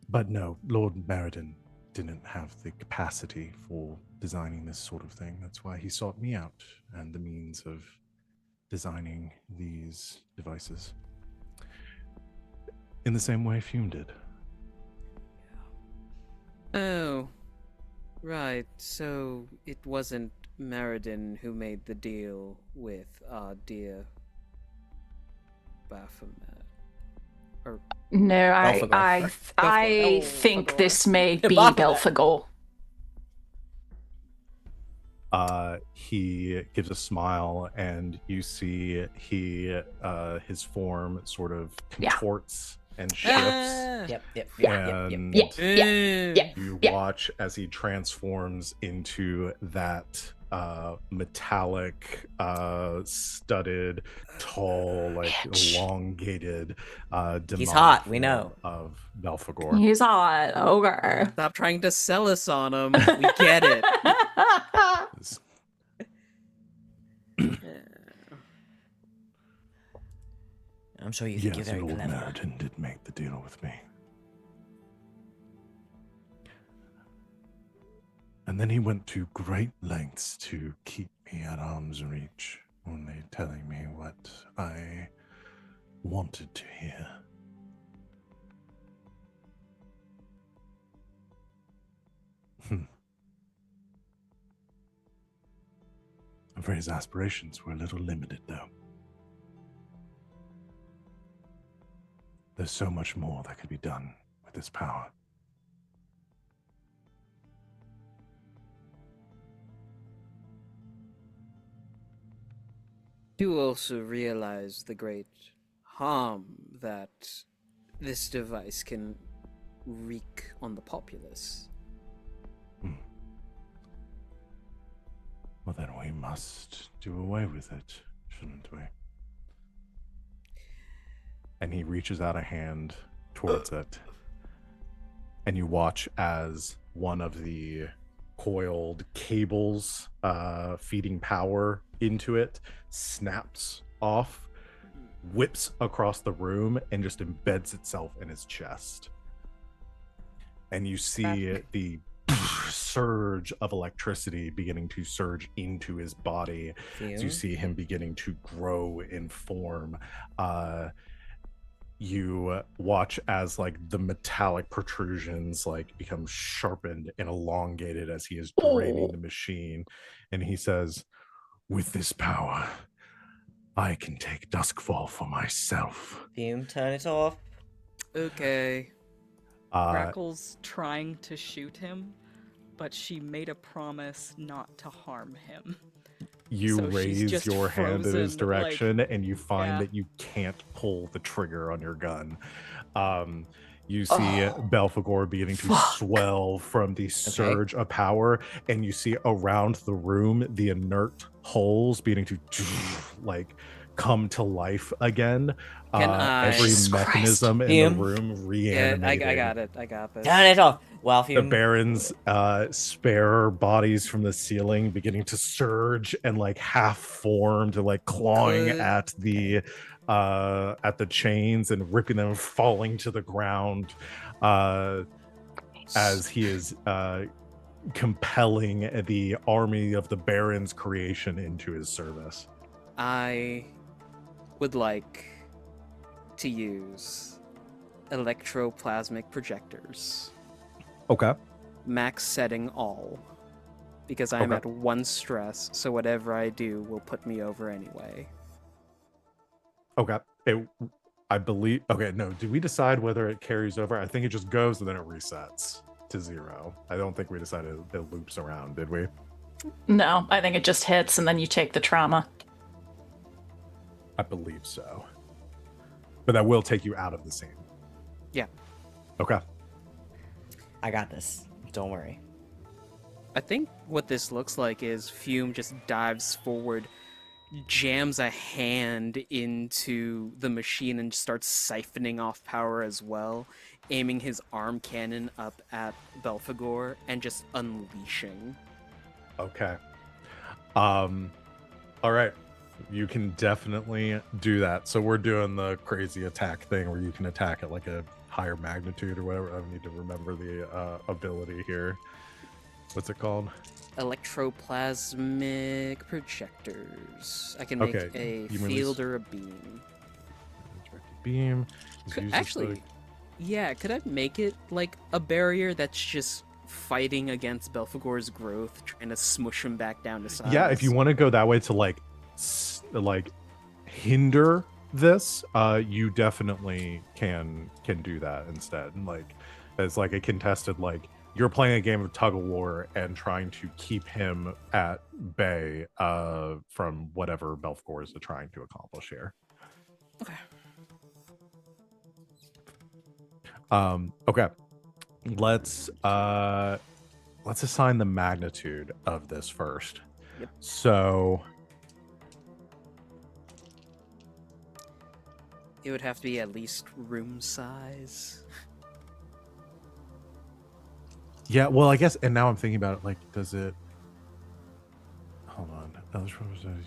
But no, Lord Meriden didn't have the capacity for designing this sort of thing. That's why he sought me out and the means of designing these devices. In the same way Fume did. Oh. Right, so it wasn't Meriden who made the deal with our dear Baphomet. No, Belphegor. I think Belphegor. this may be Baphomet. Belphegor. He gives a smile, and you see his form sort of Yeah. contorts and shifts. Ah! Yep. And Yeah. Yeah. you Yeah. watch as he transforms into that metallic, studded, tall, like Bitch. elongated, He's demonic hot, we form know. of Belphegor. He's hot. Ogre. Stop trying to sell us on him. We get it. I'm sure you think you're Yes, very Lord clever. Meriden did make the deal with me. And then he went to great lengths to keep me at arm's reach, only telling me what I wanted to hear. I'm afraid his aspirations were a little limited, though. There's so much more that could be done with this power. You also realize the great harm that this device can wreak on the populace. Well, then we must do away with it, shouldn't we? And he reaches out a hand towards it. And you watch as one of the coiled cables feeding power into it snaps off, whips across the room, and just embeds itself in his chest. And you see the surge of electricity beginning to surge into his body as you see him beginning to grow in form. You watch as like the metallic protrusions like become sharpened and elongated as he is draining the machine, and he says, "With this power, I can take Duskfall for myself." Fume, turn it off. Okay. Crackle's trying to shoot him, but she made a promise not to harm him. You So she's raise just your hand in his frozen, direction, and you find yeah. that you can't pull the trigger on your gun. You see Belphegor beginning to swell from the surge of power, and you see around the room the inert holes beginning to like come to life again. Can I- Every Jesus mechanism Christ. in the Fume? room Yeah, reanimating. I got it. I got this. Turn it off. While The Fume. Baron's spare bodies from the ceiling beginning to surge and like half formed and like clawing Could- at the chains and ripping them, falling to the ground as he is compelling the army of the Baron's creation into his service. I would like to use electroplasmic projectors. Okay. Max setting all. Because I'm Okay. at 1 stress, so whatever I do will put me over anyway. Okay. I believe. Okay, no. Did we decide whether it carries over? I think it just goes and then it resets to 0. I don't think we decided it loops around, did we? No, I think it just hits and then you take the trauma. I believe so. But that will take you out of the scene. Yeah. Okay. I got this. Don't worry. I think what this looks like is Fume just dives forward, jams a hand into the machine and starts siphoning off power as well, aiming his arm cannon up at Belphegor and just unleashing. Okay. All right. You can definitely do that. So we're doing the crazy attack thing where you can attack at like a higher magnitude or whatever. I need to remember the ability here. What's it called? Electroplasmic projectors. I can make Okay, a you field release- or a beam. Directed beam. Just use this Actually, to- yeah, could I make it like a barrier that's just fighting against Belphegor's growth, trying to smush him back down to size? yeah, if you want to go that way to like hinder this, you definitely can do that instead. Like it's like a contested, like you're playing a game of tug of war and trying to keep him at bay from whatever Belphegor is trying to accomplish here. Okay. Okay. Let's assign the magnitude of this first. Yep. So It would have to be at least room size. yeah, well, I guess, and now I'm thinking about it, like, does it? Hold on.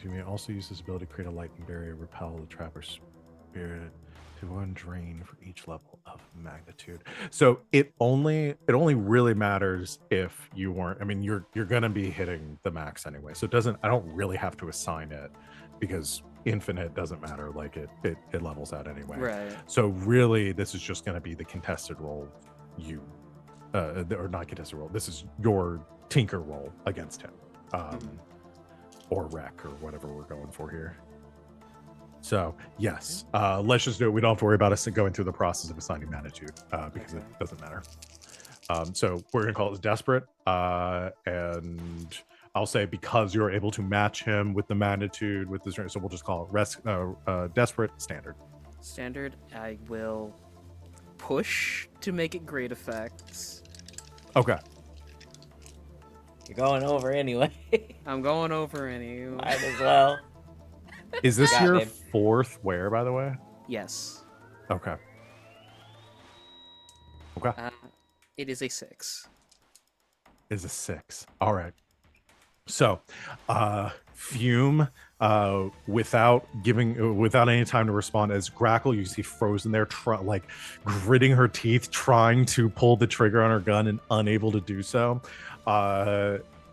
You may also use this ability to create a lightning barrier, repel the trapper spirit to one drain for each level of magnitude. So it only really matters if you weren't. I mean, you're gonna be hitting the max anyway, so it doesn't. I don't really have to assign it because infinite doesn't matter. Like it levels out anyway. Right. So really, this is just gonna be the contested roll. Or not contested roll. This is your tinker roll against him. Or wreck or whatever we're going for here. So yes, let's just do it. We don't have to worry about us going through the process of assigning magnitude because it doesn't matter. So we're gonna call it desperate, and I'll say because you're able to match him with the magnitude with this, so we'll just call it desperate standard. Standard. I will push to make it great effects. Okay. You're going over anyway. I'm going over any. Might as well. Is this Got your it. fourth wear, by the way? Yes. Okay. It is a 6. Is a 6. All right. So, Fume, without any time to respond, as Grackle, you see frozen there, like gritting her teeth, trying to pull the trigger on her gun and unable to do so.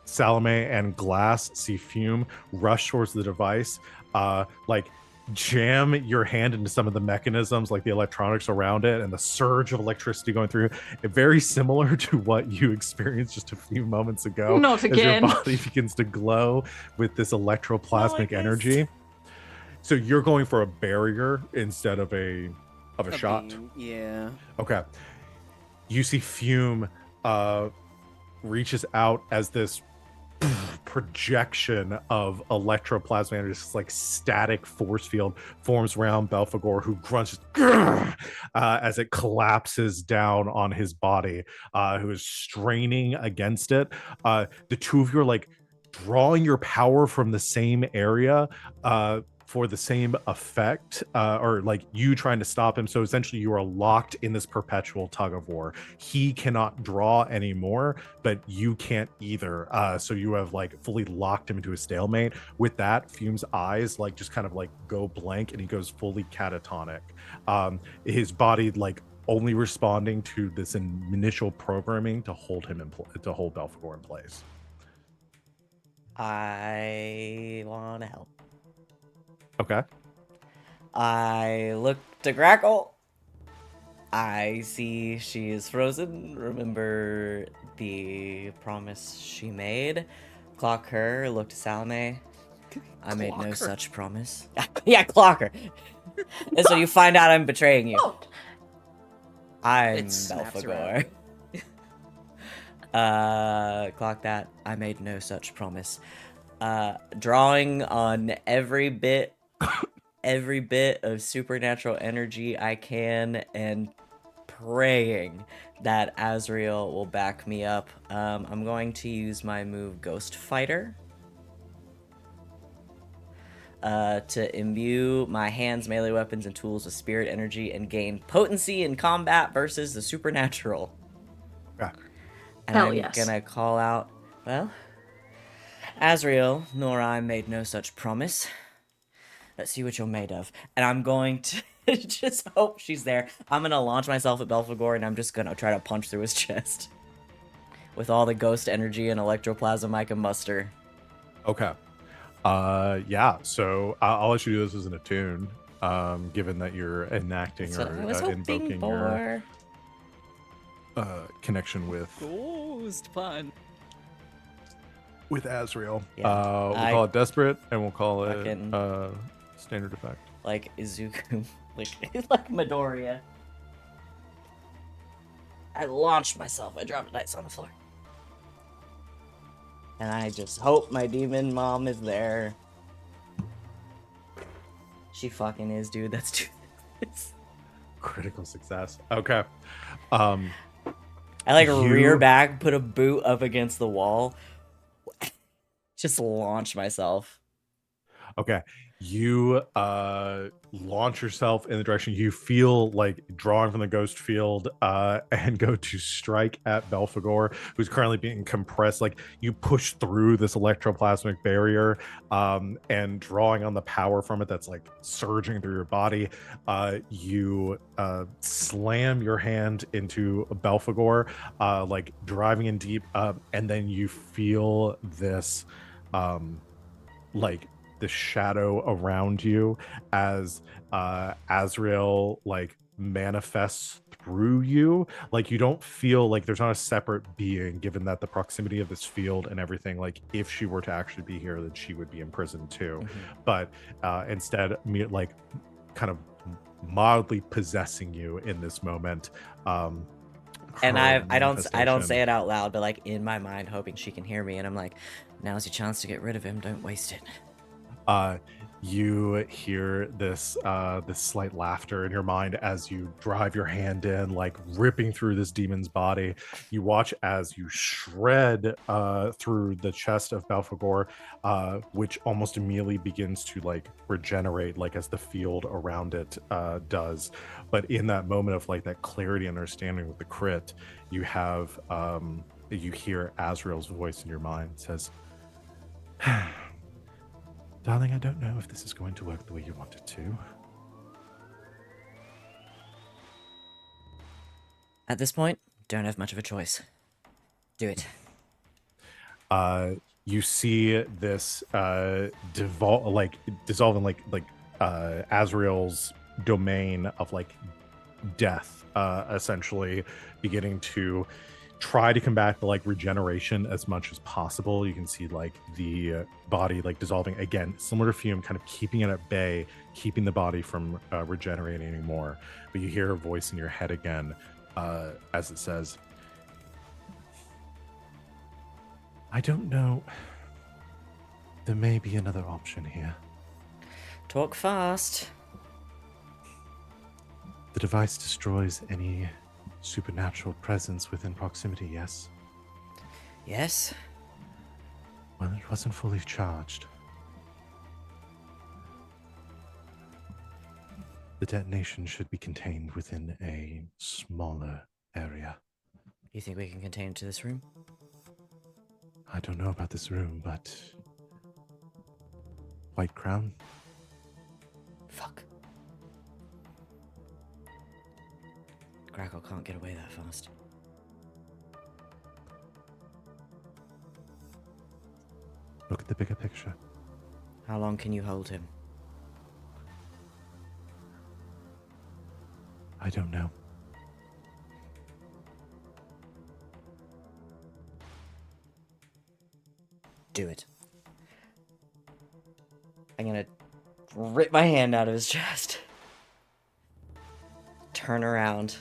Salome and Glass see Fume rush towards the device, like jam your hand into some of the mechanisms, like the electronics around it, and the surge of electricity going through. Very similar to what you experienced just a few moments ago. Not As again. your body begins to glow with this electroplasmic energy. So you're going for a barrier instead of a shot. Beam, yeah. Okay. You see Fume reaches out as this projection of electroplasmic energy, this like static force field forms around Belphegor, who grunts as it collapses down on his body, who is straining against it. The two of you are like drawing your power from the same area for the same effect, or like you trying to stop him. So essentially you are locked in this perpetual tug of war. He cannot draw anymore, but you can't either. So you have like fully locked him into a stalemate. With that, Fume's eyes like just kind of like go blank and he goes fully catatonic. His body like only responding to this initial programming to hold him to hold Belphegor in place. I want to help. Okay. I look to Grackle. I see she is frozen. Remember the promise she made. Clock her. Look to Salome. I made Clock no her. such promise. Yeah, clock her. And so you find out I'm betraying you. Oh, I'm It snaps Belphegor. Clock that. I made no such promise. Drawing on every bit of supernatural energy I can and praying that Azrael will back me up. I'm going to use my move Ghost Fighter to imbue my hands, melee weapons, and tools with spirit energy and gain potency in combat versus the supernatural. Yeah. And Hell I'm yes. gonna call out, well, Azrael, nor I made no such promise. Let's see what you're made of. And I'm going to just hope she's there. I'm gonna launch myself at Belphegor and I'm just gonna try to punch through his chest. With all the ghost energy and electroplasm I can muster. Okay. Yeah, so I'll let you do this as an attune, given that you're enacting That's what or I was hoping invoking your for. connection with Ghost fun. Azrael. Yeah, We'll I call it desperate, and we'll call it fucking- standard effect. Like Izuku. like Midoriya. I launched myself. I dropped dice on the floor. And I just hope my demon mom is there. She fucking is, dude. That's too. Critical success. Okay. I like You- rear back, put a boot up against the wall. Just launch myself. Okay. You launch yourself in the direction you feel like drawing from the ghost field and go to strike at Belphegor, who's currently being compressed. Like you push through this electroplasmic barrier and drawing on the power from it that's like surging through your body. You slam your hand into Belphegor, like driving in deep, and then you feel this like the shadow around you as Azrael like manifests through you. Like you don't feel like there's not a separate being, given that the proximity of this field and everything, like if she were to actually be here, then she would be imprisoned too. But instead like kind of mildly possessing you in this moment. And her I don't say manifestation. it out loud, but like in my mind, hoping she can hear me. And I'm like, now's your chance to get rid of him. Don't waste it. You hear this this slight laughter in your mind as you drive your hand in, like ripping through this demon's body. You watch as you shred through the chest of Belphegor, which almost immediately begins to like regenerate, like as the field around it does. But in that moment of like that clarity and understanding with the crit, you have you hear Azrael's voice in your mind. It says, darling, I don't know if this is going to work the way you want it to. At this point, don't have much of a choice. Do it. You see this dissolving like Azrael's domain of like death, essentially beginning to try to combat the like regeneration as much as possible. You can see like the body like dissolving again, similar to Fume, kind of keeping it at bay, keeping the body from regenerating anymore. But you hear a voice in your head again as it says, I don't know. There may be another option here. Talk fast. The device destroys any supernatural presence within proximity, yes? Yes? Well, it wasn't fully charged. The detonation should be contained within a smaller area. You think we can contain it to this room? I don't know about this room, but... White Crown? Fuck. Grackle can't get away that fast. Look at the bigger picture. How long can you hold him? I don't know. Do it. I'm gonna rip my hand out of his chest. Turn around.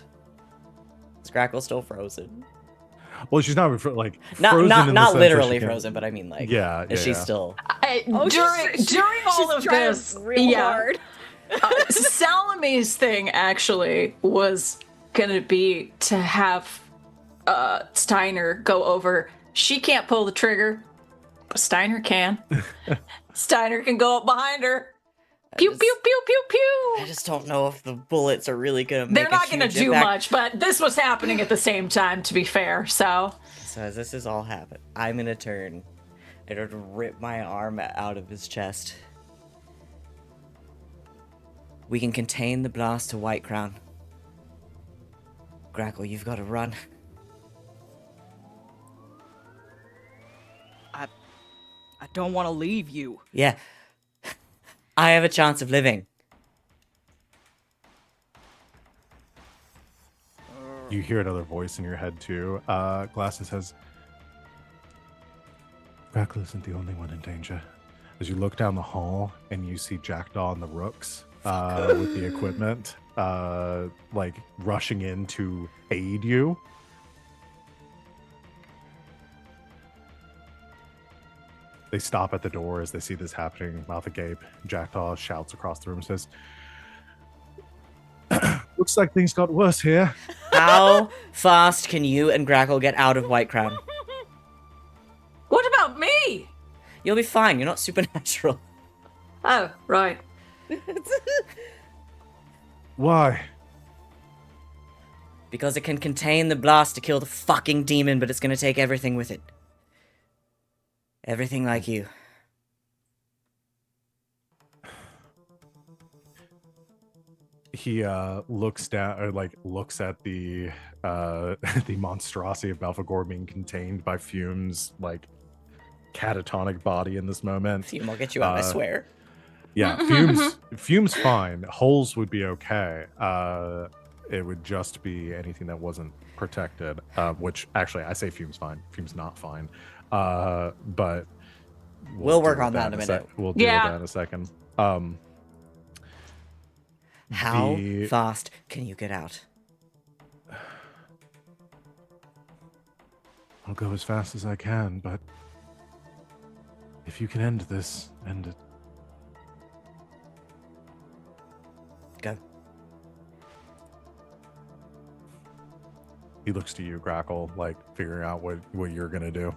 Is Grackle still frozen? Well, she's not like Not frozen in the not sense that literally she can't- frozen, but I mean like Yeah, is she yeah. still During all of this, hard. Salame's thing actually was gonna be to have Steiner go over. She can't pull the trigger, but Steiner can. Steiner can go up behind her. Pew just- pew pew pew I pew. just don't know if the bullets are really gonna make They're not a gonna huge do impact. much, but this was happening at the same time. To be fair, so So as this is all happening, I'm gonna turn and rip my arm out of his chest. We can contain the blast to White Crown. Grackle, you've got to run. I don't want to leave you. Yeah. I have a chance of living. You hear another voice in your head too. Glasses says, Grackle isn't the only one in danger. As you look down the hall and you see Jackdaw and the Rooks with the equipment, like rushing in to aid you. They stop at the door as they see this happening, mouth agape. Jackdaw shouts across the room, says, looks like things got worse here. How fast can you and Grackle get out of White Crown? what about me? You'll be fine. You're not supernatural. Oh, right. Why? Because it can contain the blast to kill the fucking demon, but it's gonna take everything with it. Everything like you. He looks down, or like looks at the the monstrosity of Belphegor being contained by Fume's like catatonic body in this moment. Fume will get you out, I swear. Yeah, Fume's fine. Holes would be okay. It would just be anything that wasn't protected. Which actually, I say Fume's fine. Fume's not fine. But We'll work deal on with that in a minute. We'll deal Yeah. with that in a second. How The- fast can you get out? I'll go as fast as I can, but if you can end this, end it. Go. He looks to you, Grackle, like figuring out what you're gonna do.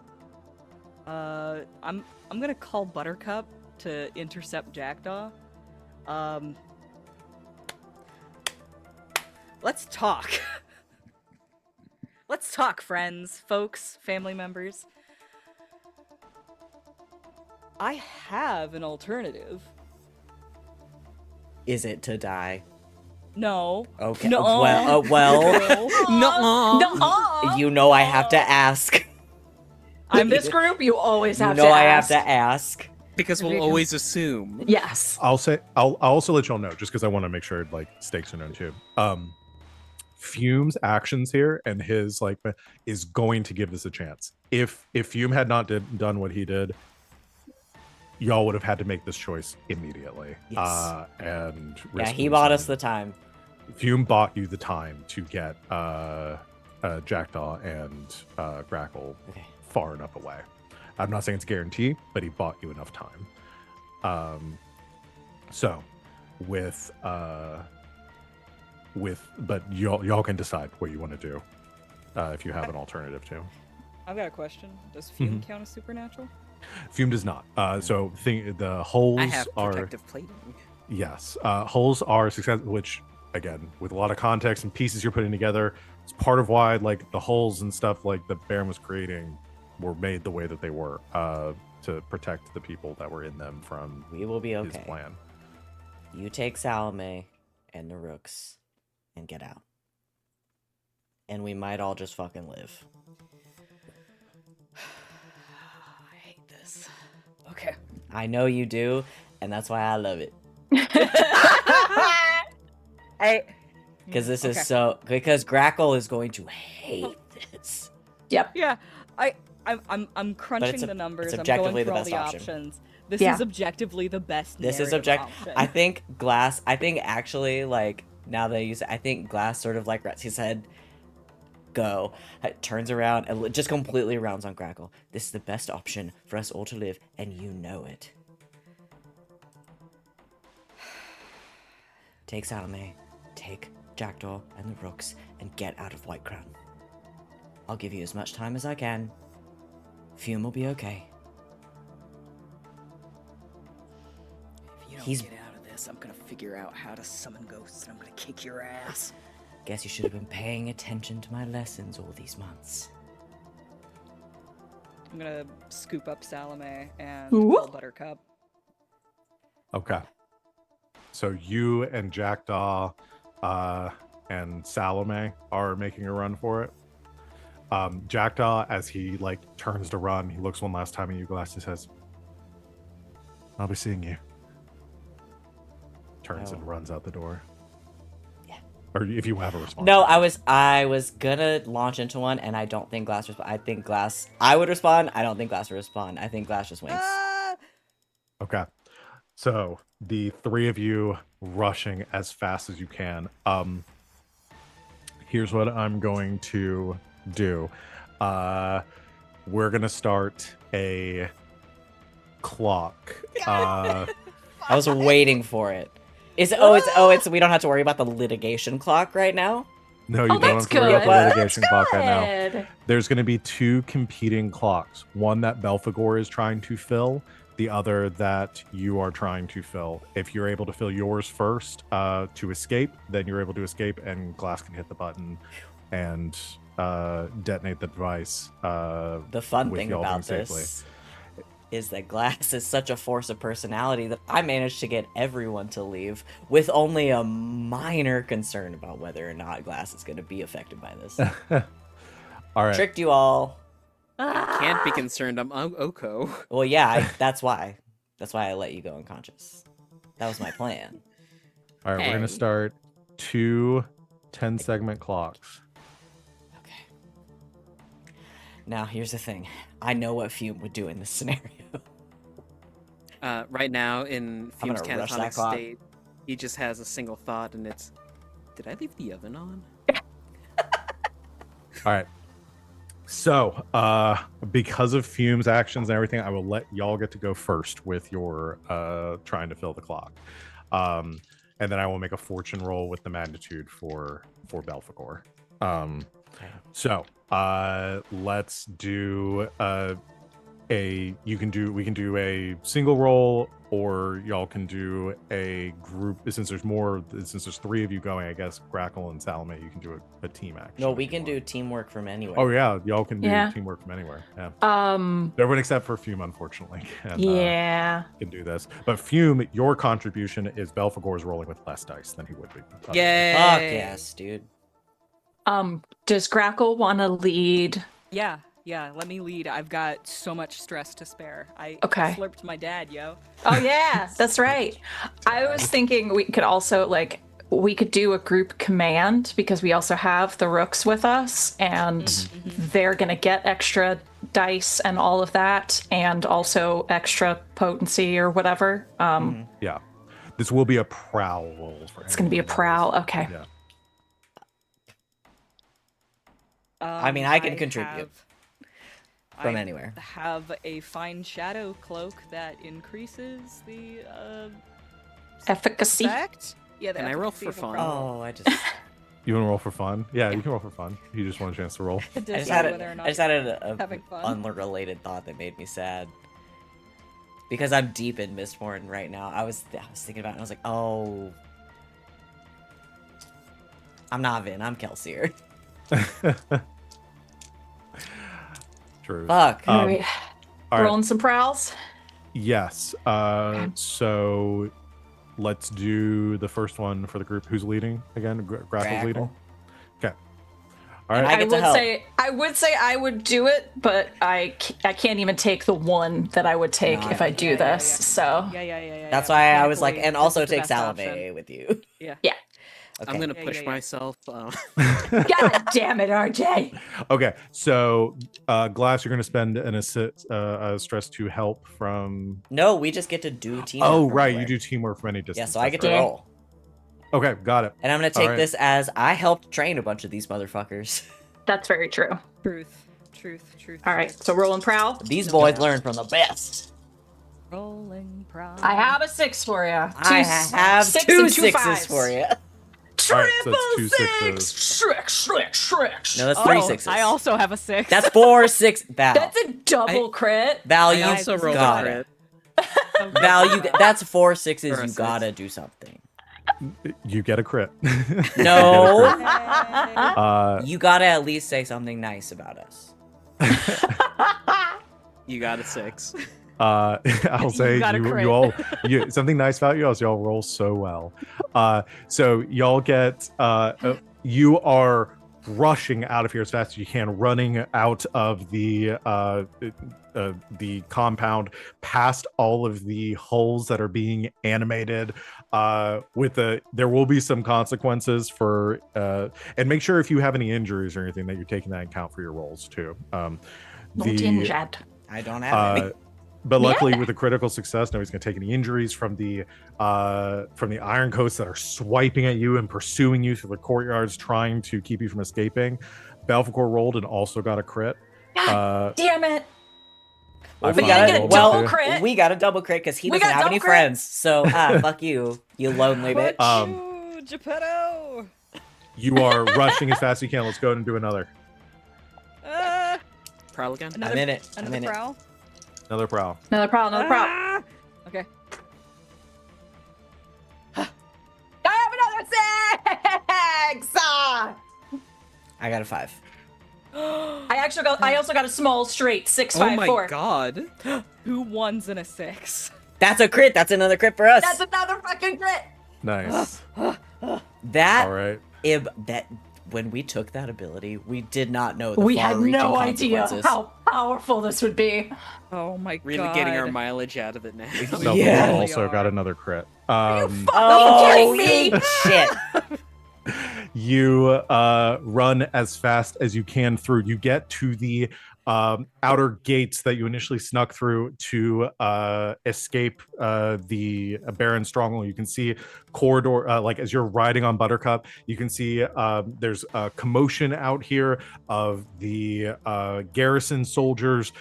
I'm gonna call Buttercup to intercept Jackdaw. Let's talk. Let's talk, friends, folks, family members. I have an alternative. Is it to die? No. Okay. No. Well, No. No. you know I have to ask. In this group, you always You have know to I have ask. to ask. Because we'll always assume. Yes. I'll also let y'all know, just because I want to make sure like stakes are known too. Fume's actions here and his like is going to give this a chance. If Fume had not done what he did, y'all would have had to make this choice immediately. Yes. And Yeah, risk he bought us losing. the time. Fume bought you the time to get Jackdaw and Grackle Okay. far enough away. I'm not saying it's a guarantee, but he bought you enough time. So but y'all can decide what you want to do if you have an alternative to. I've got a question. Does Fume Mhm. count as supernatural? Fume does not. So the holes I have are protective plating. yes, holes are success. Which again, with a lot of context and pieces you're putting together, it's part of why like the holes and stuff like the Baron was creating were made the way that they were to protect the people that were in them from We will be his okay. plan. You take Salome and the rooks and get out. And we might all just fucking live. I hate this. Okay. I know you do, and that's why I love it. Because this is Okay. so. Because Grackle is going to hate this. Yep. Yeah, I'm crunching it's the numbers. it's I'm objectively going the through all best the option. options. This Yeah. is objectively the best. This is narrative object. option. I think Glass. I think actually, like now that I use it, I think Glass sort of like he said, "Go." Turns around and just completely rounds on Grackle. This is the best option for us all to live, and you know it. Take Salome, take Jackdaw and the Rooks, and get out of White Crown. I'll give you as much time as I can. Fume will be okay. If you don't He's- get out of this, I'm gonna figure out how to summon ghosts, and I'm gonna kick your ass. Guess you should have been paying attention to my lessons all these months. I'm gonna scoop up Salome and Ooh. call Buttercup. Okay. So you and Jackdaw and Salome are making a run for it. Jackdaw, as he like turns to run, he looks one last time at you, Glass, and says, "I'll be seeing you." Turns and Oh. runs out the door. Yeah. Or if you have a response. No, I was gonna launch into one, and I don't think Glass. I think Glass. I would respond. I don't think Glass would respond. I think Glass just winks. Okay. So the three of you rushing as fast as you can. Here's what I'm going to do. We're gonna start a clock. I was waiting for it. Is it? Oh, it's. We don't have to worry about the litigation clock right now. No, you Oh, don't that's have to worry about good. the That's litigation clock right now. Good. There's going to be two competing clocks. One that Belphegor is trying to fill, the other that you are trying to fill. If you're able to fill yours first to escape, then you're able to escape, and Glass can hit the button and detonate the device. The fun with thing y'all about being safely. this is that Glass is such a force of personality that I managed to get everyone to leave with only a minor concern about whether or not Glass is going to be affected by this. All right. Tricked you all. Can't be concerned. I'm Oko. Well, yeah, that's why. That's why I let you go unconscious. That was my plan. All right, we're going to Hey. start two 10-segment clocks. Okay. Now, here's the thing. I know what Fume would do in this scenario. Right now, in I'm Fume's gonna rush that catatonic clock. state, he just has a single thought, and it's, did I leave the oven on? All right. So, because of Fume's actions and everything, I will let y'all get to go first with your trying to fill the clock. And then I will make a fortune roll with the magnitude for Belphegor. So, let's do we can do a single roll, or y'all can do a group. Since there's three of you going, I guess Grackle and Salome, you can do a team action. No, if we you can do want. teamwork from anywhere. Oh yeah, y'all can do Yeah. teamwork from anywhere. Yeah, Um. everyone except for Fume, unfortunately, can, Yeah. can do this. But Fume, your contribution is Belphegor's rolling with less dice than he would be. Yay! Fuck yes, dude. Does Grackle want to lead? Yeah, let me lead. I've got so much stress to spare. I Okay. slurped my dad, yo. Oh yeah, that's right. I was thinking we could also we could do a group command because we also have the rooks with us, and they're gonna get extra dice and all of that, and also extra potency or whatever. Yeah, this will be a prowl roll for. It's gonna be a prowl. Okay. Yeah. I mean, I can contribute have- from I anywhere. have a fine shadow cloak that increases the Efficacy. effect. Yeah, the Can I roll efficacy for of a fun? prowl. Oh, I just You want to roll for fun? Yeah, you can roll for fun. You just want a chance to roll. To I just decide had whether or not I just had a having fun. unrelated thought that made me sad. Because I'm deep in Mistborn right now. I was thinking about it and I was like, oh, I'm not Vin, I'm Kelsier. True. Fuck. All right. all right. Rolling some prowls. Yes. So let's do the first one for the group. Who's leading again? Grapple's Grackle. leading. Okay. All And right. I get to help. I would say I would do it, but I can't even take the one that I would take No, if I- I do Yeah, this. So Yeah. That's why I was like, Mechanically, and this also is the take best Salome option. with you. Yeah. yeah. Okay. I'm gonna Yeah, push yeah. myself. God damn it, RJ. Okay. So Glass, you're going to spend a stress to help from. No, we just get to do teamwork. Oh, from right. anywhere. You do teamwork from any distance. Yeah, so I get to that's right. roll. Okay. Got it. And I'm gonna All take right. this as I helped train a bunch of these motherfuckers. That's very true. Truth. All right, so rolling prowl. These boys learn from the best. Rolling proud. I have a 6 for you. I have six two and two sixes fives. for you. All right, so Triple it's two six. sixes. Shrek. No, that's Oh, 3 sixes. I also have a 6. That's 4 6. Val. That's a double crit. Val, I you also rolled got a it. crit. Val, that's 4 sixes. For a You six. gotta do something. You get a crit. No. You You gotta at least say something nice about us. You got a 6. I'll say got a you crit. all something nice about you. Y'all roll so well. So y'all get you are rushing out of here as fast as you can, running out of the compound, past all of the holes that are being animated. There will be some consequences for, and make sure if you have any injuries or anything that you're taking that into account for your rolls too. Not injured. I don't have any. But luckily, with a critical success, nobody's going to take any injuries from the iron coats that are swiping at you and pursuing you through the courtyards, trying to keep you from escaping. Belphegor rolled and also got a crit. Damn it. I We finally got get a rolled double too. crit. We got a double crit because he We doesn't got have any double crit. friends. So fuck you, you lonely bitch. Um, Geppetto! You are rushing as fast as you can. Let's go ahead and do another. Prowl again? Another, I'm in it. Another prowl. Another prowl. Another prowl, another prowl. Ah! Okay. I have another 6! Ah! I got a 5. I also got a small straight 6, 5, Oh my 4. god. 2 1s and a 6. That's a crit. That's another crit for us. That's another fucking crit. Nice. That All right. that when we took that ability, we did not know the We had far-reaching no idea consequences. how powerful this would be. Oh my god. Really getting our mileage out of it now. Belphegor Yeah. also got another crit. Oh, kidding me? you shit. You run as fast as you can through. You get to the outer gates that you initially snuck through to escape the Baron Stronghold. You can see corridor, like as you're riding on Buttercup, you can see there's a commotion out here of the garrison soldiers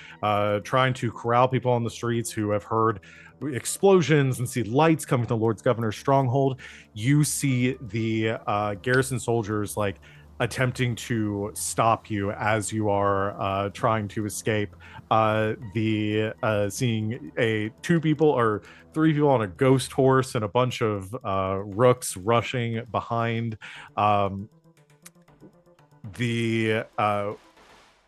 trying to corral people on the streets who have heard explosions and see lights coming from the Lord's Governor's stronghold. You see the garrison soldiers like attempting to stop you as you are trying to escape. Seeing 2 people or 3 people on a ghost horse and a bunch of rooks rushing behind.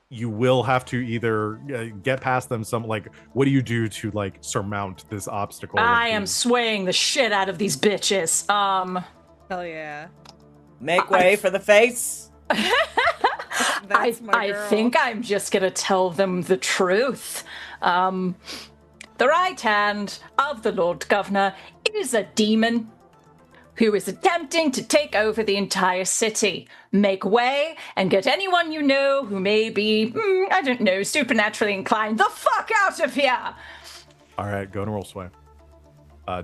You will have to either get past them. What do you do to like surmount this obstacle? I am swaying the shit out of these bitches. Hell yeah. Make way for the face. That's my I girl. think I'm just gonna tell them the truth. The right hand of the Lord Governor is a demon who is attempting to take over the entire city. Make way and get anyone you know who may be, I don't know, supernaturally inclined the fuck out of here! All right, go and roll sway.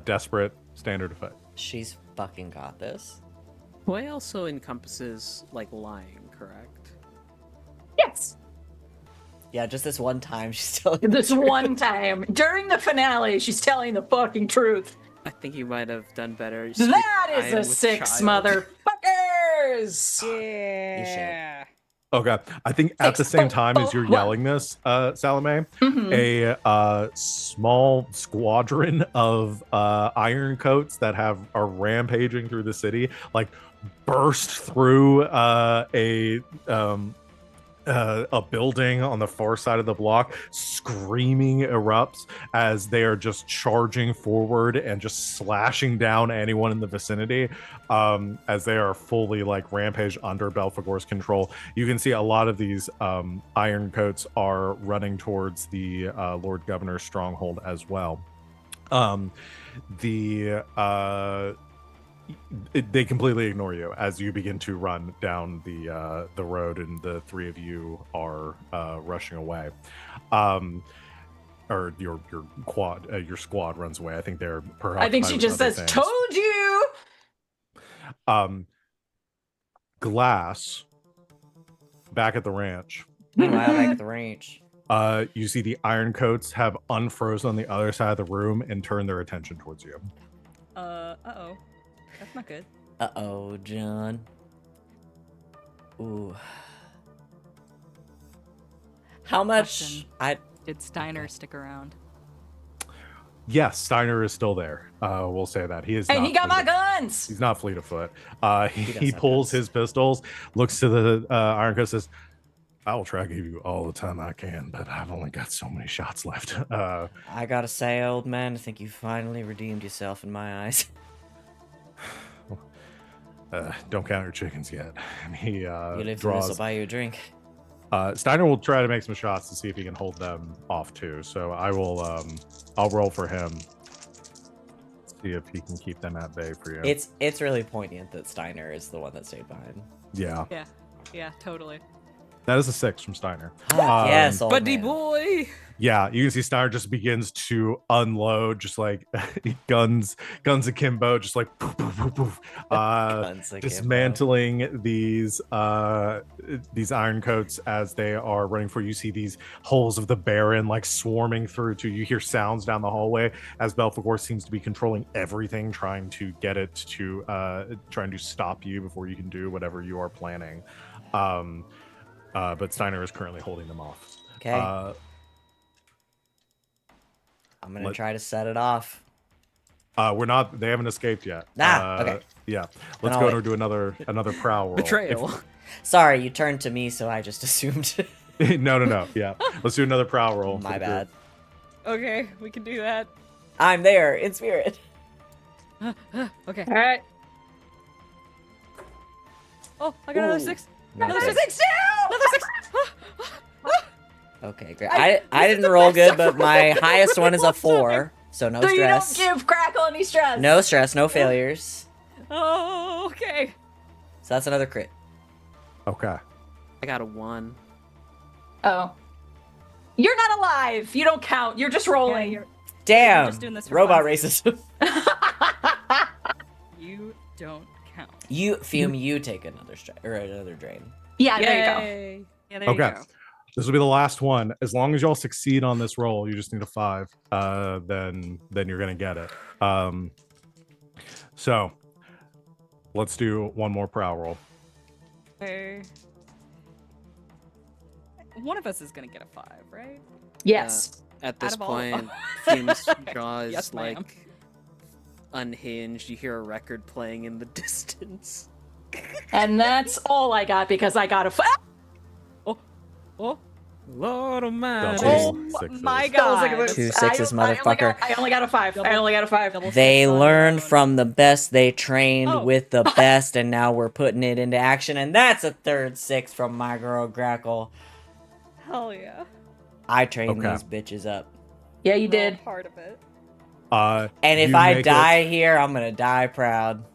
Desperate, standard effect. She's fucking got this. Sway also encompasses, like, lying, correct? Yes! Yeah, just this one time she's telling This one time, during the finale, she's telling the fucking truth. I think you might have done better. That I is am a with 6, child. motherfuckers! Yeah. Okay, I think at the same time as you're yelling this, Salome, Mhm. a small squadron of iron coats that are rampaging through the city, like burst through a building on the far side of the block. Screaming erupts as they are just charging forward and just slashing down anyone in the vicinity, as they are fully like rampage under Belphegor's control. You can see a lot of these iron coats are running towards the Lord Governor's stronghold as well. They completely ignore you as you begin to run down the road, and the 3 of you are rushing away. Or your squad runs away. I think they're perhaps. I think she just says, "Told you." Glass back at the ranch. Meanwhile, back at the range. You see the iron coats have unfrozen on the other side of the room and turn their attention towards you. Uh-oh. That's not good. Uh-oh, John. Ooh. How much? Question. Did Steiner stick around? Yes, Steiner is still there. We'll say that he is. And not he got my fleet of- guns! He's not fleet of foot. does He have pulls guns. his pistols, looks to the iron coat, says, "I will try to give you all the time I can, but I've only got so many shots left." I gotta say, old man, I think you finally redeemed yourself in my eyes. Don't count your chickens yet. And he You live through this, draws. I'll buy you a drink. Steiner will try to make some shots to see if he can hold them off too. So I will. I'll roll for him. See if he can keep them at bay for you. It's really poignant that Steiner is the one that stayed behind. Yeah. Yeah, totally. That is a 6 from Steiner. Yes, old Buddy man. boy. Yeah, you can see Steiner just begins to unload, just like guns akimbo, just like poof, poof, poof, poof, Guns akimbo. dismantling these iron coats as they are running for you. You see these holes of the Baron like swarming through to you. Hear sounds down the hallway as Belphegor seems to be controlling everything, trying to get it to trying to stop you before you can do whatever you are planning. But Steiner is currently holding them off. Okay. I'm gonna let- try to set it off. We're not. They haven't escaped yet. Okay. Yeah. Then Let's I'll go wait. and do another prowl roll. Betrayal. Sorry, you turned to me, so I just assumed. No. Yeah. Let's do another prowl roll. for My the bad. group. Okay, we can do that. I'm there in spirit. Okay. All right. Oh, I got another Ooh. 6. Another Another six. 6 too! Another 6! Okay, great. I- I this is didn't the roll best good, I've but my rolled. highest one is a Rolled so 4, so no So you don't stress. give Crackle any stress. No stress, no failures. Oh, okay. So that's another crit. Okay. I got a 1. Oh. You're not alive. You don't count. You're just rolling. you're- Damn! just doing this for Robot fun. racism. You don't count. You Fume, you take another or another drain. Yeah, there you go. Yay. Yeah, there Okay. you go. This will be the last one. As long as y'all succeed on this roll, you just need a 5. Then you're gonna get it. So let's do one more prowl roll. Okay. One of us is gonna get a 5, right? Yes. At this of all- point, Fume's jaw is Yes, ma'am. like unhinged. You hear a record playing in the distance. And that's all I got because I got a Oh, Lord of mine. Double oh sixes. my That was like god. a- 2 sixes, I only motherfucker. I only got a 5. I only got a 5. Double They six on learned that one. from the best. They trained Oh. with the best, and now we're putting it into action. And that's a third 6 from my girl Grackle. Hell yeah. I trained Okay. these bitches up. Yeah, you I'm did. all part of it. And if You I make die here, I'm gonna die proud.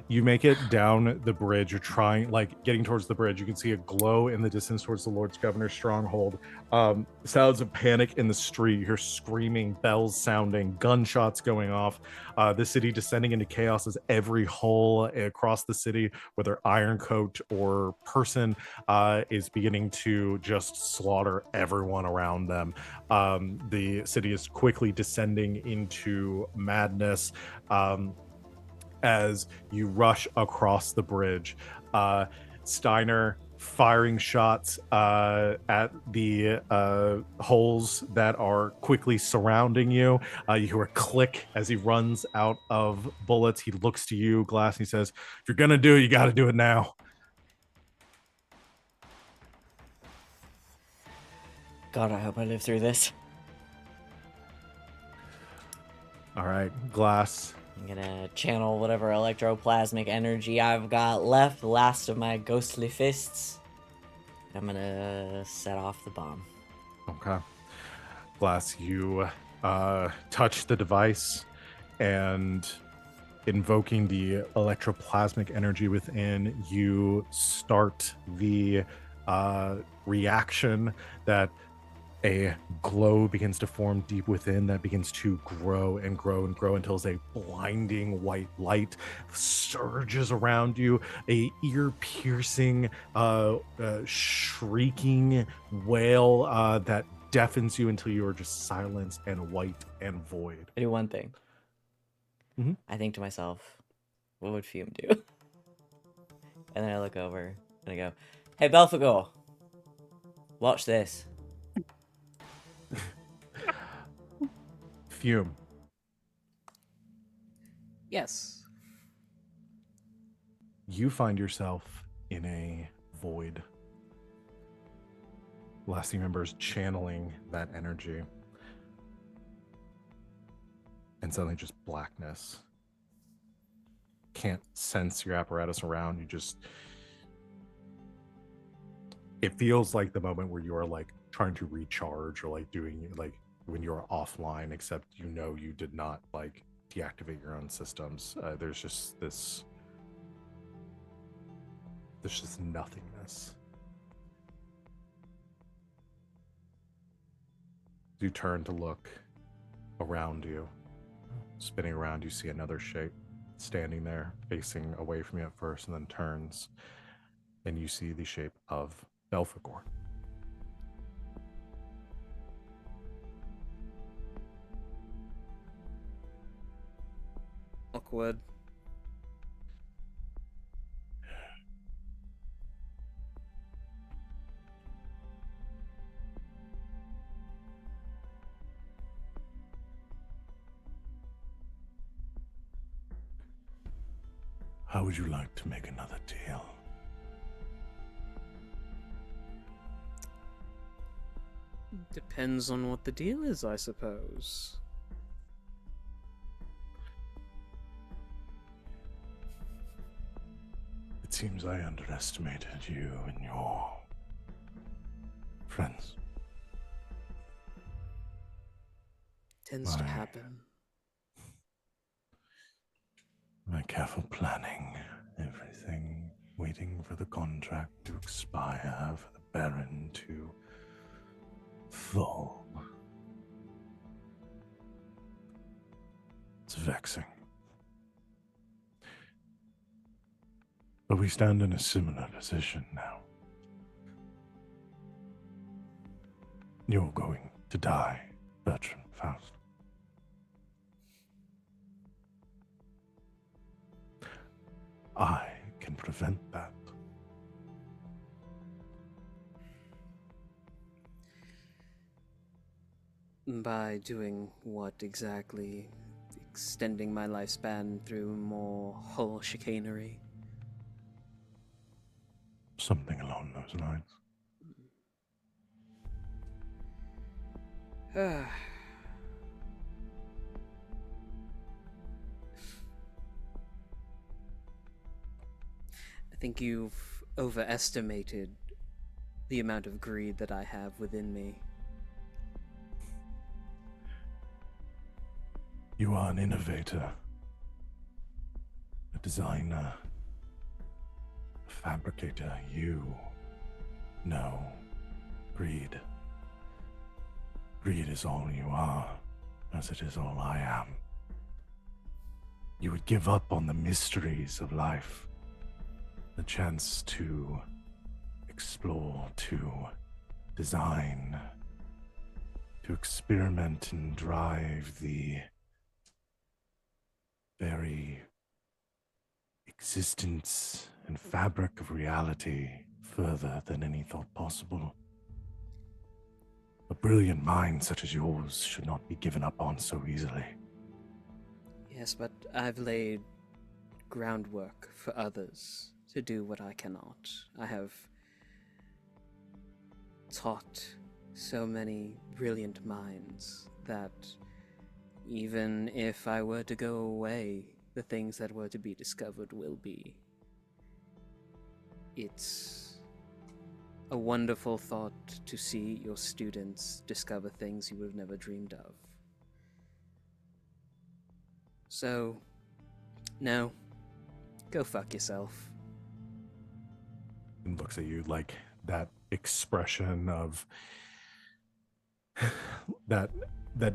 You make it down the bridge. You're trying, like, getting towards the bridge. You can see a glow in the distance towards the Lord's Governor's stronghold. Sounds of panic in the street. You hear screaming, bells sounding, gunshots going off. The city descending into chaos as every hole across the city, whether ironcoat or person, is beginning to just slaughter everyone around them. The city is quickly descending into madness. As you rush across the bridge, Steiner firing shots at the holes that are quickly surrounding you. You hear a click as he runs out of bullets. He looks to you, Glass, and he says, "If you're gonna do it, you got to do it now." God, I hope I live through this. All right, Glass. I'm gonna channel whatever electroplasmic energy I've got left, the last of my ghostly fists. I'm gonna set off the bomb. Okay. Glass, you touch the device, and invoking the electroplasmic energy within, you start the reaction that a glow begins to form deep within that begins to grow and grow and grow until a blinding white light surges around you, a ear-piercing shrieking wail that deafens you until you are just silence and white and void. I do one thing. Mhm. I think to myself, what would Fume do? And then I look over and I go, "Hey, Belphegor, watch this." Fume. Yes. You find yourself in a void. Last thing you remember is channeling that energy. And suddenly just blackness. Can't sense your apparatus around. You just... It feels like the moment where you are like trying to recharge or like doing like when you're offline, except you know you did not like deactivate your own systems. There's just this There's just nothingness. You turn to look around you. Spinning around, you see another shape standing there, facing away from you at first, and then turns, and you see the shape of Belphegor. Awkward. How would you like to make another deal? Depends on what the deal is, I suppose. It seems I underestimated you and your friends. Tends to My- happen. My careful planning, everything waiting for the contract to expire, for the Baron to fall. It's vexing. But we stand in a similar position now. You're going to die, Bertrand Faust. I can prevent that. By doing what exactly? Extending my lifespan through more whole chicanery? Something along those lines. I think you've overestimated the amount of greed that I have within me. You are an innovator, a designer, a fabricator. You know greed. Greed is all you are, as it is all I am. You would give up on the mysteries of life, the chance to explore, to design, to experiment and drive the very existence and fabric of reality further than any thought possible. A brilliant mind such as yours should not be given up on so easily. Yes, but I've laid groundwork for others to do what I cannot. I have taught so many brilliant minds that even if I were to go away, the things that were to be discovered will be. It's a wonderful thought to see your students discover things you would have never dreamed of. So, no, go fuck yourself. And looks at you like that expression of that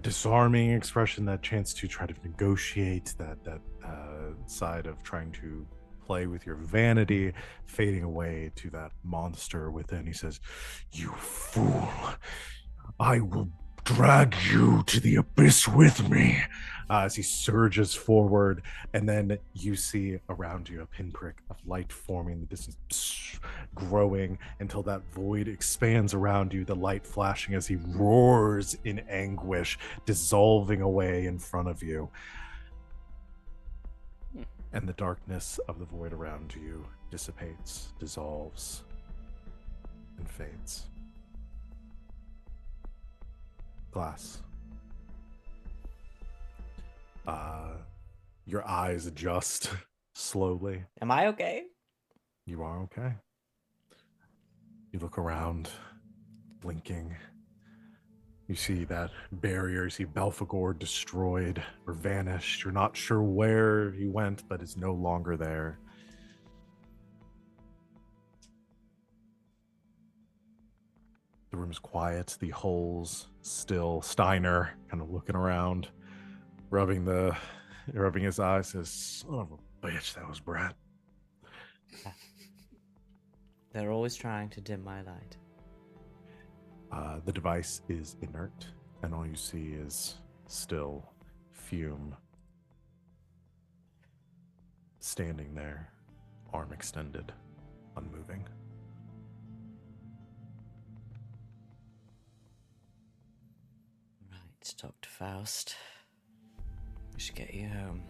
disarming expression, that chance to try to negotiate, that side of trying to play with your vanity, fading away to that monster within. He says, "You fool! I will drag you to the abyss with me," as he surges forward, and then you see around you a pinprick of light forming in the distance, growing until that void expands around you, the light flashing as he roars in anguish, dissolving away in front of you. And the darkness of the void around you dissipates, dissolves, and fades. Glass. Your eyes adjust slowly. Am I okay? You are okay. You look around, blinking. You see that barrier. You see Belphegor destroyed or vanished. You're not sure where he went, but is no longer there. The room's quiet. The hole's still. Steiner kind of looking around, rubbing his eyes. Says, "Son of a bitch, that was Brett." They're always trying to dim my light. The device is inert, and all you see is still Fume standing there, arm extended, unmoving. Right, Dr. Faust. We should get you home.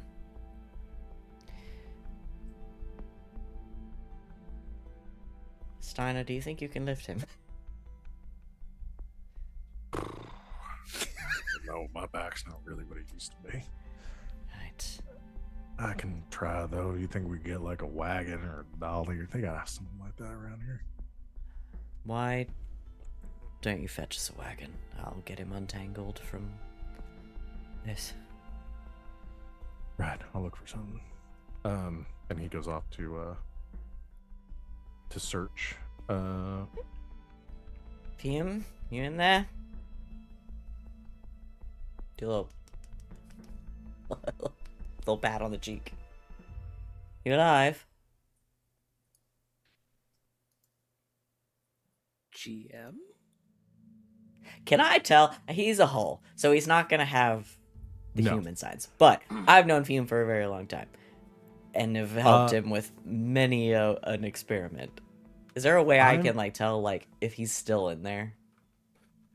Steiner, do you think you can lift him? No, my back's not really what it used to be. Right. I can try, though. You think we get like a wagon or a dolly? You think I have something like that around here? Why don't you fetch us a wagon? I'll get him untangled from this. Right, I'll look for something. And he goes off to search. Fume, you in there? Do a little pat on the cheek. You alive? GM? Can I tell? He's a hole, so he's not gonna have the No. human sides. But I've known Fume for a very long time, and have helped him with many an experiment. Is there a way I can like tell like if he's still in there?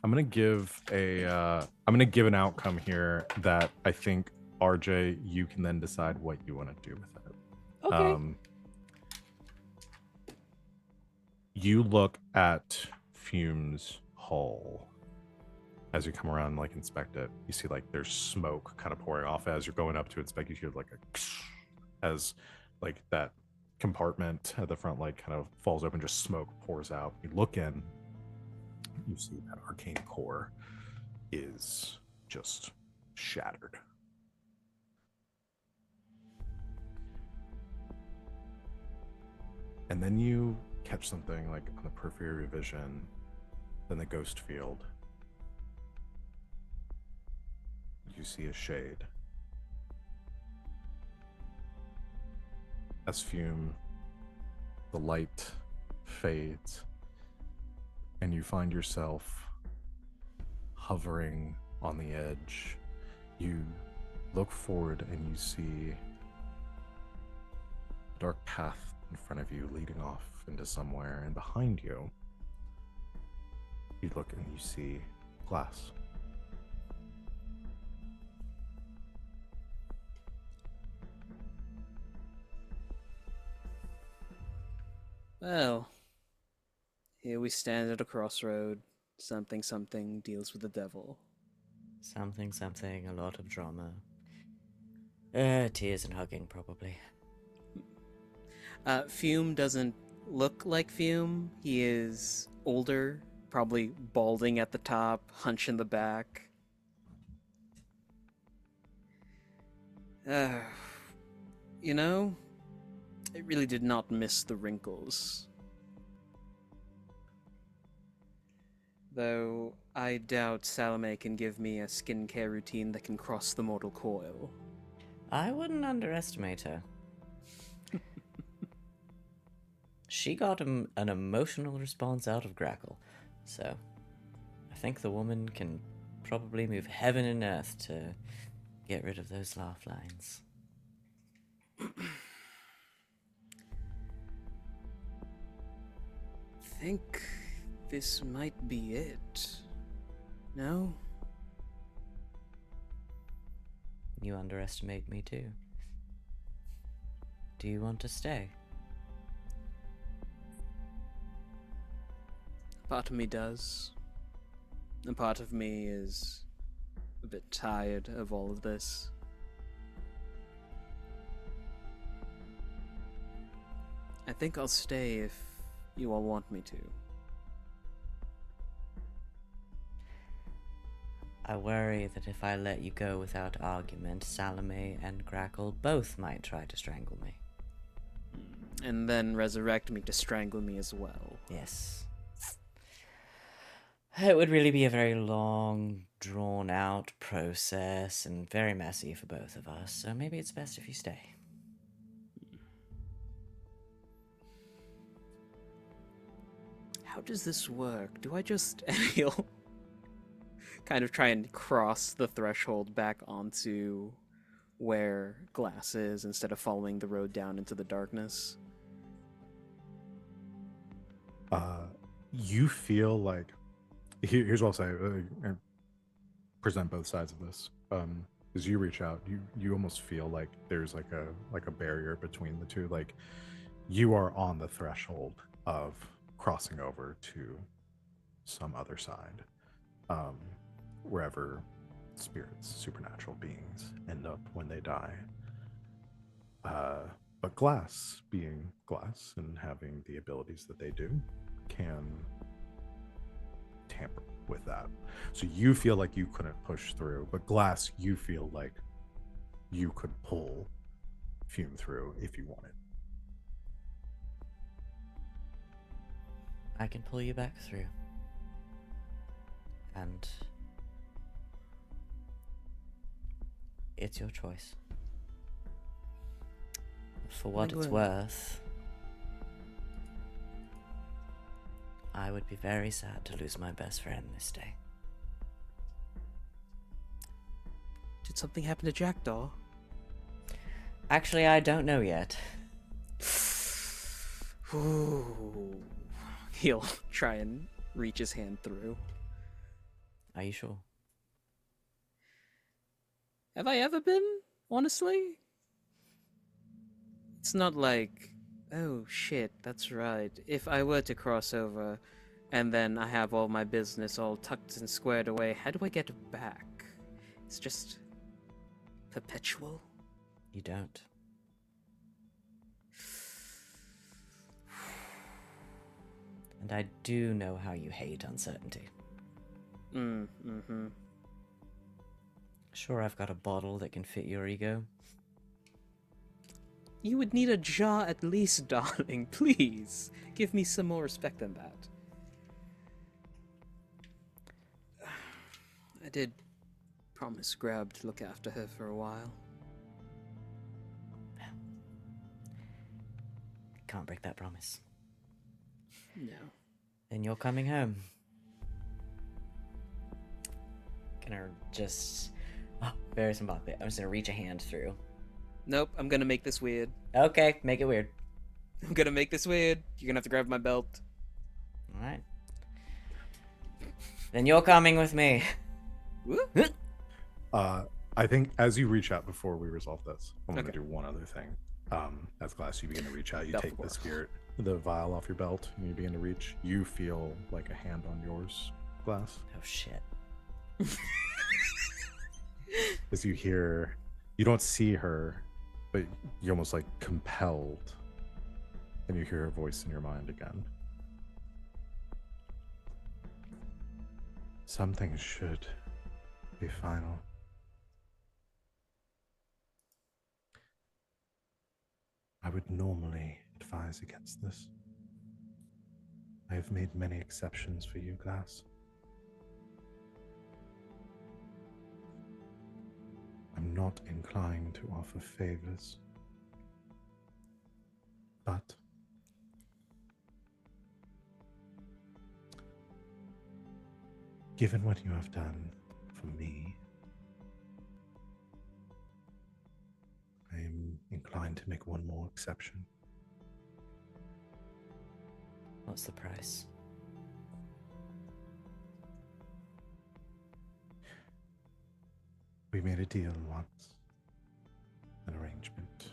I'm gonna give an outcome here that I think RJ, you can then decide what you want to do with it. Okay. You look at Fume's hull as you come around, like inspect it. You see like there's smoke kind of pouring off as you're going up to inspect. You hear like as like that compartment at the front like kind of falls open, just smoke pours out. You look in, you see that arcane core is just shattered. And then you catch something like on the periphery of your vision, then the ghost field. You see a shade. As Fume, the light fades, and you find yourself hovering on the edge. You look forward and you see a dark path in front of you leading off into somewhere, and behind you, you look and you see glass. Well, here we stand at a crossroad. Something deals with the devil. Something, a lot of drama. Tears and hugging, probably. Fume doesn't look like Fume. He is older, probably balding at the top, hunch in the back. You know, I really did not miss the wrinkles. Though I doubt Salome can give me a skincare routine that can cross the mortal coil. I wouldn't underestimate her. She got an emotional response out of Grackle, so I think the woman can probably move heaven and earth to get rid of those laugh lines. Think this might be it. No? You underestimate me too. Do you want to stay? Part of me does. And part of me is a bit tired of all of this. I think I'll stay if you all want me to. I worry that if I let you go without argument, Salome and Grackle both might try to strangle me. And then resurrect me to strangle me as well. Yes. It would really be a very long, drawn out process and very messy for both of us, so maybe it's best if you stay. How does this work? Do I just he'll kind of try and cross the threshold back onto where Glass is instead of following the road down into the darkness? You feel like here's what I'll say. And present both sides of this. As you reach out, you almost feel like there's like a barrier between the two. Like you are on the threshold of crossing over to some other side, wherever spirits, supernatural beings end up when they die. But Glass, being Glass and having the abilities that they do, can tamper with that. So you feel like you couldn't push through, but Glass, you feel like you could pull Fume through if you wanted. I can pull you back through. And it's your choice. For what it's worth, I would be very sad to lose my best friend this day. Did something happen to Jackdaw? Actually, I don't know yet. Ooh. He'll try and reach his hand through. Are you sure? Have I ever been? Honestly? It's not like, oh shit, that's right. If I were to cross over and then I have all my business all tucked and squared away, how do I get it back? It's just perpetual. You don't. And I do know how you hate uncertainty. Mm-hmm. Sure, I've got a bottle that can fit your ego. You would need a jaw at least, darling. Please, give me some more respect than that. I did promise Grab to look after her for a while. Can't break that promise. No. Then you're coming home. Gonna just... Oh, very symbolic. I'm just gonna reach a hand through. Nope, I'm gonna make this weird. Okay, make it weird. I'm gonna make this weird. You're gonna have to grab my belt. Alright. Then you're coming with me. I think as you reach out before we resolve this, I'm going to Okay. do one other thing. As Glass, you begin to reach out, you Belt take the work. spirit, the vial off your belt, and you begin to reach. You feel like a hand on yours, Glass, Oh shit. as you hear. You don't see her, but you're almost like compelled, and you hear her voice in your mind again. Some things should be final. I would normally advise against this. I have made many exceptions for you, Glass. I'm not inclined to offer favors. But given what you have done for me, I'm inclined to make one more exception. What's the price? We made a deal once, an arrangement.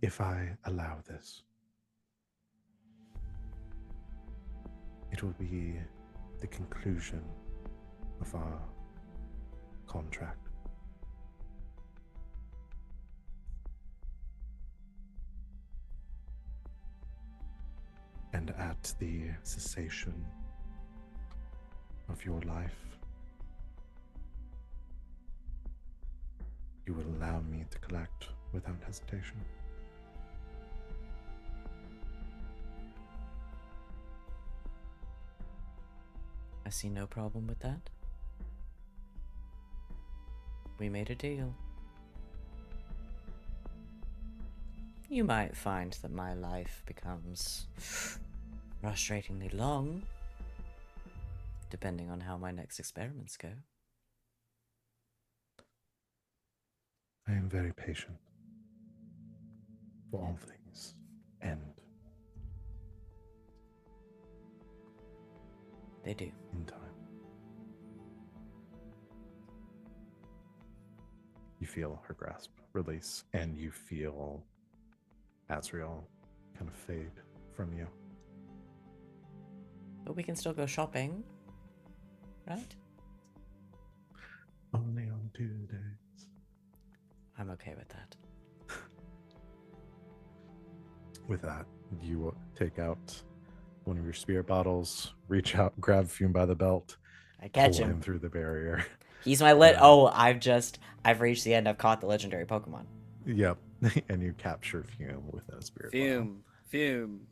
If I allow this, it will be the conclusion of our contract. And at the cessation of your life, you will allow me to collect without hesitation. see no problem with that. We made a deal. You might find that my life becomes frustratingly long, depending on how my next experiments go. I am very patient. For all things end They do. in time. You feel her grasp release, and you feel Azrael kind of fade from you. But we can still go shopping, right? Only on 2 days. I'm okay with that. With that, you take out one of your spirit bottles, reach out, grab Fume by the belt, I catch pull him. him through the barrier. He's my I've reached the end. I've caught the legendary Pokemon. Yep. And you capture Fume within a spirit bottle. Fume.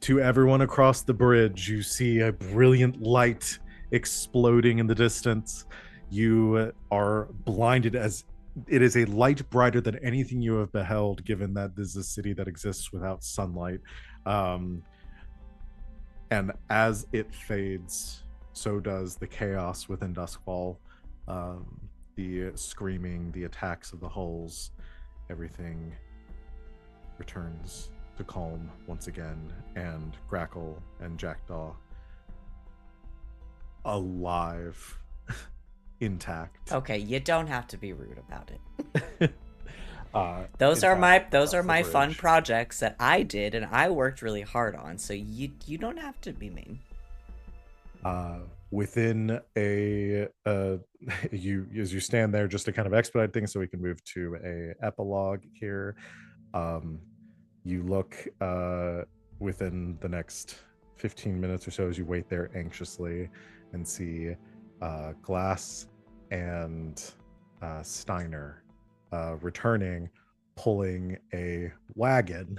To everyone across the bridge, you see a brilliant light exploding in the distance. You are blinded as it is a light brighter than anything you have beheld, given that this is a city that exists without sunlight. And as it fades, so does the chaos within Duskfall. The screaming, the attacks of the hulls, everything returns to calm once again, and Grackle and Jackdaw alive, intact. Okay, you don't have to be rude about it. Those in are fact, my across the fun bridge. projects that I did and I worked really hard on. So you don't have to be mean. Within a you as you stand there, just to kind of expedite things so we can move to a epilogue here, you look within the next 15 minutes or so as you wait there anxiously and see Glass and Steiner returning, pulling a wagon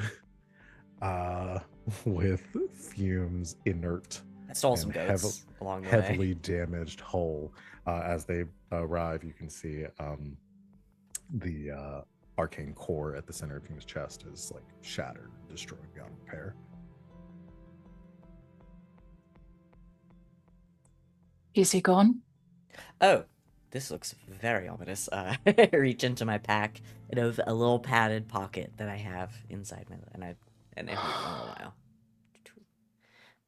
with Fume's inert I stole some and goats along the way. heavily damaged hull. As they arrive, you can see the arcane core at the center of Fume's chest is like shattered and destroyed beyond repair. Is he gone? Oh, this looks very ominous. I reach into my pack and have a little padded pocket that I have inside my and I haven't done in a while.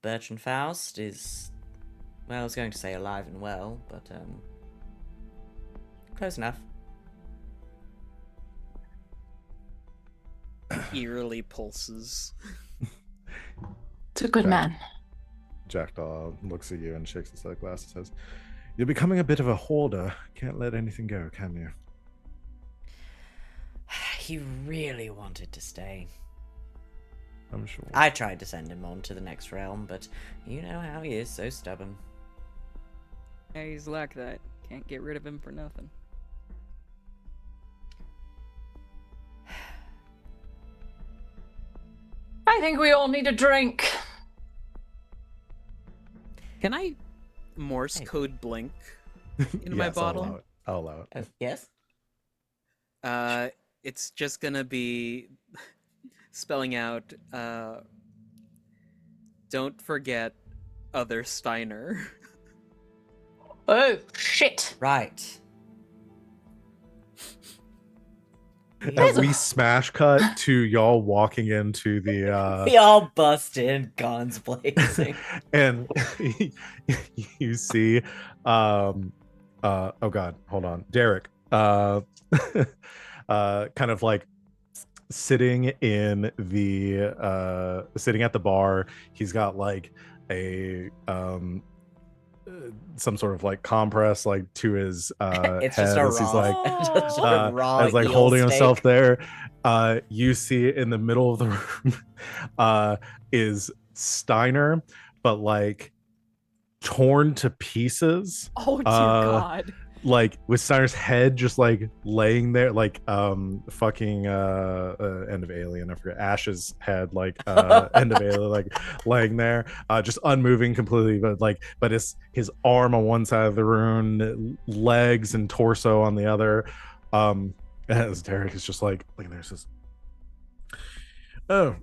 Bertrand Faust is, well, I was going to say alive and well, but close enough. Eerily pulses. It's a good Jack- man. Jackdaw looks at you and shakes his head glass and says, "You're becoming a bit of a hoarder. Can't let anything go, can you?" He really wanted to stay. I'm sure. I tried to send him on to the next realm, but you know how he is, so stubborn. Yeah, he's like that. Can't get rid of him for nothing. I think we all need a drink. Can I Morse Hey. code blink in my Yes, bottle? I'll allow it. Oh, yes? It's just gonna be spelling out, don't forget other Steiner. Oh, shit. Right. As we smash cut to y'all walking into the We all bust in, guns blazing. and you see oh god, hold on, Derek kind of like sitting in the sitting at the bar. He's got like a some sort of like compress like to his It's head just a as he's like just a raw as like eel holding steak. himself there. You see in the middle of the room is Steiner, but like torn to pieces. Oh dear Uh, God! like with Steiner's head just like laying there, like fucking end of Alien, I forget, Ash's head, like end of Alien, like laying there, just unmoving completely, but his arm on one side of the room, legs and torso on the other. As Derek is just like looking there, says, "Oh,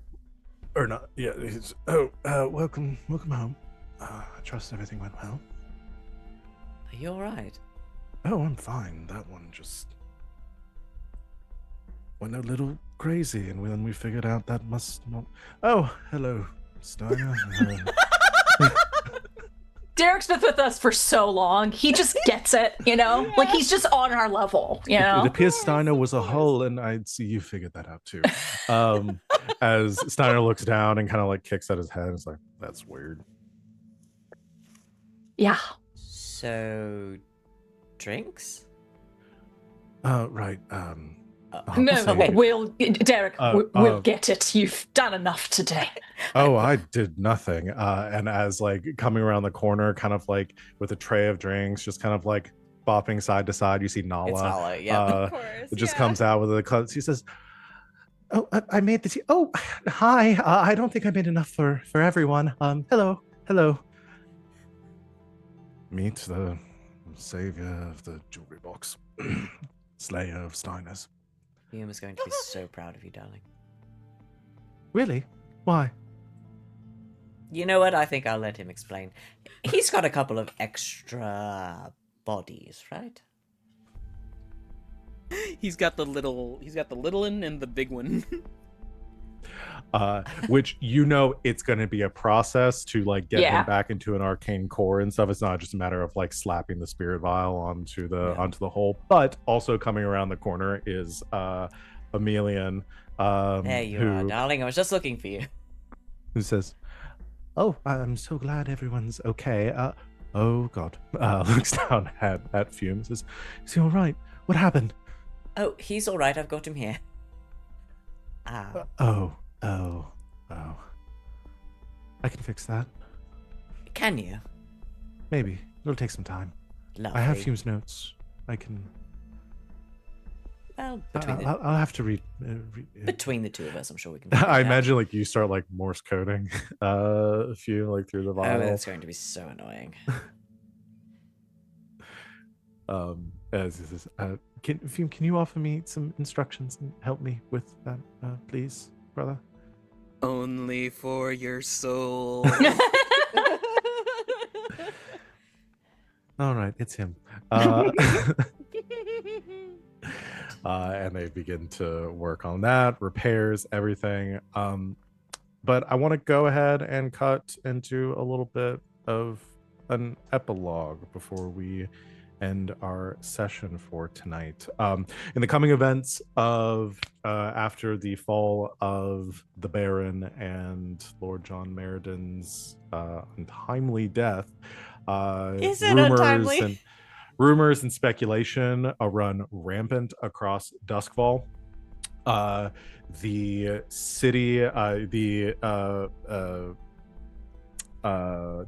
or not? Yeah. Welcome home. I trust everything went well." Are you alright? Oh, I'm fine. That one just went a little crazy, and then we figured out that must not. Oh, hello, Steiner. Derek's been with us for so long. He just gets it, you know? Like he's just on our level, you It know? appears Steiner was a hole, and I see you figured that out too. As Steiner looks down and kind of like kicks at his head, it's like, that's weird. Yeah. So, drinks? Right. No, say- Derek, we'll get it. You've done enough today. Oh, I did nothing. And as like coming around the corner, kind of like with a tray of drinks, just kind of like bopping side to side, you see Nala. It's Nala, yeah. Of course. It just comes out with a clutch. He says, "Oh, I made the tea. Oh, hi. I don't think I made enough for everyone. Hello. Meet the savior of the jewelry box, slayer of Steiners." Hume is going to be so proud of you, darling. Really? Why? You know what? I think I'll let him explain. He's got a couple of extra bodies, right? He's got the little one and the big one. Which it's going to be a process to like get Yeah. him back into an arcane core and stuff. It's not just a matter of like slapping the spirit vial onto the hole, but also coming around the corner is Emilian. There you are, darling. I was just looking for you. Who says, "Oh, I'm so glad everyone's okay." Oh God. Looks down at Fume and says, "Is he all right? What happened?" Oh, he's all right. I've got him here. Oh. I can fix that. Can you? Maybe. It'll take some time. Lovely. I have Fume's notes. I can. Well, I'll have to read. between the two of us, I'm sure we can. figure it I out. imagine like you start like Morse coding, Fume, like through the Oh, vial. that's going to be so annoying. Fume, can you offer me some instructions and help me with that, please, brother? Only for your soul. All right, it's him. And they begin to work on that, repairs, everything. But I want to go ahead and cut into a little bit of an epilogue before we end our session for tonight. In the coming events of after the fall of the Baron and Lord John Merredin's untimely death, Is it untimely? Rumors and speculation run rampant across Duskfall. The city, the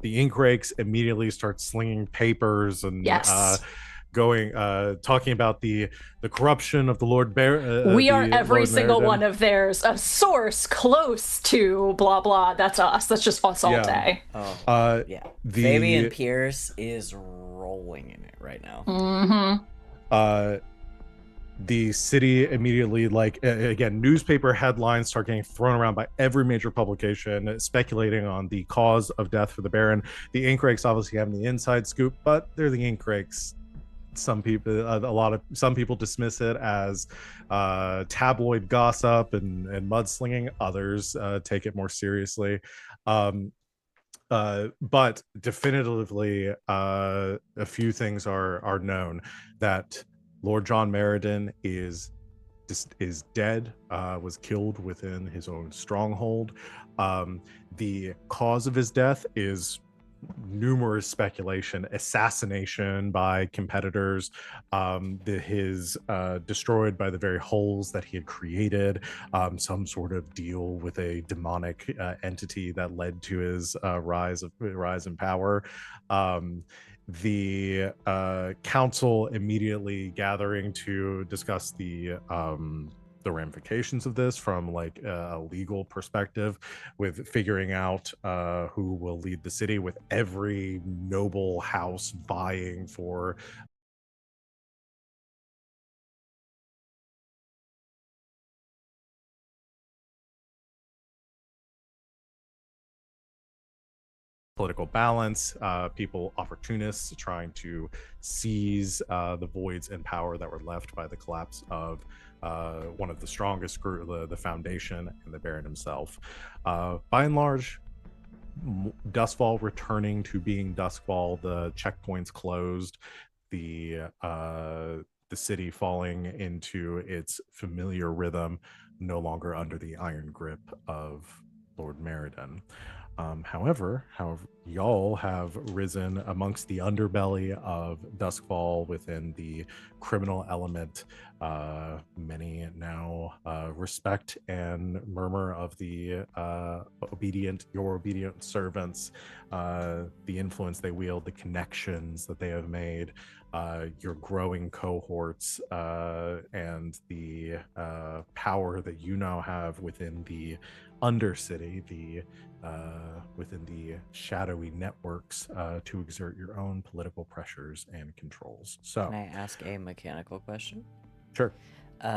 ink rakes immediately start slinging papers and Yes. talking about the corruption of the Lord Bear. We are every Lord single Meriden. one of theirs. A source close to blah blah. That's us. That's just us all Yeah. day. Oh, yeah. Fabian Pierce is rolling in it right now. Mm-hmm. The city immediately, like, again, newspaper headlines start getting thrown around by every major publication speculating on the cause of death for the Baron. The ink rakes obviously having the inside scoop, but they're the ink rakes. Some people dismiss it as tabloid gossip and mudslinging. Others take it more seriously. But definitively, a few things are known. That Lord John Merredin is dead, was killed within his own stronghold. The cause of his death is numerous speculation, assassination by competitors, his destroyed by the very holes that he had created, some sort of deal with a demonic entity that led to his rise in power. the council immediately gathering to discuss the ramifications of this from like a legal perspective, with figuring out who will lead the city, with every noble house vying for political balance, people, opportunists trying to seize the voids and power that were left by the collapse of one of the strongest group, the Foundation, and the Baron himself. By and large, Duskfall returning to being Duskfall, the checkpoints closed, the city falling into its familiar rhythm, no longer under the iron grip of Lord Meriden. However, y'all have risen amongst the underbelly of Duskfall within the criminal element. Many now respect and murmur of the your obedient servants, the influence they wield, the connections that they have made, your growing cohorts, and the power that you now have within the Undercity, within the shadowy networks, to exert your own political pressures and controls. So, Can I ask a mechanical question? sure.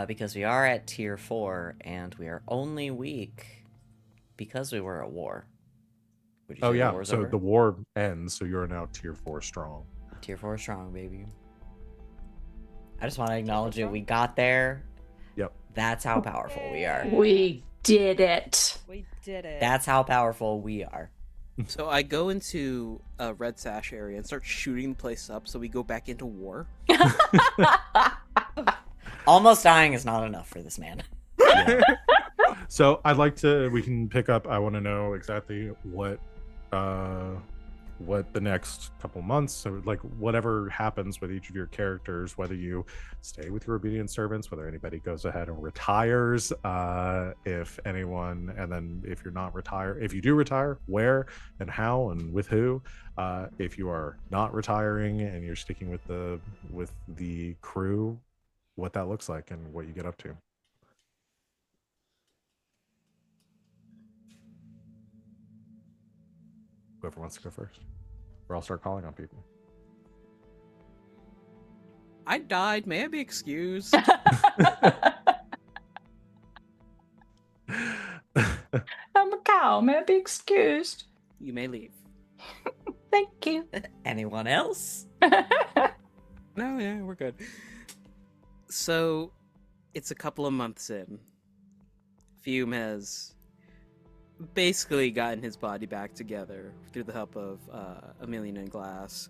Because we are at tier 4 and we are only weak because we were at war. Would you Oh say the yeah. war's So over? the war ends. So you're now tier 4 strong. Tier 4 strong, baby. I just want to acknowledge it. We got there. Yep. That's how powerful we are. We did it. We did it. That's how powerful we are. So I go into a red sash area and start shooting the place up. So we go back into war. Almost dying is not enough for this man. Yeah. So I'd like to. We can pick up. I want to know exactly what the next couple months, so like whatever happens with each of your characters, whether you stay with your obedient servants, whether anybody goes ahead and retires, if anyone, and then if you're not retire, if you do retire, where and how and with who, if you are not retiring and you're sticking with the crew, what that looks like and what you get up to. Whoever wants to go first, or I'll start calling on people. I died. May I be excused? I'm a cow. May I be excused? You may leave. Thank you. Anyone else? No, yeah, we're good. So, it's a couple of months in. Fume has basically gotten his body back together through the help of Emilian and Glass.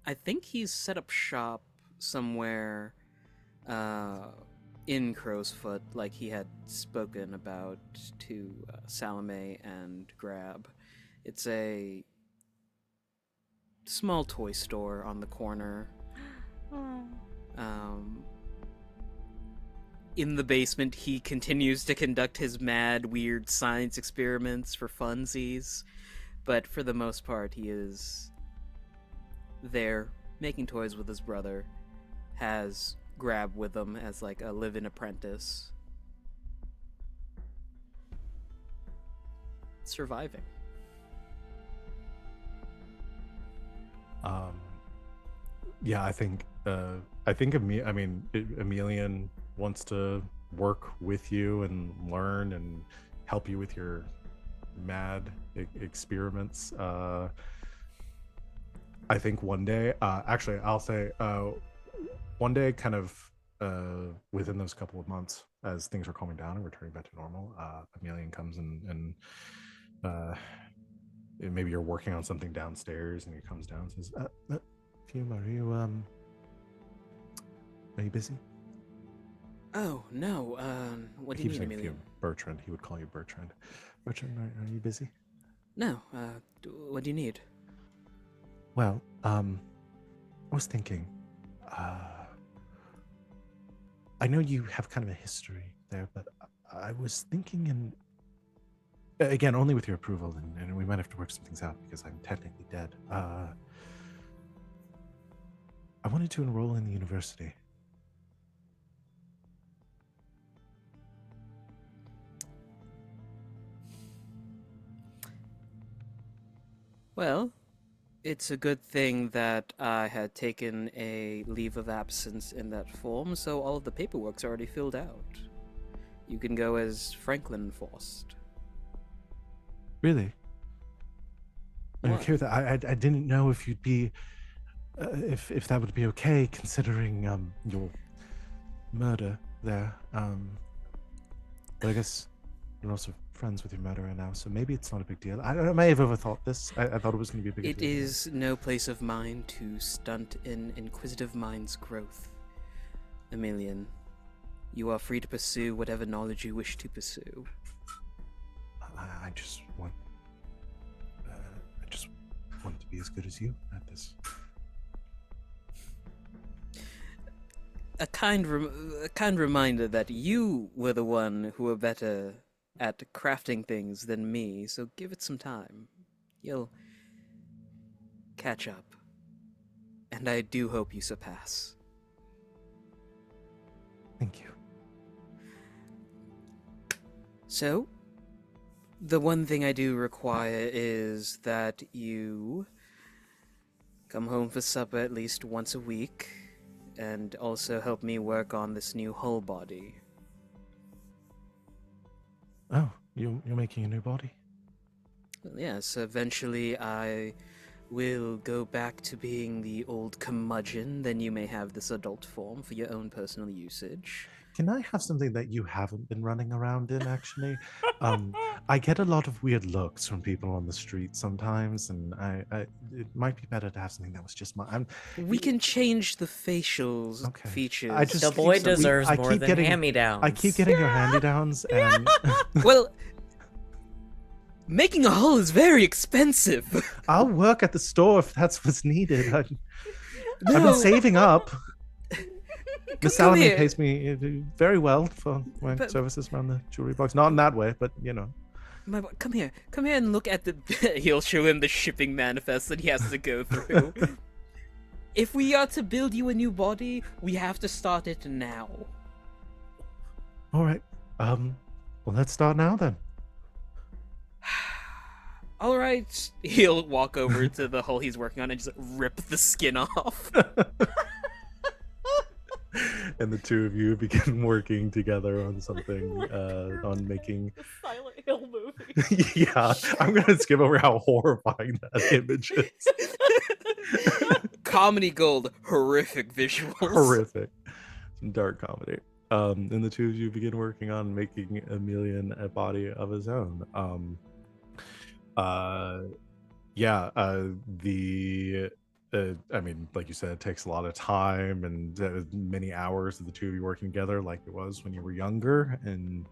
I think he's set up shop somewhere in Crowsfoot, like he had spoken about to Salome and Grab. It's a small toy store on the corner. In the basement, he continues to conduct his mad, weird science experiments for funsies, but for the most part, he is there making toys with his brother, has Grab with him as like a live-in apprentice. Surviving. Yeah, I think Emilian wants to work with you and learn and help you with your mad experiments. I think one day, actually, I'll say one day, kind of within those couple of months, as things are calming down and returning back to normal, Emilian comes and maybe you're working on something downstairs, and he comes down and says, Fume, are you busy? Oh, no, what do He you keeps need, saying Emilian? Fume. Bertrand. He would call you Bertrand. Bertrand, are you busy? No, what do you need? Well, I was thinking, I know you have kind of a history there, but I was thinking Again, only with your approval, and we might have to work some things out because I'm technically dead. I wanted to enroll in the university. Well, it's a good thing that I had taken a leave of absence in that form, so all of the paperwork's already filled out. You can go as Franklin Faust. Really? I'm What? okay with that. I didn't know if you'd be, if that would be okay, considering your murder there. But I guess you're also friends with your murderer now, so maybe it's not a big deal. I may have overthought this. I thought it was going to be a big It deal. is no place of mine to stunt an inquisitive mind's growth. Emilian, you are free to pursue whatever knowledge you wish to pursue. I just want, to be as good as you at this. A kind reminder that you were the one who were better at crafting things than me, so give it some time. You'll catch up. And I do hope you surpass. Thank you. So, the one thing I do require is that you come home for supper at least once a week, and also help me work on this new hull body. Oh, you're making a new body? Yes, eventually I will go back to being the old curmudgeon, then you may have this adult form for your own personal usage. Can I have something that you haven't been running around in, actually? I get a lot of weird looks from people on the street sometimes, and it might be better to have something that was just mine. We can change the facial Okay. features. I just The keep boy some- we- deserves I more keep than getting- hand-me-downs. I keep getting your hand-me-downs, and Well, making a hull is very expensive. I'll work at the store if that's what's needed. I've No. been saving up. Miss Come Salome here. pays me very well for my But- services around the jewelry box. Not in that way, but you know. Come here and look at the. He'll show him the shipping manifest that he has to go through. If we are to build you a new body, we have to start it now. All right. Well, let's start now then. All right. He'll walk over to the hull he's working on and just rip the skin off. And the two of you begin working together on something, on making. The Silent Hill movie. Yeah, I'm gonna skip over how horrifying that image is. Comedy gold, horrific visuals. Horrific, some dark comedy. And the two of you begin working on making Emilian a body of his own. I mean, like you said, it takes a lot of time and many hours of the two of you working together, like it was when you were younger, and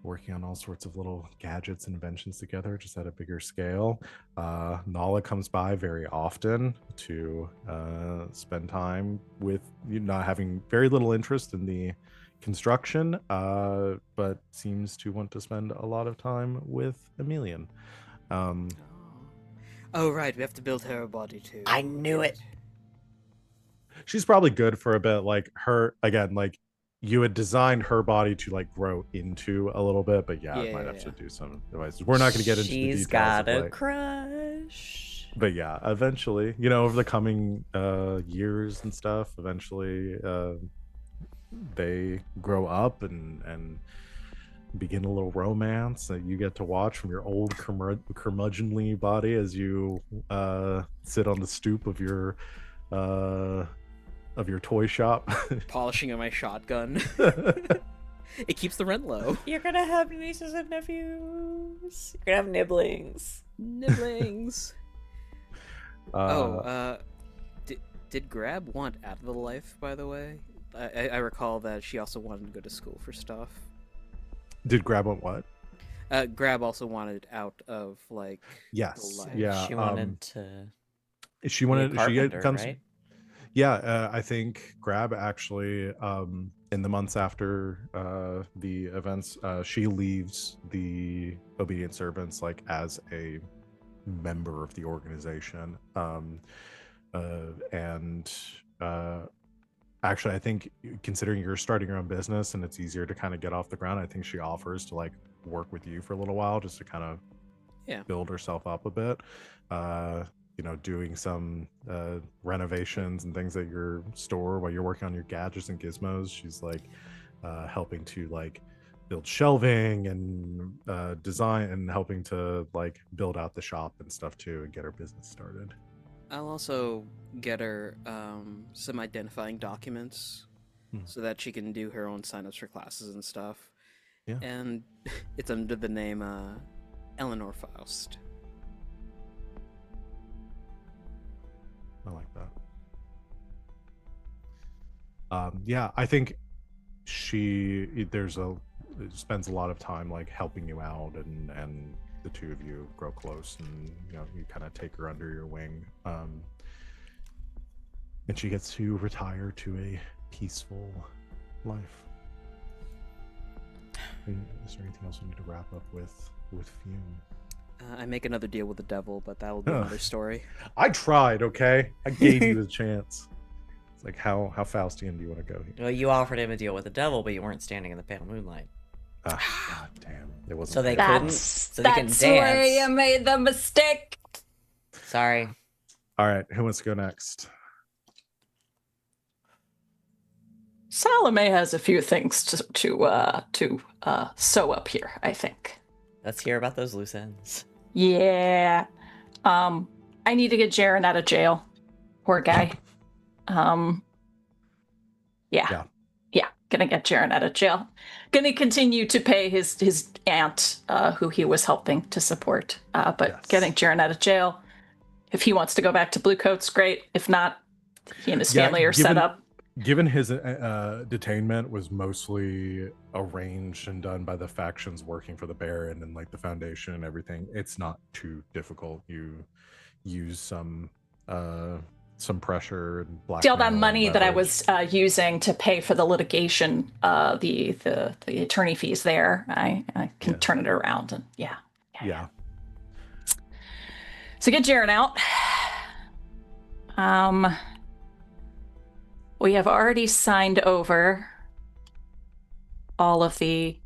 working on all sorts of little gadgets and inventions together, just at a bigger scale. Nala comes by very often to spend time with you, not having very little interest in the construction, but seems to want to spend a lot of time with Emilian. Oh, right, we have to build her a body too. I knew it. She's probably good for a bit. Like her, again, like you had designed her body to like grow into a little bit, but yeah, it might have to do some devices. We're not going to get into the She's details got of, a like, crush. but yeah, eventually, you know, over the coming years and stuff, eventually they grow up and begin a little romance that you get to watch from your old curmudgeonly body as you sit on the stoop of your toy shop. Polishing on my shotgun. It keeps the rent low. You're gonna have nieces and nephews. You're gonna have nibblings. Nibblings. Did Grab want out of the life, by the way? I recall that she also wanted to go to school for stuff. Did Grab on what? Grab also wanted out of, like, Yes. life. Yeah. She wanted to. She be a wanted. She carpenter, comes. right? Yeah. I think Grab actually. in the months after the events, she leaves the Obedient Servants like as a member of the organization. And actually, I think considering you're starting your own business and it's easier to kind of get off the ground, I think she offers to like work with you for a little while just to kind of build herself up a bit. Doing some renovations and things at your store while you're working on your gadgets and gizmos. She's like helping to like build shelving and design, and helping to like build out the shop and stuff too, and get her business started. I'll also get her some identifying documents so that she can do her own signups for classes and stuff. Yeah. And it's under the name Eleanor Faust. I like that. Yeah, I think she spends a lot of time like helping you out, and the two of you grow close, and you kind of take her under your wing. And she gets to retire to a peaceful life. Is there anything else we need to wrap up with Fume? I make another deal with the devil, but that will be another story. I tried, okay? I gave you a chance. It's like, how Faustian do you want to go here? Well, you offered him a deal with the devil, but you weren't standing in the pale moonlight. God damn. It wasn't So they fair. couldn't. So they couldn't That's where you dance. made the mistake. Sorry. All right, who wants to go next? Salome has a few things to sew up here, I think. Let's hear about those loose ends. Yeah. I need to get Jaren out of jail. Poor guy. Yeah. Gonna get Jaren out of jail. Gonna continue to pay his aunt, who he was helping to support. But Yes. getting Jaren out of jail. If he wants to go back to Bluecoats, great. If not, he and his family are set up. Given his detainment was mostly arranged and done by the factions working for the Baron and like the Foundation and everything, it's not too difficult. You use some pressure and blackmail. See all that money and that I leverage. was using to pay for the litigation, the attorney fees there. I can turn it around, and Yeah. So get Jaren out. We have already signed over all of the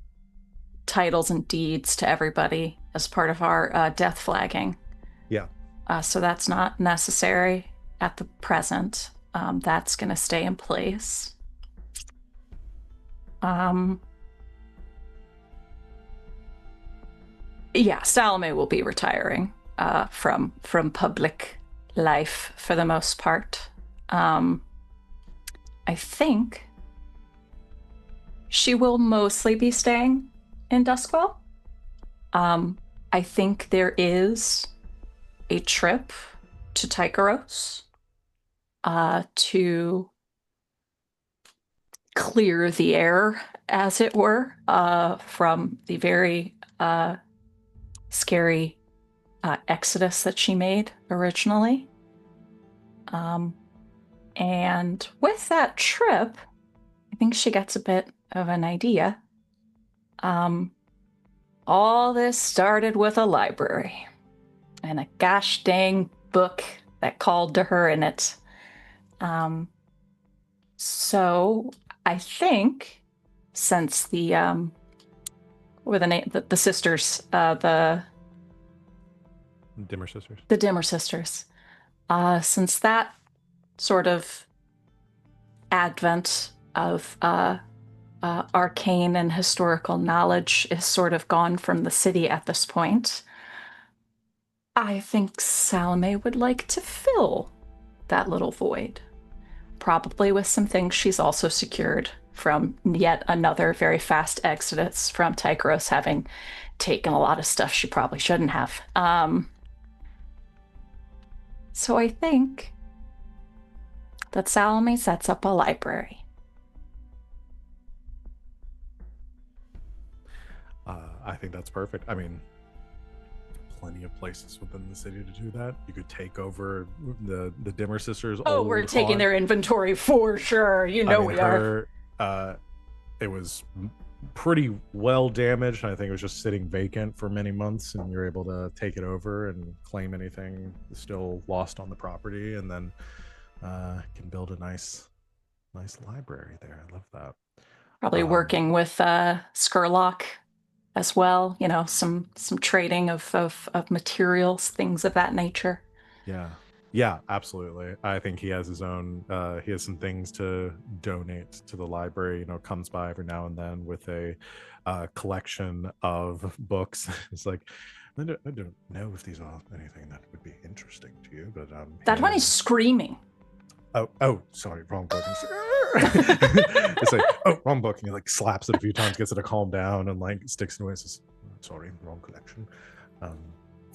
titles and deeds to everybody as part of our death flagging. Yeah. So that's not necessary at the present. That's going to stay in place. Yeah, Salome will be retiring from public life for the most part. I think she will mostly be staying in Duskwell. I think there is a trip to Tykeros to clear the air, as it were, from the very scary exodus that she made originally. And with that trip, I think she gets a bit of an idea. All this started with a library and a gosh dang book that called to her in it. So I think since the what were the name, the sisters, the Dimmer Sisters. The Dimmer Sisters. Since that sort of advent of arcane and historical knowledge is sort of gone from the city at this point, I think Salome would like to fill that little void. Probably with some things she's also secured from yet another very fast exodus from Tykeros, having taken a lot of stuff she probably shouldn't have. So I think that Salome sets up a library. I think that's perfect. I mean, plenty of places within the city to do that. You could take over the Dimmer Sisters. Oh, we're taking their inventory for sure. You know we are. it was pretty well damaged. I think it was just sitting vacant for many months, and you're able to take it over and claim anything still lost on the property, and then can build a nice library there. I love that. Probably working with Skurlock as well. You know, some trading of materials, things of that nature. Yeah, absolutely. I think he has his own. He has some things to donate to the library. You know, comes by every now and then with a collection of books. It's like, I don't know if these are anything that would be interesting to you, but that one is screaming. Oh, sorry, wrong book. It's like, oh, wrong book, and he like slaps it a few times, gets it to calm down, and like sticks it away. Says, sorry, wrong collection.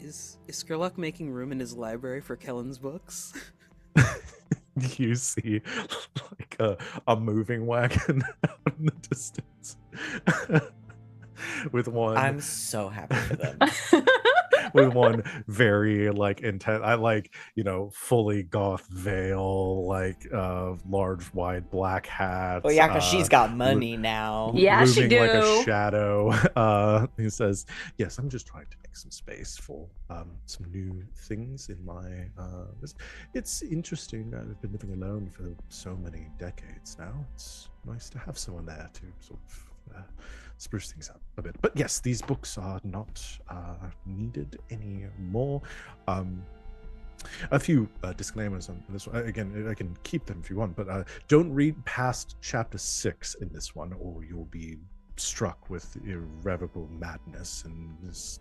Is Skurlock making room in his library for Kellen's books? You see like a moving wagon out in the distance with one. I'm so happy for them. With one very like intense, I like, you know, fully goth veil, like large wide black hat. Oh yeah, because she's got money now. Yeah, she looming like a do. shadow. He says, yes, I'm just trying to make some space for some new things in my it's interesting. I've been living alone for so many decades now. It's nice to have someone there to sort of spruce things up a bit. But yes, these books are not needed anymore. A few disclaimers on this one. Again, I can keep them if you want, but don't read past chapter 6 in this one, or you'll be struck with irrevocable madness and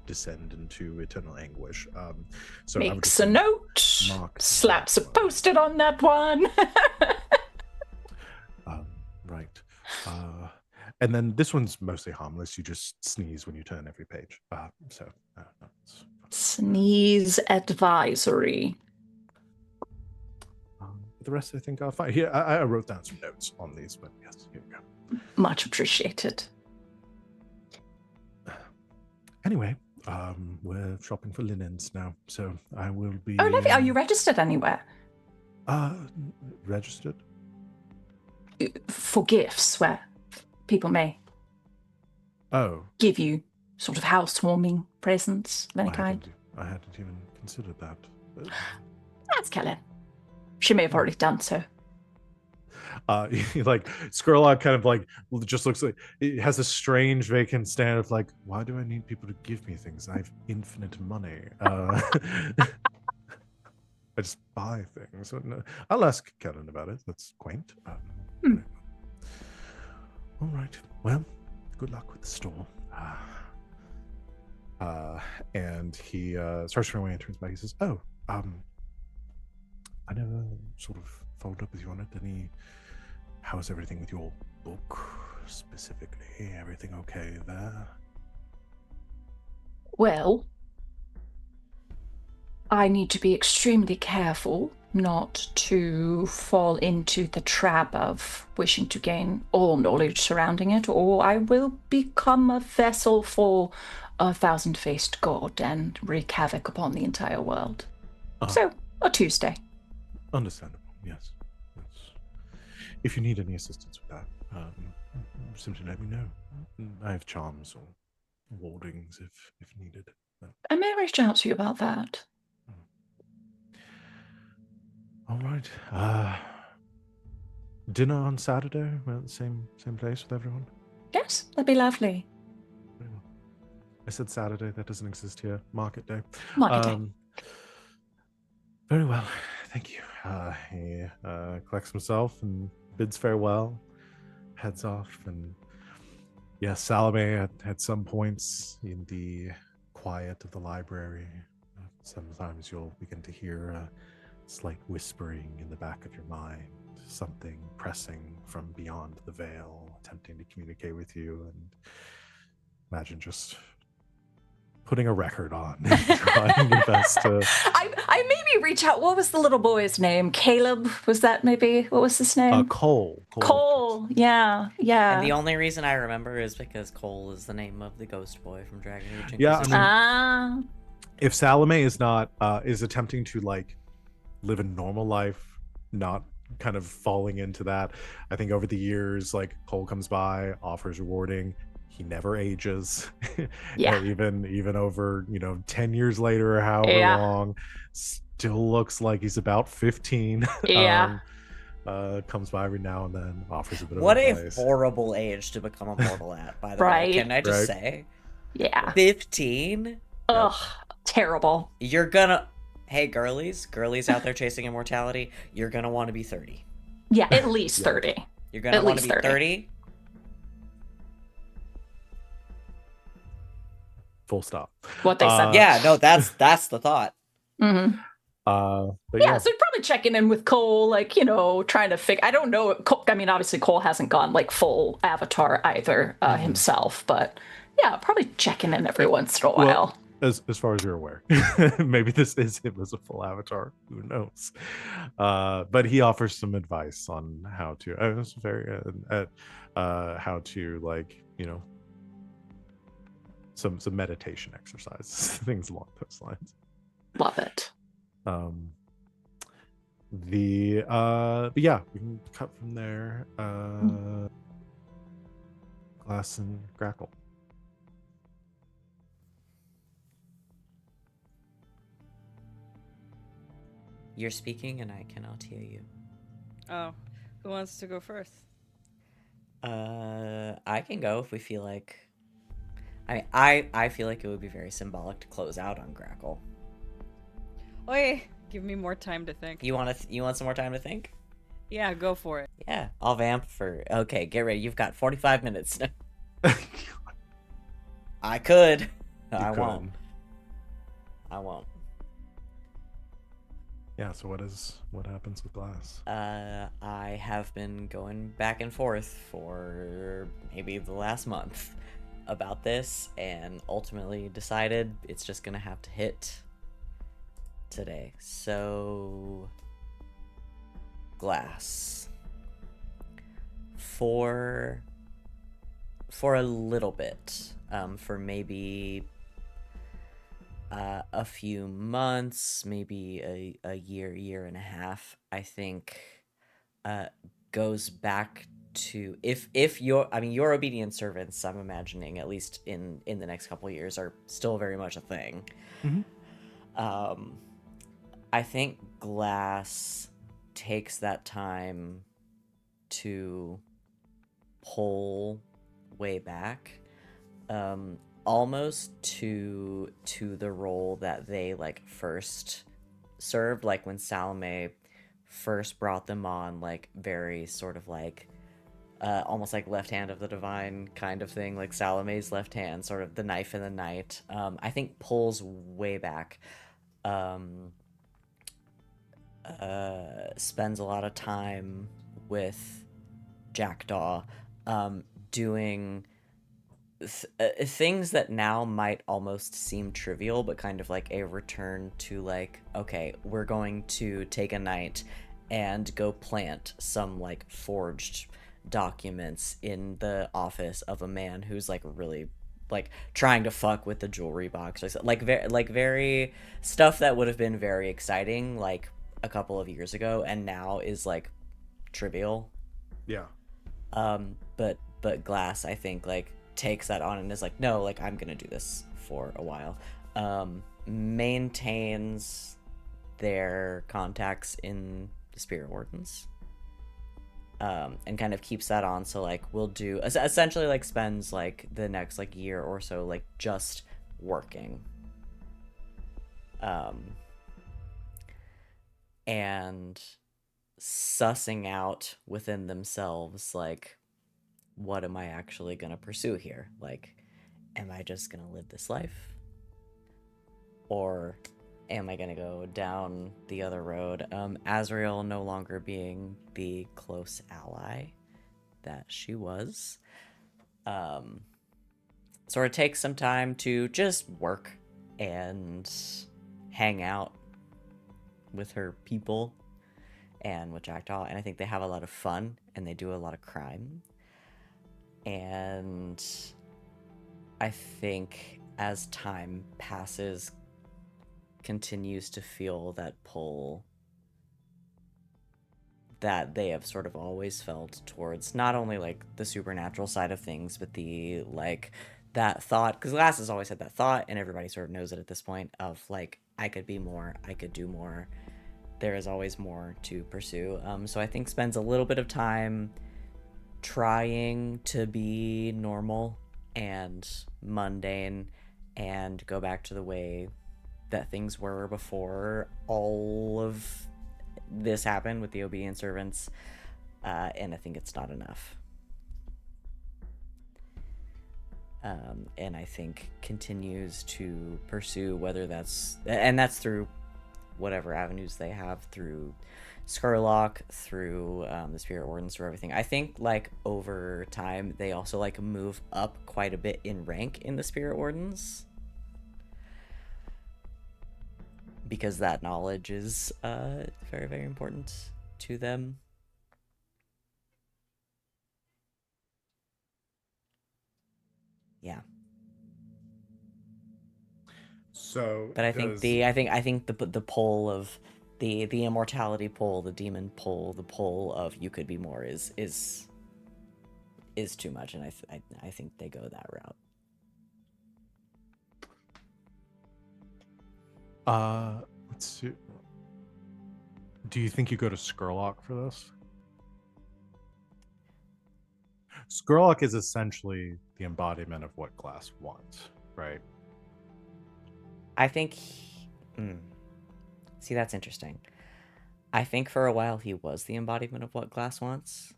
descend into eternal anguish. So makes a note, slaps a post-it on that one. Right. And then this one's mostly harmless. You just sneeze when you turn every page. Sneeze advisory. The rest I think are fine. Here, I wrote down some notes on these, but yes, here we go. Much appreciated. Anyway, we're shopping for linens now, so I will be. Oh, lovely. Are you registered anywhere? Registered? For gifts, where people may give you sort of housewarming presents of any kind. I hadn't even considered that. That's Kellen. She may have already done so. Like Skurlock kind of like just looks like it has a strange vacant stand of like, why do I need people to give me things? I have infinite money. I just buy things. I'll ask Kellen about it. That's quaint. All right. Well, good luck with the store. And he starts running away and turns back. He says, "Oh, I never sort of followed up with you on it. How's everything with your book specifically? Everything okay there?" Well, I need to be extremely careful not to fall into the trap of wishing to gain all knowledge surrounding it, or I will become a vessel for a thousand-faced god and wreak havoc upon the entire world. So, a Tuesday. Understandable, yes. If you need any assistance with that, simply let me know. I have charms or wardings if needed. I may reach out to you about that. All right. Dinner on Saturday? We're at the same place with everyone? Yes, that'd be lovely. Very well. I said Saturday. That doesn't exist here. Market day. Market day. Very well. Thank you. He collects himself and bids farewell, heads off, and yes, Salome at some points in the quiet of the library, sometimes you'll begin to hear slight whispering in the back of your mind, something pressing from beyond the veil, attempting to communicate with you, and imagine just putting a record on and trying your best to... I maybe reach out. What was the little boy's name? Caleb? Was that maybe? What was his name? Cole. Cole. Yeah. And the only reason I remember is because Cole is the name of the ghost boy from Dragon Age Inquisition. Yeah, if Salome is not is attempting to like live a normal life, not kind of falling into that. I think over the years, like Cole comes by, offers rewarding. He never ages. Yeah. Even over 10 years later or however Yeah. long, still looks like he's about 15. Yeah. Comes by every now and then, offers a bit What of a advice. horrible age to become a mortal at, by the way. Right. Can I just Right. say? Yeah. 15? Ugh. Terrible. You're gonna... Hey, girlies out there chasing immortality, you're gonna want to be 30. Yeah, at least Yeah. 30. You're gonna At want to least be 30. Full stop. What they said. Yeah, no, that's the thought. Mm-hmm. But Yeah, so probably checking in with Cole, like, trying to figure. I don't know. I mean, obviously, Cole hasn't gone like full Avatar either himself, but yeah, probably checking in every once in a while. Well, as far as you're aware, maybe this is him as a full avatar. Who knows? But he offers some advice on how to. It's very how to, like, some meditation exercises, things along those lines. Love it. But yeah, we can cut from there. Glass and Grackle. You're speaking and I cannot hear you. Oh, who wants to go first? I can go if we feel like... I feel like it would be very symbolic to close out on Grackle. Oi, give me more time to think. You want some more time to think? Yeah, go for it. Yeah, I'll vamp for... Okay, get ready. You've got 45 minutes. I could. I won't. Yeah, so what happens with Glass? I have been going back and forth for maybe the last month about this, and ultimately decided it's just gonna have to hit today. So, Glass. For a little bit, for maybe a few months, maybe a year and a half, I think, goes back to if your obedient servants, I'm imagining, at least in the next couple of years, are still very much a thing. Mm-hmm. I think Glass takes that time to pull way back, almost to the role that they like first served, like when Salome first brought them on, like very sort of like almost like left hand of the divine kind of thing, like Salome's left hand, sort of the knife in the night. I think pulls way back. Spends a lot of time with Jackdaw, doing things that now might almost seem trivial, but kind of like a return to, like, okay, we're going to take a night and go plant some like forged documents in the office of a man who's like really like trying to fuck with the jewelry box, like very stuff that would have been very exciting like a couple of years ago and now is like trivial. Yeah. But Glass, I think, like takes that on and is like, no, like I'm gonna do this for a while. Maintains their contacts in the Spirit Wardens, and kind of keeps that on. So like we'll do essentially like spends like the next like year or so like just working, and sussing out within themselves like, what am I actually gonna pursue here? Like, am I just gonna live this life? Or am I gonna go down the other road? Azrael no longer being the close ally that she was. So it takes some time to just work and hang out with her people and with Jackdaw, and I think they have a lot of fun and they do a lot of crime. And I think as time passes, continues to feel that pull that they have sort of always felt towards not only like the supernatural side of things, but the like that thought, because Glass has always had that thought, and everybody sort of knows it at this point, of like, I could be more, I could do more. There is always more to pursue. So I think spends a little bit of time trying to be normal and mundane and go back to the way that things were before all of this happened with the obedient servants, and I think it's not enough. And I think continues to pursue, whether that's through whatever avenues they have, through Skurlock, through the Spirit Wardens, through everything. I think like over time they also like move up quite a bit in rank in the Spirit Wardens, because that knowledge is very, very important to them. Yeah. So, But I think the pull of the immortality pull, the demon pull, the pull of you could be more is too much, and I think they go that route. Let's see. Do you think you go to Skurlock for this? Skurlock is essentially the embodiment of what Glass wants, right? I think. See, that's interesting. I think for a while he was the embodiment of what Glass wants,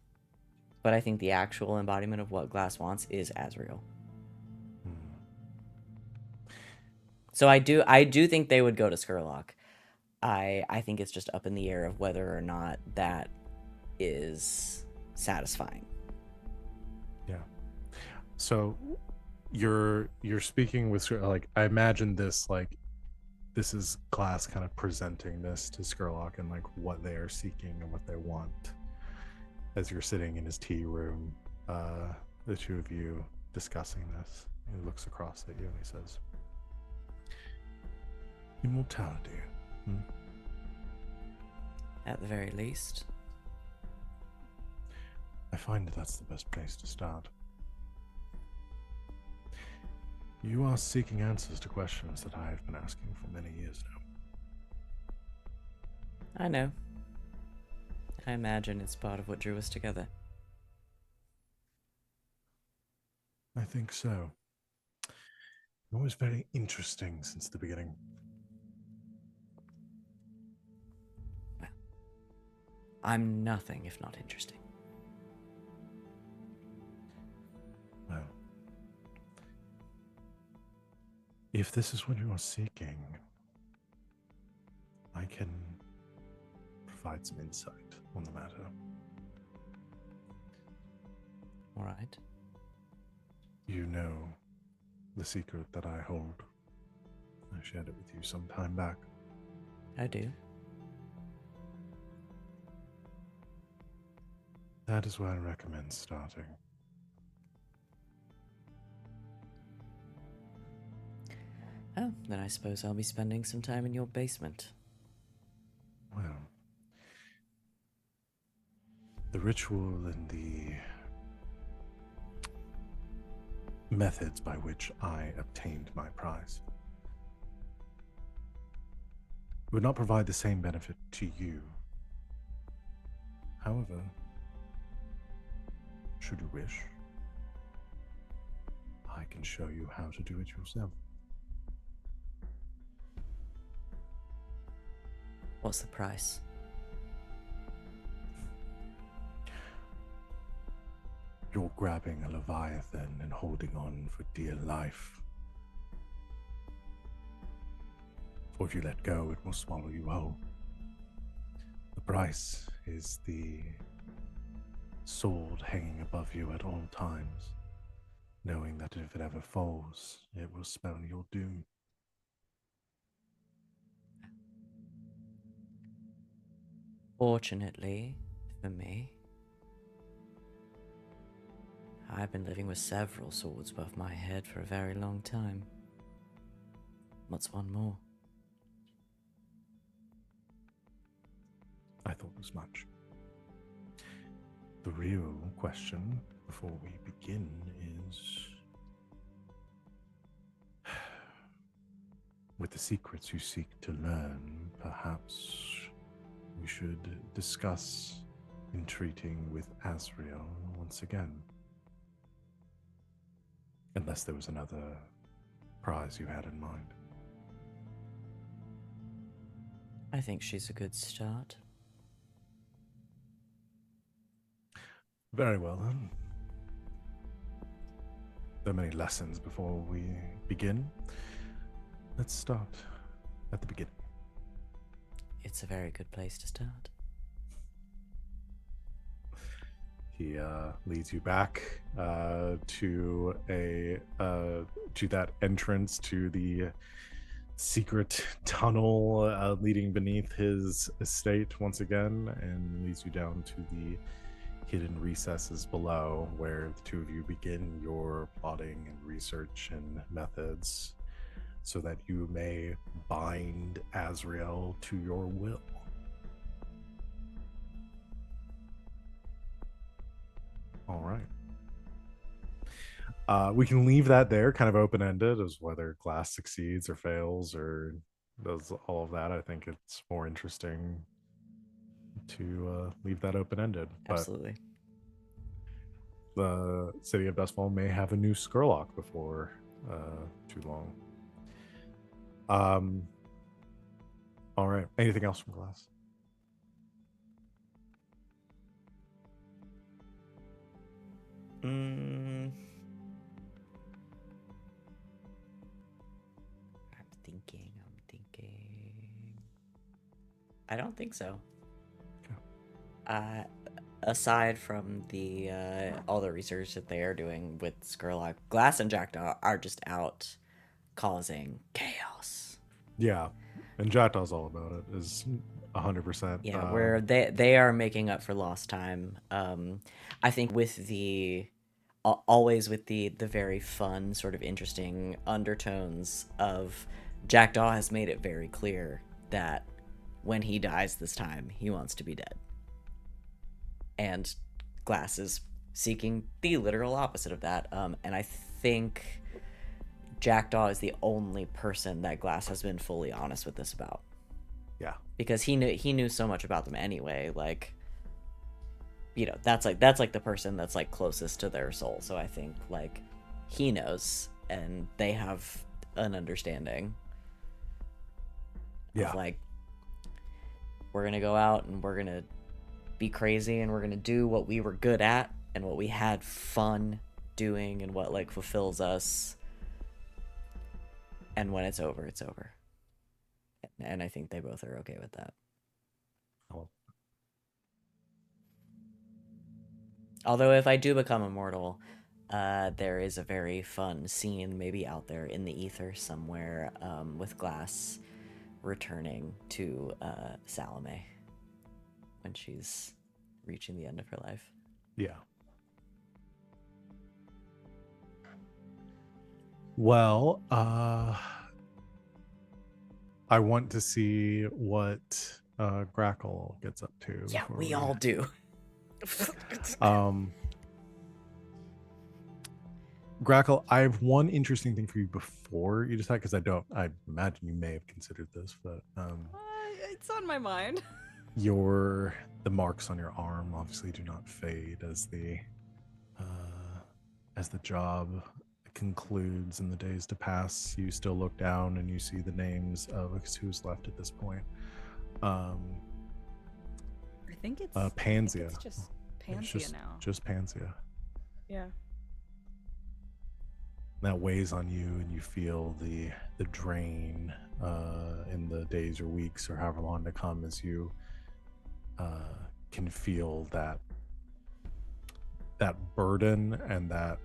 but I think the actual embodiment of what Glass wants is Azrael. So I do think they would go to Skurlock. I think it's just up in the air of whether or not that is satisfying. Yeah. So you're speaking with like, I imagine this like this is Glass kind of presenting this to Skurlock and like what they are seeking and what they want as you're sitting in his tea room, the two of you discussing this. He looks across at you and he says, immortality. At the very least. I find that's the best place to start. You are seeking answers to questions that I have been asking for many years now. I know. I imagine it's part of what drew us together. I think so. It was very interesting since the beginning. Well, I'm nothing if not interesting. Well, if this is what you are seeking, I can provide some insight on the matter. All right. You know the secret that I hold. I shared it with you some time back. I do. That is where I recommend starting. Oh, then I suppose I'll be spending some time in your basement. Well, the ritual and the methods by which I obtained my prize would not provide the same benefit to you. However, should you wish, I can show you how to do it yourself. What's the price? You're grabbing a Leviathan and holding on for dear life. For if you let go, it will swallow you whole. The price is the sword hanging above you at all times, knowing that if it ever falls, it will spell your doom. Fortunately for me, I've been living with several swords above my head for a very long time. What's one more? I thought as much. The real question before we begin is, with the secrets you seek to learn, perhaps we should discuss entreating with Asriel once again. Unless there was another prize you had in mind. I think she's a good start. Very well then. There are many lessons before we begin. Let's start at the beginning. It's a very good place to start. He leads you back to that entrance to the secret tunnel leading beneath his estate once again, and leads you down to the hidden recesses below, where the two of you begin your plotting and research and methods, so that you may bind Asriel to your will. All right. We can leave that there, kind of open-ended, as whether Glass succeeds or fails or does all of that. I think it's more interesting to leave that open-ended. But Absolutely. the city of Dustfall may have a new Skurlock before too long. All right. Anything else from Glass? I'm thinking. I don't think so. Aside from the all the research that they are doing with Skurlock, Glass and Jackdaw are just out causing chaos. Yeah. And Jackdaw's all about it, is 100%. Yeah, where they are making up for lost time. I think with the always with the very fun, sort of interesting undertones of Jackdaw has made it very clear that when he dies this time, he wants to be dead. And Glass is seeking the literal opposite of that. And I think Jackdaw is the only person that Glass has been fully honest with this about. Yeah. Because he knew so much about them anyway. Like, you know, that's like the person that's like closest to their soul. So I think like he knows, and they have an understanding. Yeah. Of, like, we're gonna go out and we're gonna be crazy and we're gonna do what we were good at and what we had fun doing and what like fulfills us. And when it's over, it's over. And I think they both are okay with that. Oh. Although if I do become immortal, there is a very fun scene maybe out there in the ether somewhere with Glass returning to Salome when she's reaching the end of her life. Yeah. Well, I want to see what Grackle gets up to. Yeah, before we all do. Grackle, I have one interesting thing for you before you decide, because I imagine you may have considered this, but It's on my mind. the marks on your arm obviously do not fade as the job concludes and the days to pass. You still look down and you see the names of who's left at this point. I think it's Pansia. It's just It's Pansia now. just Pansia. Yeah. That weighs on you, and you feel the drain in the days or weeks or however long to come, as you can feel that burden and that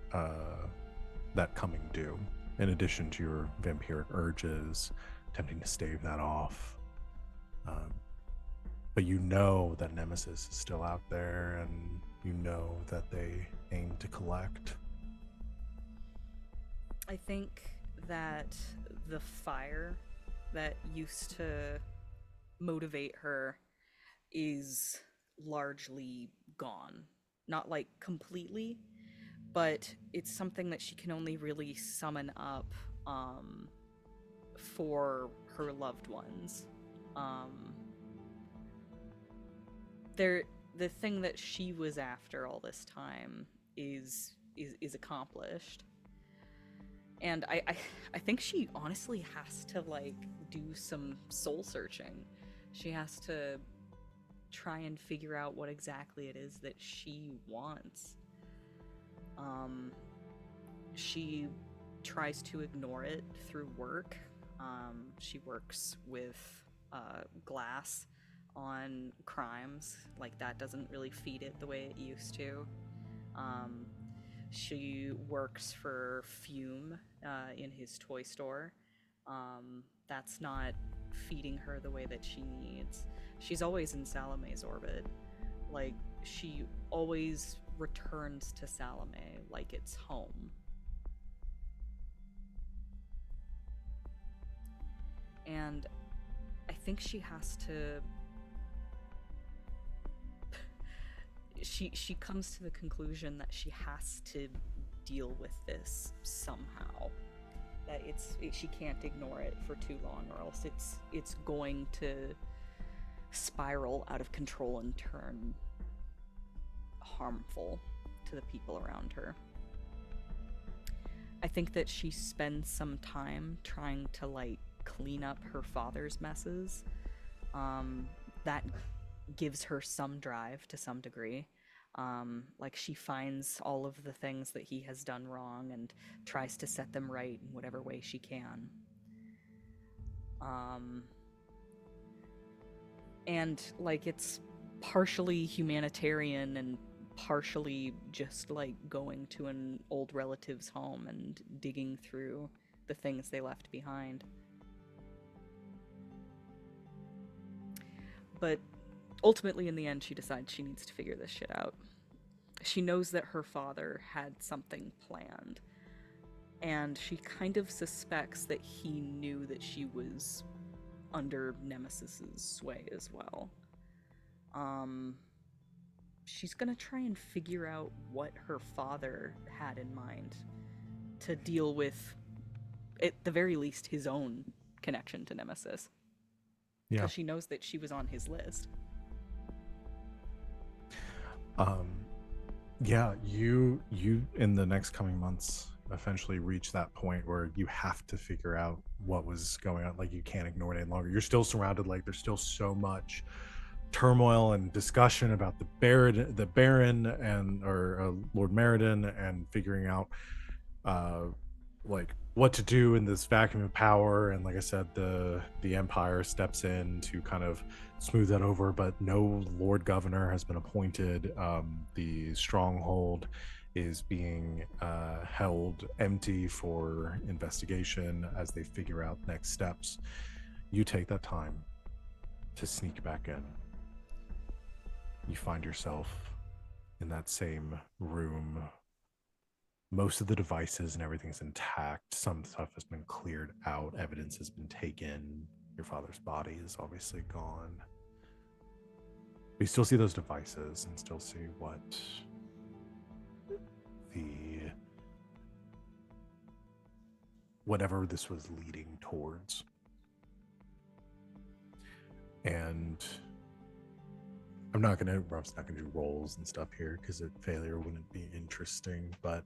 coming due, in addition to your vampiric urges attempting to stave that off. But you know that Nemesis is still out there, and you know that they aim to collect. I think that the fire that used to motivate her is largely gone not like completely, but it's something that she can only really summon up for her loved ones. The thing that she was after all this time is accomplished. And I think she honestly has to like do some soul searching. She has to try and figure out what exactly it is that she wants. She tries to ignore it through work. She works with glass on crimes. Like, that doesn't really feed it the way it used to. She works for Fume in his toy store. That's not feeding her the way that she needs. She's always in Salome's orbit. Like, she always returns to Salome like it's home. And I think she has to... She comes to the conclusion that she has to deal with this somehow. That she can't ignore it for too long, or else it's going to spiral out of control and turn harmful to the people around her. I think that she spends some time trying to like clean up her father's messes. That gives her some drive to some degree. Like, she finds all of the things that he has done wrong and tries to set them right in whatever way she can. And like, it's partially humanitarian and partially just like going to an old relative's home and digging through the things they left behind. But ultimately, in the end, she decides she needs to figure this shit out. She knows that her father had something planned, and she kind of suspects that he knew that she was under Nemesis's sway as well. She's gonna try and figure out what her father had in mind to deal with, at the very least, his own connection to Nemesis. Yeah. Because she knows that she was on his list. Yeah, you in the next coming months eventually reach that point where you have to figure out what was going on. Like, you can't ignore it any longer. You're still surrounded, like, there's still so much turmoil and discussion about the Baron and Lord Meriden, and figuring out like what to do in this vacuum of power. And like I said, the Empire steps in to kind of smooth that over, but no Lord Governor has been appointed. The stronghold is being held empty for investigation as they figure out next steps. You take that time to sneak back in. You find yourself in that same room. Most of the devices and everything's intact. Some stuff has been cleared out. Evidence has been taken. Your father's body is obviously gone. But you still see those devices and still see whatever this was leading towards. And I'm not gonna do rolls and stuff here because a failure wouldn't be interesting, but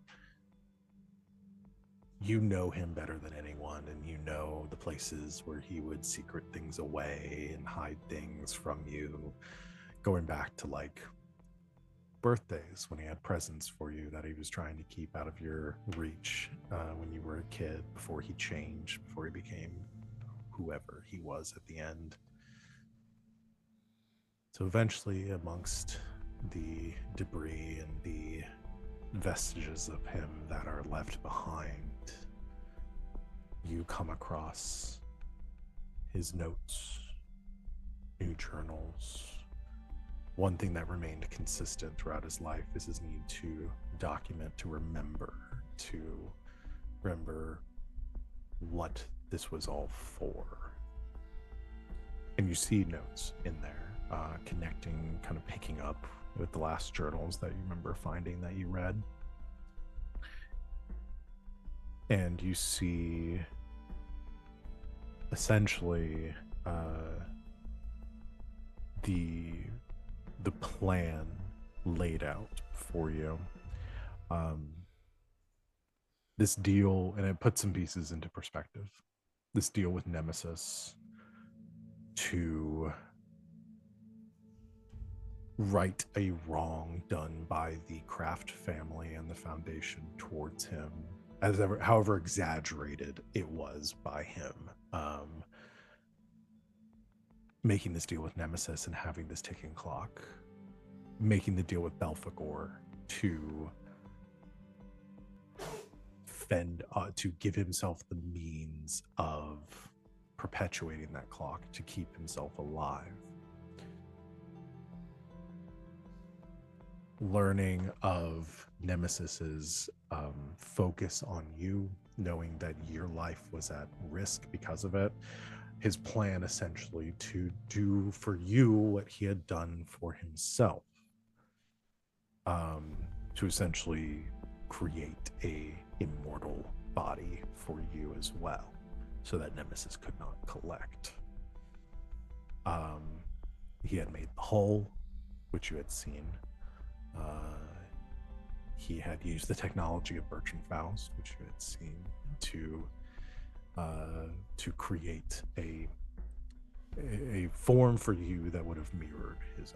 you know him better than anyone, and you know the places where he would secret things away and hide things from you, going back to like birthdays when he had presents for you that he was trying to keep out of your reach when you were a kid, before he changed, before he became whoever he was at the end. So eventually, amongst the debris and the vestiges of him that are left behind, you come across his notes, new journals. One thing that remained consistent throughout his life is his need to document, to remember what this was all for. And you see notes in there, connecting, kind of picking up with the last journals that you remember finding that you read. And you see essentially the plan laid out for you. This deal, and it puts some pieces into perspective. This deal with Nemesis to right a wrong done by the Kraft family and the Foundation towards him, however exaggerated it was by him. Making this deal with Nemesis and having this ticking clock, making the deal with Belphegor to to give himself the means of perpetuating that clock to keep himself alive. Learning of Nemesis's focus on you, knowing that your life was at risk because of it. His plan essentially to do for you what he had done for himself, to essentially create a immortal body for you as well, so that Nemesis could not collect. He had made the hull, which you had seen. He had used the technology of Bertrand Faust, which you had seen, to create a form for you that would have mirrored his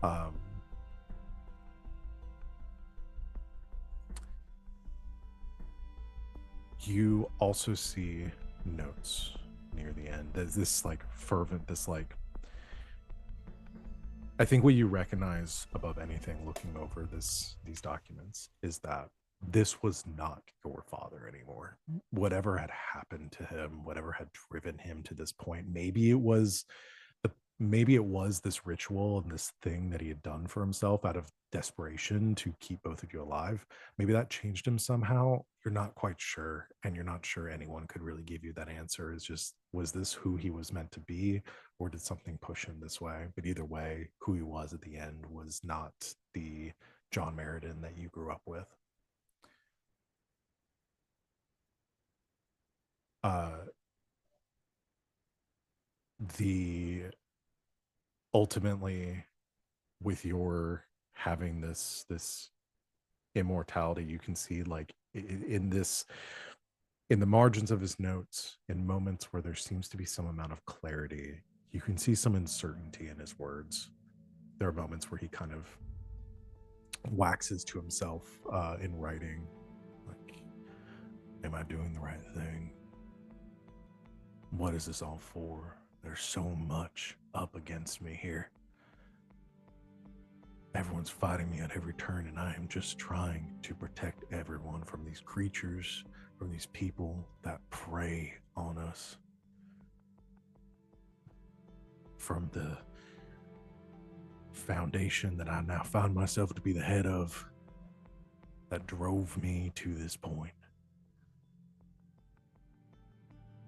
own. You also see notes near the end. There's this like fervent, this like, I think what you recognize above anything looking over these documents is that this was not your father anymore. Whatever had happened to him, whatever had driven him to this point, maybe it was this ritual and this thing that he had done for himself out of desperation to keep both of you alive. Maybe that changed him somehow. You're not quite sure, and you're not sure anyone could really give you that answer. It's just, was this who he was meant to be, or did something push him this way? But either way, who he was at the end was not the John Meriden that you grew up with. Ultimately, with your having this immortality, you can see like in the margins of his notes, in moments where there seems to be some amount of clarity, you can see some uncertainty in his words. There are moments where he kind of waxes to himself in writing, like, am I doing the right thing? What is this all for? There's so much up against me here. Everyone's fighting me at every turn, and I am just trying to protect everyone from these creatures, from these people that prey on us, from the foundation that I now find myself to be the head of, that drove me to this point.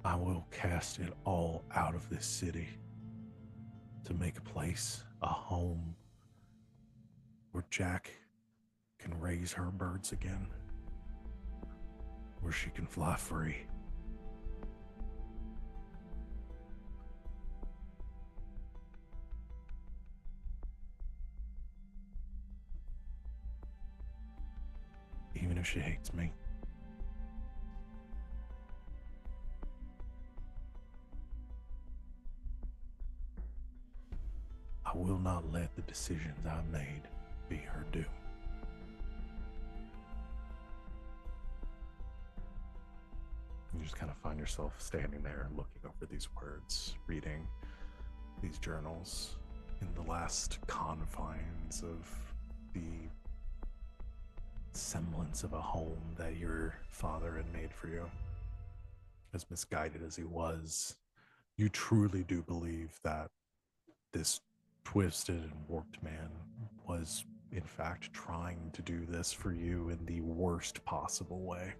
I will cast it all out of this city to make a place, a home, where Jack can raise her birds again, where she can fly free. Even if she hates me. I will not let the decisions I made be her doom. You just kind of find yourself standing there looking over these words, reading these journals in the last confines of the semblance of a home that your father had made for you. As misguided as he was, you truly do believe that this twisted and warped man was in fact trying to do this for you in the worst possible way.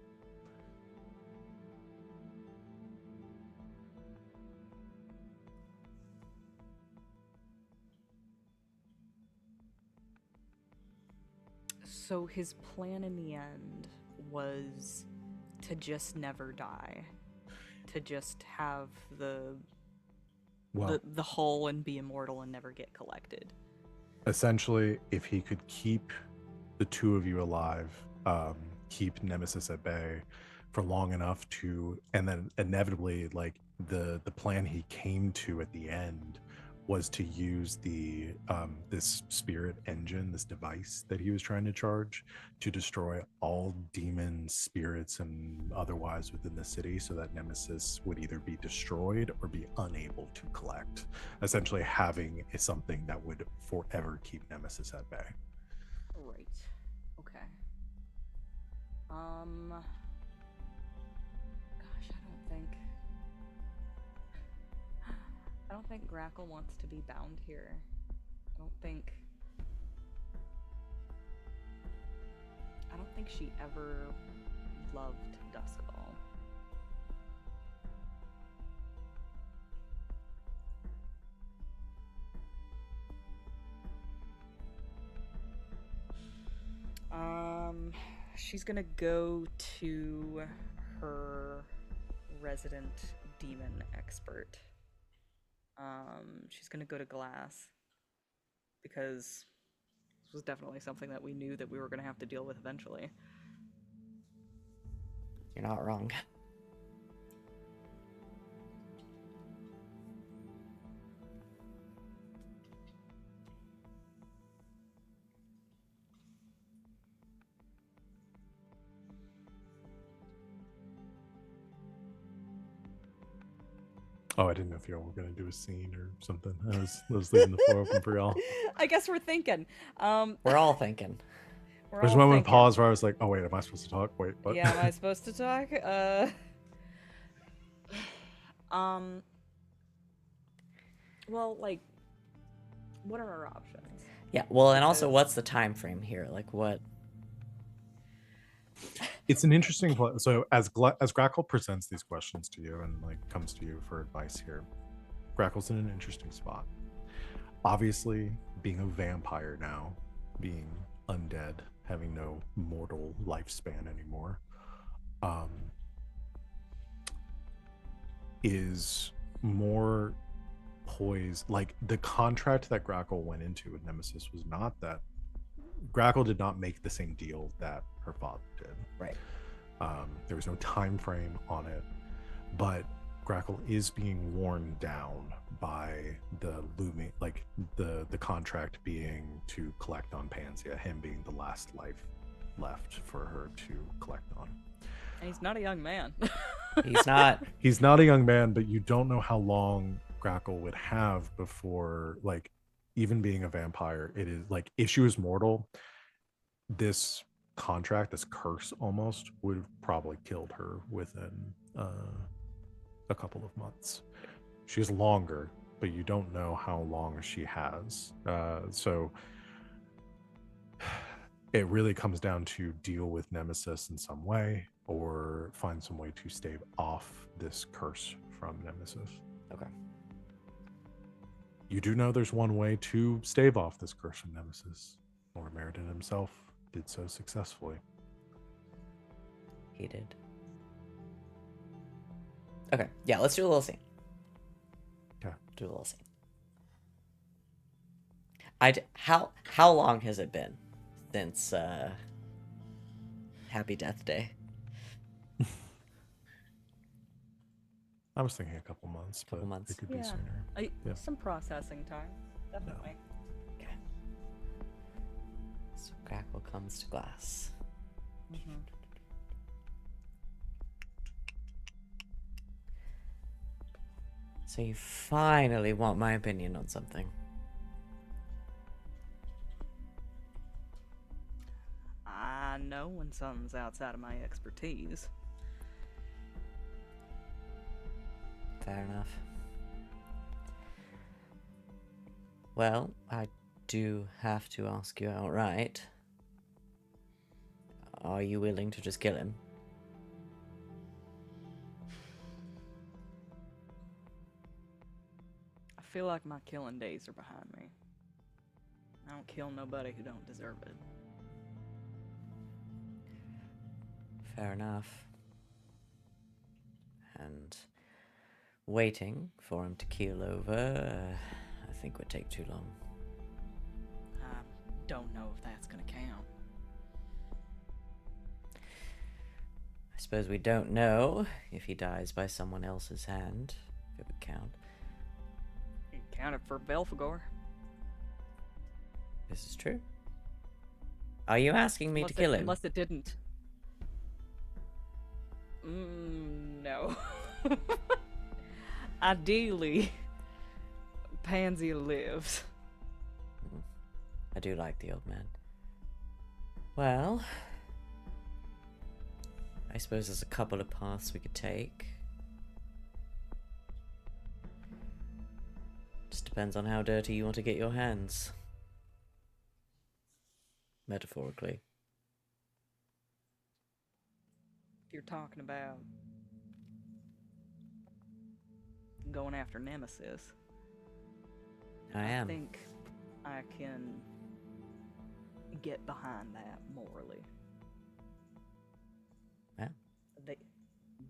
So his plan in the end was to just never die, to just have Well, the hull and be immortal and never get collected. essentially, if he could keep the two of you alive, keep Nemesis at bay for long enough to, and then inevitably, like the plan he came to at the end was to use the this spirit engine, this device that he was trying to charge, to destroy all demon spirits and otherwise within the city, so that Nemesis would either be destroyed or be unable to collect, essentially having something that would forever keep Nemesis at bay. Right. Okay. Gosh, I don't think Grackle wants to be bound here. I don't think she ever loved Duskull. She's gonna go to her resident demon expert. She's gonna go to Glass, because this was definitely something that we knew that we were gonna have to deal with eventually. You're not wrong. Oh, I didn't know if y'all were gonna do a scene or something. I was leaving the floor open for y'all. I guess we're thinking. We're all thinking. We're There's all one thinking. pause where I was like, "Oh wait, am I supposed to talk? Wait, what?" Yeah, am I supposed to talk? Well, like, what are our options? Yeah, well, and also, Because- what's the time frame here? Like, what? It's an interesting so as Grackle presents these questions to you and like comes to you for advice here, Grackle's in an interesting spot. Obviously, being a vampire now, being undead, having no mortal lifespan anymore, is more poised. Like the contract that Grackle went into with Nemesis was not that. Grackle did not make the same deal that her father did. Right. There was no time frame on it, but Grackle is being worn down by the looming, like the contract being to collect on Pansia, him being the last life left for her to collect on. And he's not a young man. He's not. He's not a young man, but you don't know how long Grackle would have before, like, even being a vampire, it is like if she was mortal, this contract, this curse almost would have probably killed her within a couple of months. She's longer, but you don't know how long she has. So it really comes down to deal with Nemesis in some way or find some way to stave off this curse from Nemesis. Okay. You do know there's one way to stave off this curse from Nemesis. Lord Meriden himself did so successfully. He did. Okay, yeah, let's do a little scene. Okay. Do a little scene. How long has it been since Happy Death Day? I was thinking a couple months, but Couple months. it could be Yeah. sooner. Yeah. Some processing time, definitely. Okay. So Grackle comes to Glass. Mhm. So you finally want my opinion on something. I know when something's outside of my expertise. Fair enough. Well, I do have to ask you outright. Are you willing to just kill him? I feel like my killing days are behind me. I don't kill nobody who don't deserve it. Fair enough. And waiting for him to keel over, I think would take too long. I don't know if that's gonna count. I suppose we don't know if he dies by someone else's hand, if it would count. It counted for Belphegor. This is true. Are you asking me to kill him? Unless it didn't. No. Ideally, Pansy lives. I do like the old man. Well, I suppose there's a couple of paths we could take. Just depends on how dirty you want to get your hands. Metaphorically. If you're talking about going after Nemesis, I am. think I can get behind that morally. Yeah. They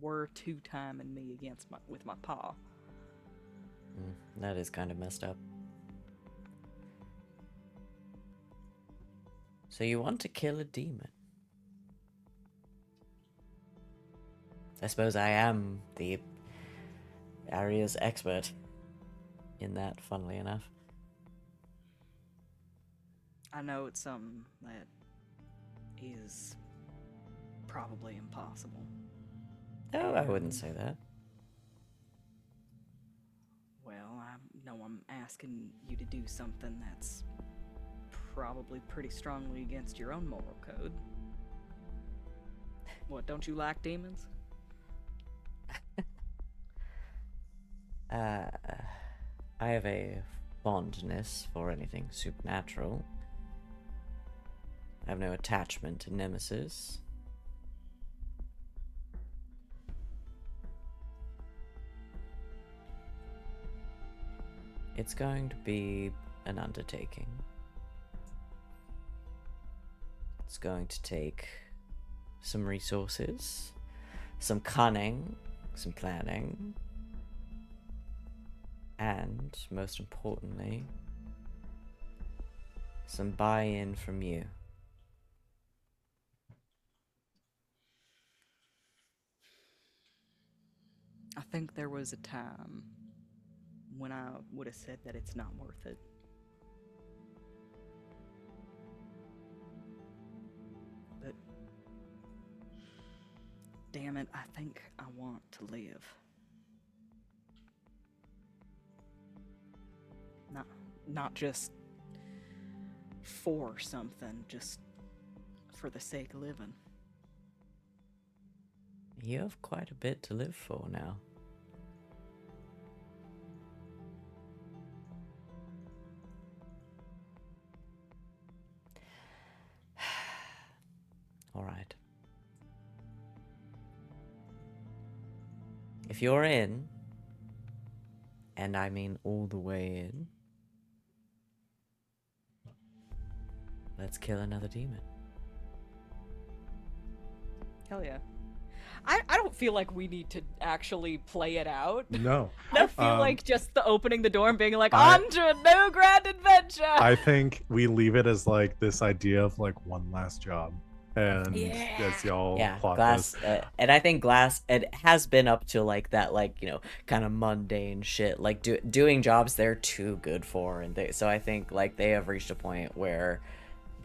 were two-timing me against with my paw. That is kind of messed up. So you want to kill a demon? I suppose I am the area's expert in that, funnily enough. I know it's something that is probably impossible. No, I wouldn't say that. Well, I know I'm asking you to do something that's probably pretty strongly against your own moral code. What, don't you like demons? I have a fondness for anything supernatural. I have no attachment to Nemesis. It's going to be an undertaking. It's going to take some resources, some cunning, some planning, and, most importantly, some buy-in from you. I think there was a time when I would have said that it's not worth it. But damn it, I think I want to live. Not just for something, just for the sake of living. You have quite a bit to live for now. All right. If you're in, and I mean all the way in, let's kill another demon. Hell yeah. I don't feel like we need to actually play it out. No. I feel like just the opening the door and being like, I- on to a new grand adventure! I think we leave it as like this idea of like one last job. And Yeah. as y'all Yeah, plot Glass, this. and I think Glass, it has been up to like that, like, you know, kind of mundane shit, like doing jobs they're too good for, and so I think like they have reached a point where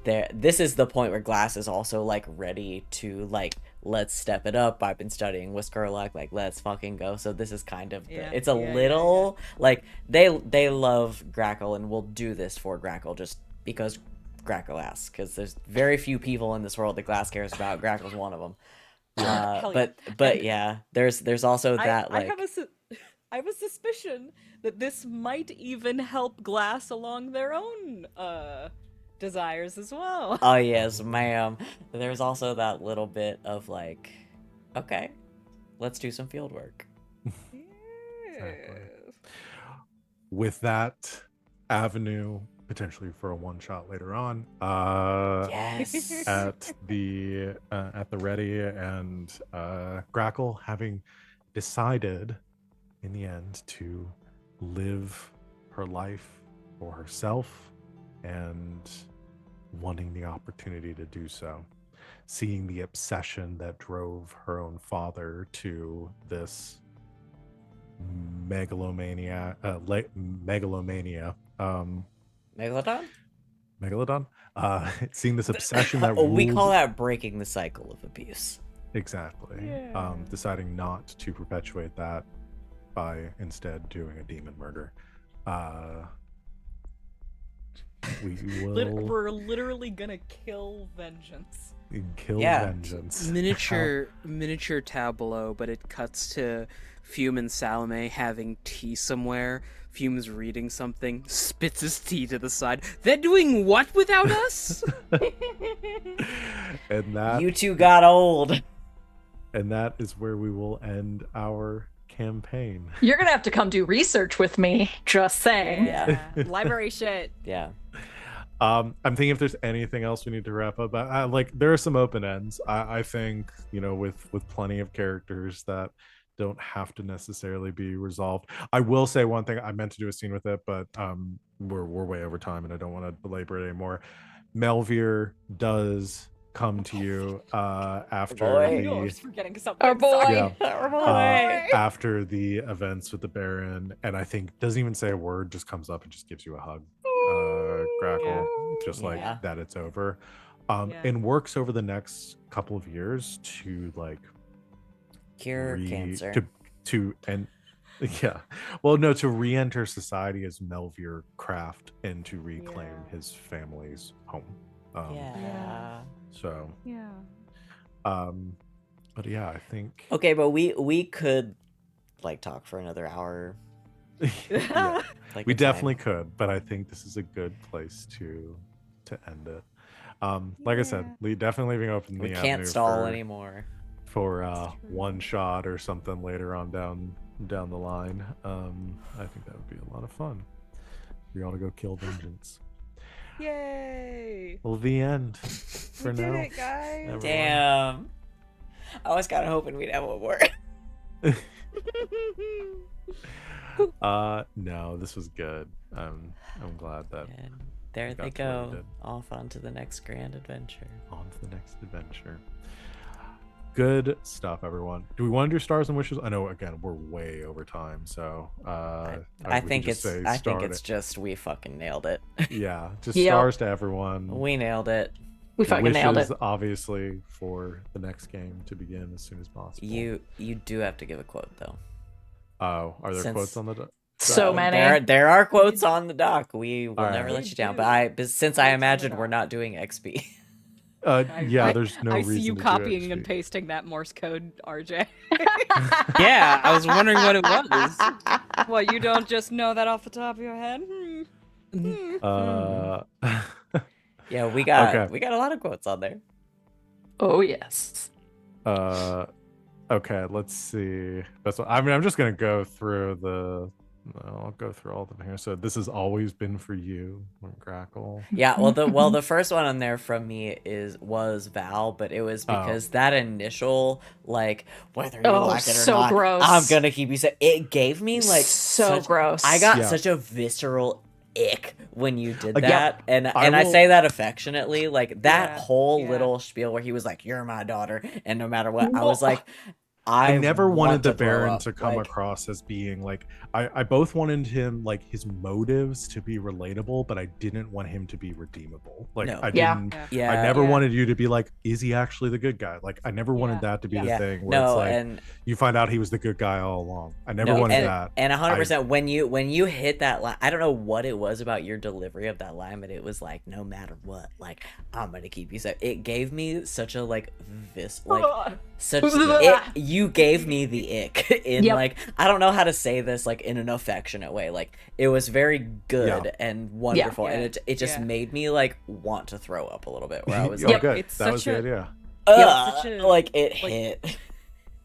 this is the point where Glass is also like ready to like, let's step it up. I've been studying Whiskerlock, like let's fucking go. So this is kind of it's a little like they love Grackle and will do this for Grackle just because Grackle asks, because there's very few people in this world that Glass cares about. Grackle's one of them. But yeah, there's also that I like I have a suspicion that this might even help Glass along their own desires as well. oh yes, ma'am. There's also that little bit of like, okay, let's do some field work. Exactly. With that avenue potentially for a one shot later on. Yes. At the ready, and Grackle having decided in the end to live her life for herself and wanting the opportunity to do so, seeing the obsession that drove her own father to this megalomania, Megalodon? megalodon, seeing this obsession that We call ruled. that breaking the cycle of abuse. Exactly. Yeah. Deciding not to perpetuate that by instead doing a demon murder. We will We're literally gonna kill vengeance. kill Yeah. vengeance. Miniature tableau, but it cuts to Fume and Salome having tea somewhere. Fume's reading something, spits his tea to the side. They're doing what without us? and that You two got old. and that is where we will end our campaign. You're gonna have to come do research with me. Just saying. Yeah. Library shit. Yeah. I'm thinking if there's anything else we need to wrap up. Like there are some open ends. I think with plenty of characters that don't have to necessarily be resolved. I will say one thing. I meant to do a scene with it, but we're way over time, and I don't want to belabor it anymore. Melvir does come to you after boy. I the was forgetting something. Our boy. Yeah. Our boy. after the events with the Baron, and I think doesn't even say a word, just comes up and just gives you a hug. Grackle, just like Yeah. that it's over. Yeah. And works over the next couple of years to like Cure cancer. to and yeah, well, no, to re-enter society as Melvir Craft and to reclaim Yeah. his family's home. Yeah. So, Yeah. but yeah, I think Okay, but we could like talk for another hour. yeah, Like we a time. definitely could, but I think this is a good place to end it. Like I said, definitely leaving open We the can't avenue stall for, anymore. for That's true. one shot or something later on down the line. I think that would be a lot of fun. We ought to go kill vengeance. Yay! Well, the end for We did now. it, guys. Everyone. Damn. I was kind of hoping we'd have one more. No, this was good. I'm glad that And there got they to where we go, did. off onto the next grand adventure. On to the next adventure. Good stuff, everyone. Do we want to do stars and wishes? I know, again, we're way over time, so I we can think just it's say I think start it's it. just we fucking nailed it. Yeah, just Yep. stars to everyone. We nailed it. We fucking nailed Wishes, it. obviously, for the next game to begin as soon as possible. You do have to give a quote though. Oh, are there Since- quotes on the? So many. There are quotes on the doc. We will Alright. never let We you down. do. But since I Quotes on the imagine we're doc. not doing XP. Yeah, there's no I reason see you to do copying and XP. pasting that Morse code, RJ. Yeah, I was wondering what it was. What, you don't just know that off the top of your head? Yeah, we got Okay. a lot of quotes on there. Oh yes. Okay, let's see. That's what, I mean, I'm just gonna go through I'll go through all of them here. So this has always been for you, Grackle. Yeah, the first one on there from me was Val, but it was because that initial like whether you Oh, like it or so not, gross. I'm gonna keep you safe. It gave me like So gross. I got Yeah. such a visceral ick when you did Again, that, and I I will- say that affectionately. Like that Yeah, whole yeah. little spiel where he was like, "You're my daughter," and no matter what, I Whoa. was like, I never want wanted the to throw Baron up. to come Like, across as being like I both wanted him like his motives to be relatable, but I didn't want him to be redeemable. Like No. I Yeah. didn't Yeah, I never Yeah. wanted you to be like, is he actually the good guy? Like I never wanted that to be Yeah. the Yeah. thing where it's No, like and you find out he was the good guy all along. I never no, wanted and, that. And 100% when you hit that line, I don't know what it was about your delivery of that line, but it was like, no matter what, like I'm gonna keep you safe. It gave me such a like you gave me the ick in Yep. like I don't know how to say this like in an affectionate way. Like it was very good Yeah. and wonderful, and Yeah. it just Yeah. made me like want to throw up a little bit. Where I was Oh, like, good. it's That was such the a- idea. such a- like it like- hit.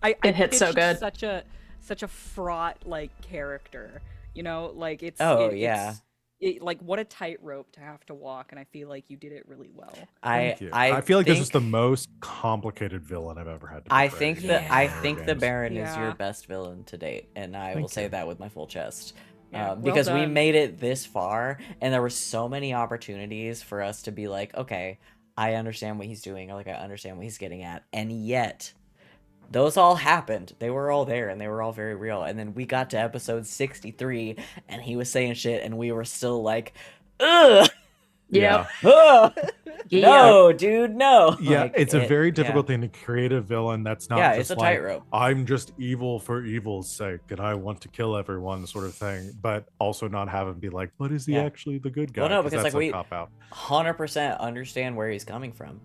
I It hits so pitched good. Such a fraught like character, you know, like it's Oh, it- yeah. it's, like what a tightrope to have to walk, and I feel like you did it really well. Thank you. I feel like this is think- the most complicated villain I've ever had to I portray think in that I horror think the games. Baron is your Yeah. best villain to date, and I Thank will say you. that with my full chest. Yeah, well Because we done. made it this far, and there were so many opportunities for us to be like, okay, I understand what he's doing, or like I understand what he's getting at, and yet those all happened. They were all there, and they were all very real. And then we got to episode 63, and he was saying shit, and we were still like, ugh, Yep. ugh, Yeah. no, dude, no. Yeah, Like, it's a it- very yeah. difficult thing to create a villain that's not Yeah, just it's a like tightrope. I'm just evil for evil's sake and I want to kill everyone sort of thing, but also not have him be like, but is he Yeah. actually the good guy? Well, no, because, that's like, a we- cop out. 100% understand where he's coming from.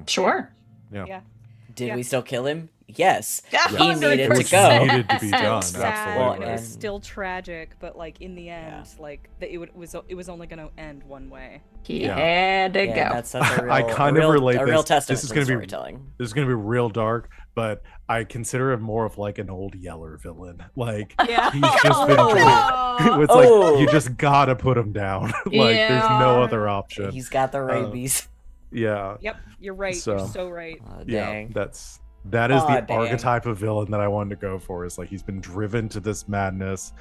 Sure. Did Yeah. we still kill him? Yes. Yeah. He needed to Which go. needed to be done, Sad, absolutely. and it was And- still tragic, but like in the end, like it was only gonna end one way. He Yeah. had to Yeah, go. that's a real, I kind a of real, relate a real this. testament This is to going the to be storytelling. this is going to be real dark, but I consider it more of like an old Yeller villain. Like Yeah. he's just been treated. It's Oh. like you just gotta put him down. Like there's no Yeah. other option. He's got the rabies. Yeah. Yep, you're right. So- You're so right. Dang. Yeah, that is Aw, the dang. archetype of villain that I wanted to go for. Is like he's been driven to this madness.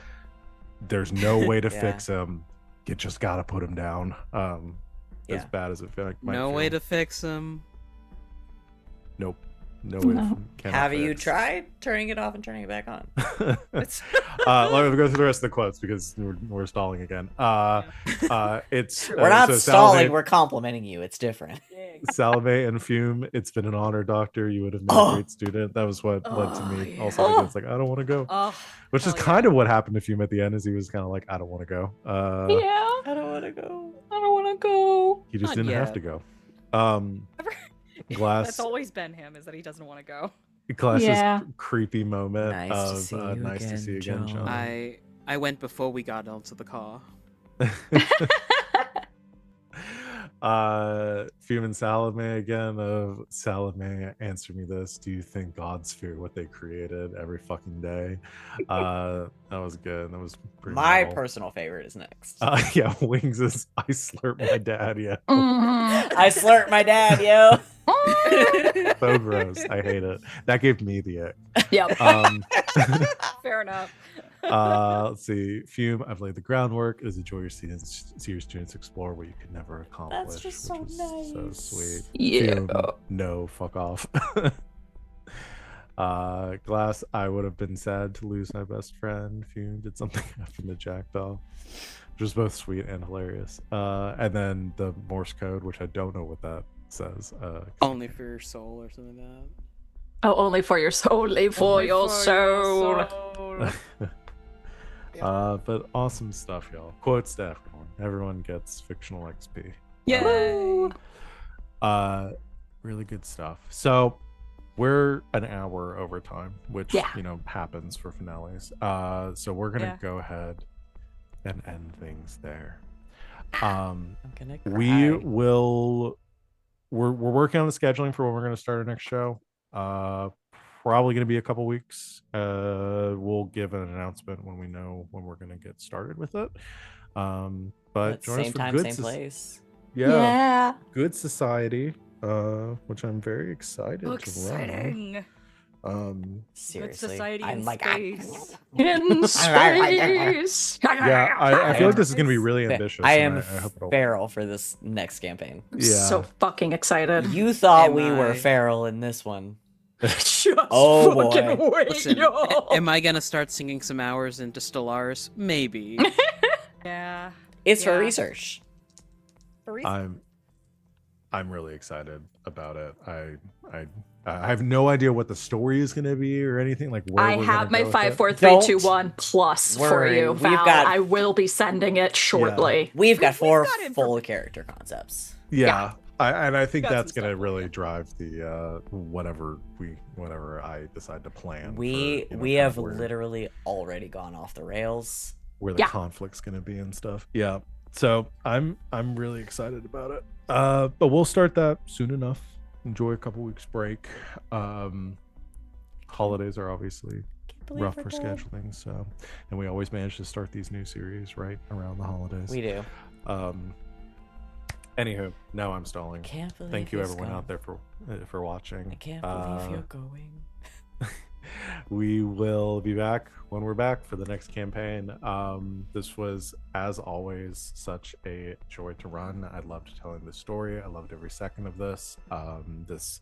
There's no way to Yeah. fix him. You just gotta put him down. As Yeah. bad as it might No way feel. to fix him. Nope. No way. No. Cannot Have you fix. tried turning it off and turning it back on? Let me go through the rest of the quotes because we're stalling again. It's We're not so stalling, Salome, we're complimenting you. It's different. Salome and Fume. It's been an honor, Doctor. You would have made Oh. a great student. That was what led to Oh, me. yeah. Also, Oh. it's like I don't want to go, Oh, which is hell yeah. kind of what happened to Fume at the end. Is he was kind of like I don't want to go. Yeah. I don't want to go. I don't want to go. He just Not didn't have yet. to go. Glass. That's always been him, is that he doesn't want to go. Glass's Yeah. creepy moment Nice to of see you nice to again, see you again, John. John. I went before we got onto the car. Fume and Salome again of Salome, answer me this. Do you think gods fear what they created every fucking day? That was good. That was pretty My novel. personal favorite is next. Yeah, Wings is I slurp my dad, yeah. Mhm. I slurped my dad, yo. So gross. I hate it. That gave me the ick. Yep. Fair enough. Let's see. Fume, I've laid the groundwork. It is a joy your students see your students explore what you could never accomplish. just so which is so nice. sweet. Yeah. Fume, no, fuck off. Glass, I would have been sad to lose my best friend. Fume, did something happen to Jackdaw? Which was both sweet and hilarious. And then the Morse code, which I don't know what that says. Only for your soul or something like that. Oh, only for your soul. Only for your soul. But awesome stuff, y'all. Quotes to everyone. Everyone gets fictional XP. Yay! Really good stuff. So we're an hour over time, which Yeah. happens for finales. So we're gonna Yeah. go ahead and end things there. I'm gonna cry. We will. We're working on the scheduling for when we're gonna start our next show. Probably gonna be a couple weeks. We'll give an announcement when we know when we're gonna get started with it. But join us same for time, Good same Soc- place. Yeah, Good Society, which I'm very excited So to exciting. run. Seriously, society I'm in like, space. In space. Yeah, I feel like this is gonna be It's- really I ambitious. I and am I hope it'll. feral for this next campaign. I'm Yeah. so fucking excited. You thought Am we were I? feral in this one. Just Oh, fucking boy. wait, Listen, yo. am I gonna start singing some hours into Stellaris? Maybe. Yeah. It's for Yeah. research. For reason. I'm really excited about it. I have no idea what the story is gonna be or anything like. Where I we're have gonna my go with it. 5, 4, 3, 2, 1 plus for worry, you, we've Val. got- I will be sending it shortly. We've got We've four got info- full character concepts. Yeah, I think Got some that's gonna stuff really planned. drive the whatever I decide to plan. We for, we kind have of where, literally already gone off the rails. where the Yeah. conflict's gonna be and stuff. Yeah, so I'm really excited about it. But we'll start that soon enough. Enjoy a couple weeks break. Holidays are obviously believe rough we're for dead. scheduling. So, and we always manage to start these new series right around the holidays. We do. Anywho, now I'm stalling. Can't believe Thank you he's everyone gone. out there for watching. I can't believe you're going. We will be back when we're back for the next campaign. This was, as always, such a joy to run. I loved telling this story. I loved every second of this. This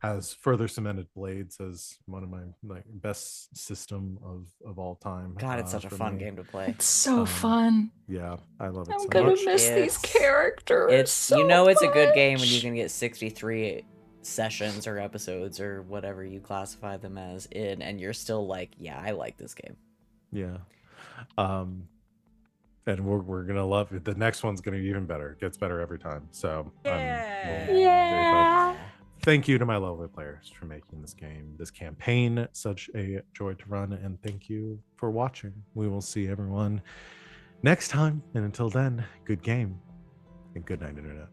has further cemented Blades as one of my best system of all time. God, it's such a for fun me. game to play. It's so Um, fun. Yeah, I love it I'm so gonna much. miss these It's- characters. It's so it's a good game when you much. can get 63 sessions or episodes or whatever you classify them as in, and you're still like, yeah, I like this game. Yeah. And we're gonna love it. The next one's gonna be even better. It gets better every time. So Yeah. thank you to my lovely players for making this game, this campaign, such a joy to run, and thank you for watching. We will see everyone next time, and until then, good game and good night, internet.